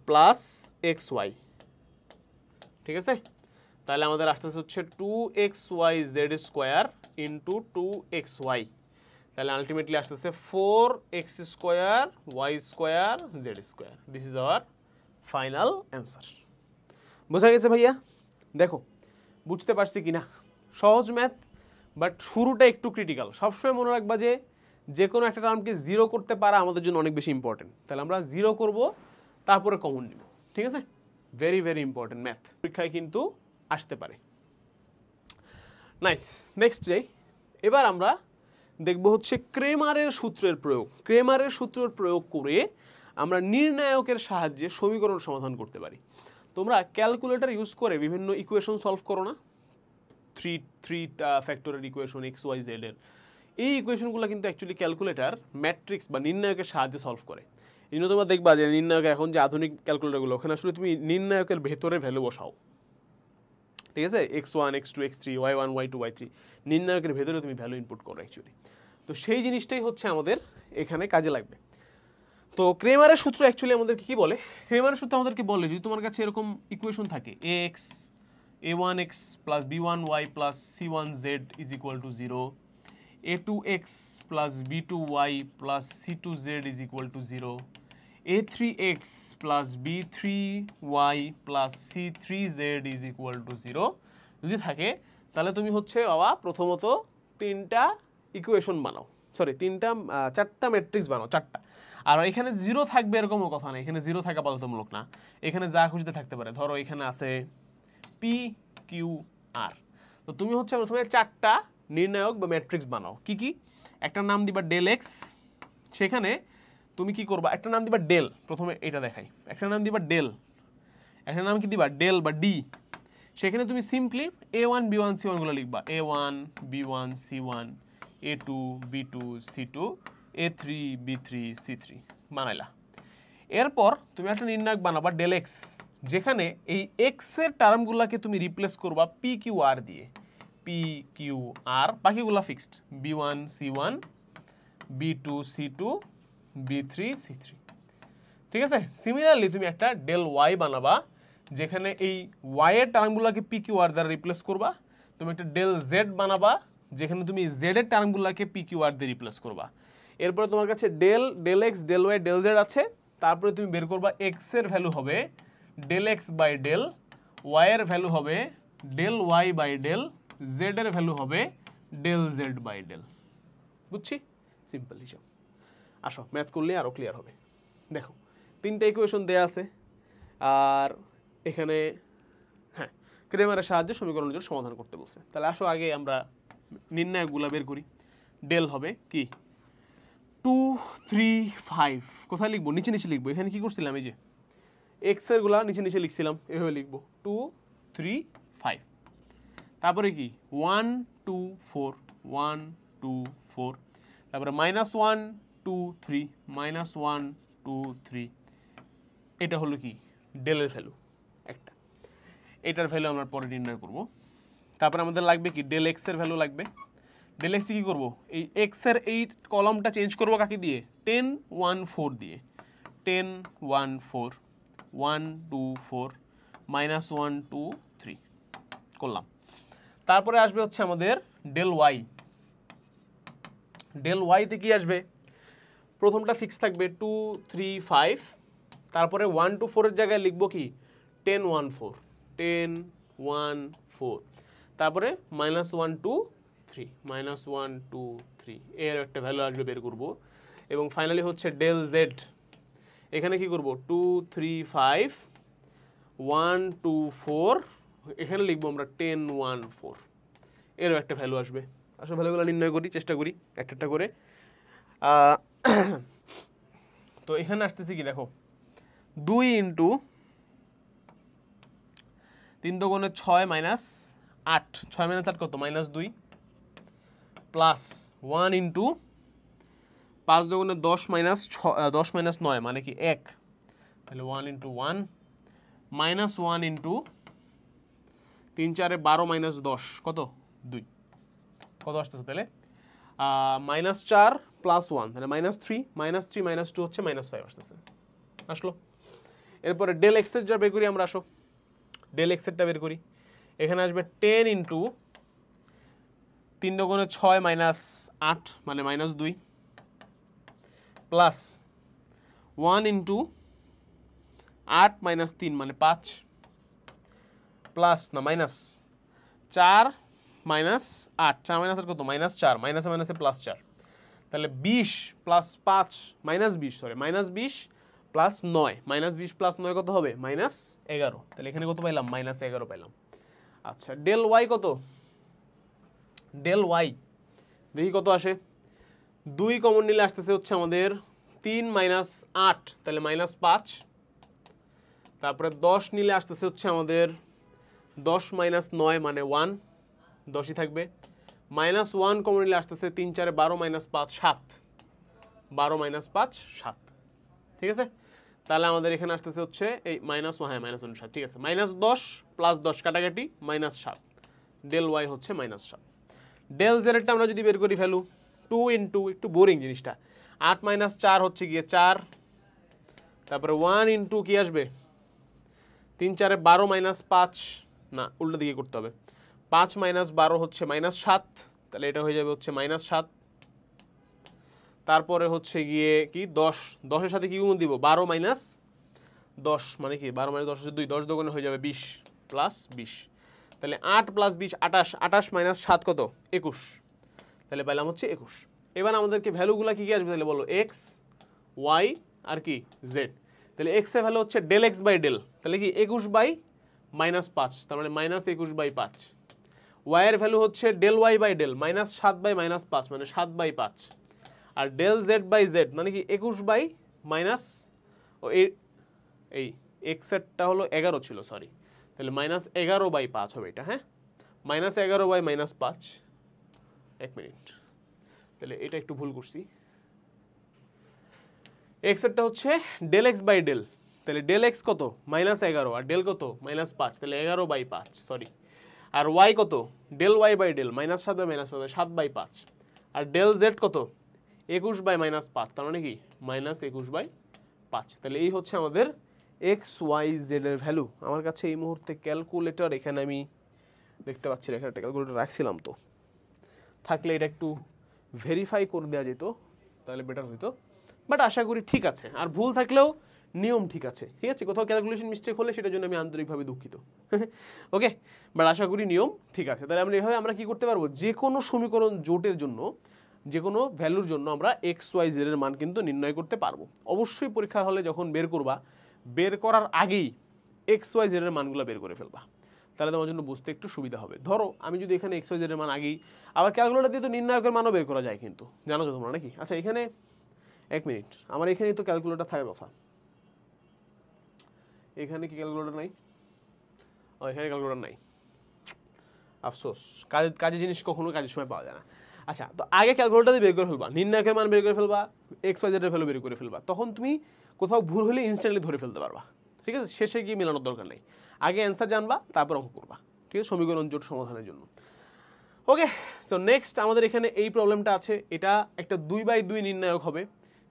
plus X Y, ঠিক আছে? তাহলে আমাদের আসতেছে হচ্ছে 2xyz স্কোয়ার ইন্টু 2xy, তাহলে আলটিমেটলি আসতেছে 4x square Y square Z square. This is our final answer. বোঝা গেছে ভাইয়া? দেখো বুঝতে পারছি কিনা? সহজ ম্যাথ, বাট শুরুটা একটু ক্রিটিক্যাল। সবসময় মনে রাখবা যে কোনো একটা টার্মকে 0 করতে পারা আমাদের জন্য অনেক বেশি ইম্পর্টেন্ট। তাহলে আমরা 0 করব, তারপরে কমন নিব, ঠিক আছে? ভেরি ভেরি ইম্পর্টেন্ট ম্যাথ, পরীক্ষায় কিন্তু আসতে পারে। নাইস, নেক্সট যাই। এবার আমরা দেখব হচ্ছে ক্রেমারের সূত্রের প্রয়োগ। ক্রেমারের সূত্রের প্রয়োগ করে আমরা নির্ণায়কের সাহায্যে সমীকরণ সমাধান করতে পারি। তোমরা ক্যালকুলেটর ইউজ করে বিভিন্ন ইকুয়েশন সলভ করো না? থ্রি ফ্যাক্টরের ইকুয়েশন এক্স ওয়াই জেড এর, এই ইকুয়েশনগুলো কিন্তু অ্যাকচুয়ালি ক্যালকুলেটর ম্যাট্রিক্স বা নির্ণায়কের সাহায্যে সলভ করে। এই জন্য তোমরা দেখবা যে নির্ণায়ক এখন যে আধুনিক ক্যালকুলেটরগুলো, ওখানে আসলে তুমি নির্ণায়কের ভেতরে ভ্যালু বসাও, ঠিক আছে? x1 x2 x3 y1 y2 y3 নির্ণায়কের ভেতরে তুমি ভ্যালু ইনপুট করো অ্যাকচুয়ালি। তো সেই জিনিসটাই হচ্ছে আমাদের এখানে কাজে লাগবে। তো ক্রেমারের সূত্র অ্যাকচুয়ালি আমাদেরকে কি বলে? ক্রেমারের সূত্র আমাদেরকে বলে যদি তোমার কাছে এরকম ইকুয়েশন থাকে ax a1x plus b1y plus c1z is equal two 0, a2x plus b2y plus c2z is equal two 0, a3x plus b3y plus c3z is equal two 0 যদি থাকে, তাহলে তুমি হচ্ছে বাবা প্রথমত 3টা ইকুয়েশন বানাও, সরি 4টা ম্যাট্রিক্স বানাও, 4টা। আর এখানে 0 থাকবে এরকমও কথা না, এখানে 0 থাকা বাধ্যতামূলক না, এখানে যা খুশিতে থাকতে পারে। ধরো এখানে আছে পি কিউ আর, তো তুমি হচ্ছে প্রথমে 4টা নির্ণায়ক বা ম্যাট্রিক্স বানাও। কি কি? একটা নাম দিবা ডেল এক্স, সেখানে তুমি কি করবা? একটা নাম দিবা ডেল, প্রথমে এটা দেখাই, একটা নাম দিবা ডেল, একটা নাম কি দিবা ডেল বা ডি। সেখানে তুমি সিম্পলি a1 b1 c1 গুলো লিখবা, a1 b1 c1 a2 b2 c2 a3 b3 c3 বানাইলা। এরপর তুমি একটা নির্ণায়ক বানাবা ডেল এক্স, যেখানে এই এক্স এর টার্মগুলোকে তুমি রিপ্লেস করবা পি কিউ আর দিয়ে, পি কিউ আর, বাকিগুলো fixed, b1 c1 b2 c2 b3 c3, ঠিক আছে? সিমিলারলি তুমি একটা ডেল ওয়াই বানাবা, যেখানে এই ওয়াই এর টার্মগুলোকে পি কিউ আর দ্বারা রিপ্লেস করবা। তুমি একটা ডেল জেড বানাবা, যেখানে তুমি জেড এর টার্মগুলোকে পি কিউ আর দিয়ে রিপ্লেস করবা। এরপরে তোমার কাছে del X del Y del Z আছে, তারপরে তুমি বের করবা এক্স এর ভ্যালু হবে del X by del, Y এর ভ্যালু হবে del Y by del, Z এর ভ্যালু হবে ডেল জেড বাই ডেল। বুঝছি? সিম্পল হিসাব। আসো ম্যাথ করলে আরও ক্লিয়ার হবে। দেখো 3টা ইকুয়েশন দেয়া আছে, আর এখানে হ্যাঁ ক্রেমারের সাহায্যে সমীকরণের জন্য সমাধান করতে বলছে। তাহলে আসো আগে আমরা নির্ণায়কগুলো বের করি। ডেল হবে কি 2 3 5, কোথায় লিখবো? নিচে নিচে লিখবো। এখানে কি করছিলাম, এই যে এক্স এর গুলা নিচে নিচে লিখছিলাম, এভাবে লিখবো 2 3 5। তারপরে কি 1 2 4 1 2 4, তারপরে -1 2 3 -1 2 3। এটা হলো কি ডেলের ভ্যালু একটা, এটার ভ্যালু আমরা পরে নির্ণয় করব। তারপরে আমাদের লাগবে কি ডেল এক্স এর ভ্যালু লাগবে। ডেল এক্স কি করব, এই এক্স এর এই কলামটা চেঞ্জ করব কাকে দিয়ে? 10 1 4 দিয়ে। 10 1 4 1 2 4 -1 2 3 করলাম। তারপরে আসবে হচ্ছে আমাদের ডেল ওয়াই। ডেল ওয়াইতে কি আসবে? প্রথমটা ফিক্স থাকবে 2 3 5, তারপরে 1 2 4 এর জায়গায় লিখবো কি 10 1 4 10 1 4, তারপরে -1 2 3 -1 2 3 এর একটা ভ্যালু আসবে, বের করব। এবং ফাইনালি হচ্ছে ডেল জেড। এখানে কি করব 2 3 5 1 2 4, এখানে লিখবো আমরা 10 1 4, এরও একটা ভ্যালু আসবে। আসলে ভ্যালুগুলো নির্ণয় করি, চেষ্টা করি একটা একটা করে। তো এখানে আসতেছে কি দেখো 2 ইন্টু 3 দুগুণে 6 -8, 6 -8 কত? -2, প্লাস 1 ইন্টু 5 দুগুণে 10 -9 মানে কি 1, তাহলে 1 ইন্টু 1 -1 ইন্টু 3 4 12 -10 কত? 2। কত আসতেছে তাহলে? -4 প্লাস 1 তাহলে -3 -3 -2 হচ্ছে -5 আসতেছে। আসলো। এরপরে ডেল এক্স এর যা বের করি আমরা। আসো ডেল এক্স এরটা বের করি। এখানে আসবে 10 ইন্টু 3 দুগুণে 6 -8 মানে -2, প্লাস 1 ইন্টু 8 -3 মানে 5, প্লাস না মাইনাস 4 -8, 4 -8 কত? -4, মাইনাসে মাইনাসে প্লাস 4, তাহলে 20 প্লাস 5 -20, সরি -20 প্লাস 9, -20 প্লাস 9 কত হবে? -11। তাহলে এখানে কত পাইলাম? -11 পাইলাম। আচ্ছা ডেল ওয়াই কত? ডেল ওয়াই দেখি কত আসে। 2 কমন নিলে আসতেছে হচ্ছে আমাদের 3 -8, তাহলে -5। তারপরে 10 নিলে আসতেছে হচ্ছে আমাদের 10 - 9 মানে 1, 10ই থাকবে। -1 কমন নিলে আসতেছে 3 4 12 -5 7, 12 - 5 7, ঠিক আছে। তাহলে আমাদের এখানে আসতেছে হচ্ছে এই -1, হ্যাঁ -1 7, ঠিক আছে। -10 প্লাস 10 কাটাকাটি -7, ডেল ওয়াই হচ্ছে -7। ডেল জেডটা আমরা যদি বের করি ভ্যালু 2 ইন্টু, একটু বোরিং জিনিসটা, 8 - 4 হচ্ছে গিয়ে 4, তারপরে 1 ইন্টু কি আসবে 3 4 12 -5, না উল্টো দিকে করতে হবে, 5 - 12 হচ্ছে -7, তাহলে এটা হয়ে যাবে হচ্ছে -7। তারপরে হচ্ছে গিয়ে কি 10, 10-এর সাথে কি গুণ দিব? 12 - 10 মানে কি 12 - 10 হচ্ছে 2, 10 দুগুণে হয়ে যাবে 20 প্লাস 20, তাহলে 8 প্লাস 20 28, 28 - 7 কত? 21, তাহলে পাইলাম হচ্ছে 21। এবার আমাদেরকে ভ্যালুগুলো কি কি আসবে তাহলে বলো? এক্স ওয়াই আর কি জেড। তাহলে এক্স এর ভ্যালু হচ্ছে ডেল এক্স বাই ডেল, তাহলে কি 21/-5, তার মানে -21/5। ওয়াই এর ভ্যালু হচ্ছে ডেল ওয়াই বাই ডেল, -7/-5 মানে 7/5। আর ডেল জেড বাই জেড মানে কি 21/- এই এক্স এরটা হলো 11 ছিল, সরি, তাহলে -11/5 হবে এটা, হ্যাঁ -11/-5। এক মিনিট, তাহলে এটা একটু ভুল করছি। এক্স এরটা হচ্ছে ডেল এক্স বাই ডেল, তাহলে ডেল এক্স কত? -11, আর ডেল কত? -5, তাহলে 11/5, সরি। আর ওয়াই কত? Del Y by del, -7/-5 7/5। আর ডেল জেড কত? 21/-5, তার মানে কি -21/5। তাহলে এই হচ্ছে আমাদের এক্স ওয়াই জেড এর ভ্যালু। আমার কাছে এই মুহূর্তে ক্যালকুলেটর এখানে আমি দেখতে পাচ্ছি, এখানে একটা ক্যালকুলেটর রাখছিলাম, তো থাকলে এটা একটু ভেরিফাই করে দেওয়া যেত, তাহলে বেটার হইতো। বাট আশা করি ঠিক আছে। আর ভুল থাকলেও নিয়ম ঠিক আছে, ঠিক আছে, কোথাও ক্যালকুলেশন মিস্টেক হলে সেটার জন্য আমি আন্তরিকভাবে দুঃখিত। ওকে, বাট আশা করি নিয়ম ঠিক আছে। তাহলে আমরা এভাবে আমরা কি করতে পারবো, যে কোনো সমীকরণ জোটের জন্য, যে কোনো ভ্যালুর জন্য আমরা এক্স ওয়াই জেড এর মান কিন্তু নির্ণয় করতে পারবো। অবশ্যই পরীক্ষার হলে যখন বের করবা, বের করার আগেই এক্স ওয়াই জেড এর মানগুলো বের করে ফেলবা, তাহলে তোমার জন্য বুঝতে একটু সুবিধা হবে। ধরো আমি যদি এখানে এক্স ওয়াই জেড এর মান আগেই, আবার ক্যালকুলেটর দিয়ে তো নির্ণায়কের মানও বের করা যায় কিন্তু, জানো তো তোমরা নাকি? আচ্ছা এখানে এক মিনিট, আমার এখানেই তো ক্যালকুলেটর থাকার কথা, এখানে কি ক্যালকুলেটর নাই? ও এখানে ক্যালকুলেটর নাই, আফসোস, কাজের জিনিস কখনো কাজের সময় পাওয়া যায় না। আচ্ছা, তো আগে ক্যালকুলেটর দিয়ে বের করে ফেলবা, নির্ণায়কের মান বের করে ফেলবা, এক্স ওয়াই জেড এর ভ্যালু বের করে ফেলবা, তখন তুমি কোথাও ভুল হলে ইনস্ট্যান্টলি ধরে ফেলতে পারবা, ঠিক আছে? শেষে গিয়ে মেলানোর দরকার নেই, আগে অ্যান্সার জানবা তারপর অঙ্ক করবা, ঠিক আছে, সমীকরণ জোট সমাধানের জন্য। ওকে, সো নেক্সট আমাদের এখানে এই প্রবলেমটা আছে, এটা একটা 2/2 নির্ণায়ক হবে,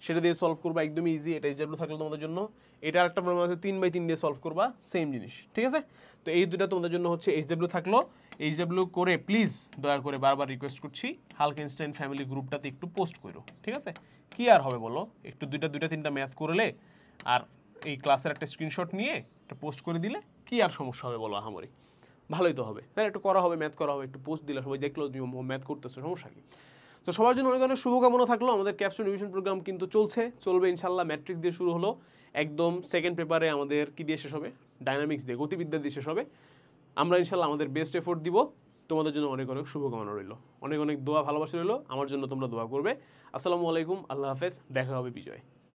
সেটা দিয়ে সলভ করবা, একদমই ইজি, এটা এইচডব্লিউ থাকলো তোমাদের জন্য। এটা একটা প্রবলেম আছে 3/3 দিয়ে সলভ করবা, সেম জিনিস, ঠিক আছে? তো এই দুটা তোমাদের জন্য হচ্ছে এইচডব্লিউ থাকলো। এইচডব্লিউ করে প্লিজ দয়া করে বারবার রিকোয়েস্ট করছি, হালক আইনস্টাইন ফ্যামিলি গ্রুপটাতে একটু পোস্ট করো, ঠিক আছে? কি আর হবে বলো, একটু দুইটা তিনটা ম্যাথ করলে আর এই ক্লাসের একটা স্ক্রিনশট নিয়ে একটা পোস্ট করে দিলে কি আর সমস্যা হবে বলো, আহামরি ভালোই তো হবে, হ্যাঁ? একটু করা হবে, ম্যাথ করা হবে, একটু পোস্ট দিলে সবাই দেখলো তুমি ম্যাথ করতেছো, সমস্যা কি? তো সবার জন্য অনেক অনেক শুভকামনা থাকলো। আমাদের ক্যাপস্টোন রিভিশন প্রোগ্রাম কিন্তু চলবে ইনশাল্লাহ। ম্যাট্রিক্স দিয়ে শুরু হলো, একদম সেকেন্ড পেপারে আমাদের কি দিয়ে শেষ হবে, ডায়নামিক্স দিয়ে, গতিবিদ্যা দিয়ে শেষ হবে। আমরা ইনশাল্লাহ আমাদের বেস্ট এফোর্ট দিব। তোমাদের জন্য অনেক অনেক শুভকামনা রইল, অনেক অনেক দোয়া ভালোবাসা রইল, আমার জন্য তোমরা দোয়া করবে। আসসালামু আলাইকুম, আল্লাহ হাফেজ, দেখা হবে বিজয়।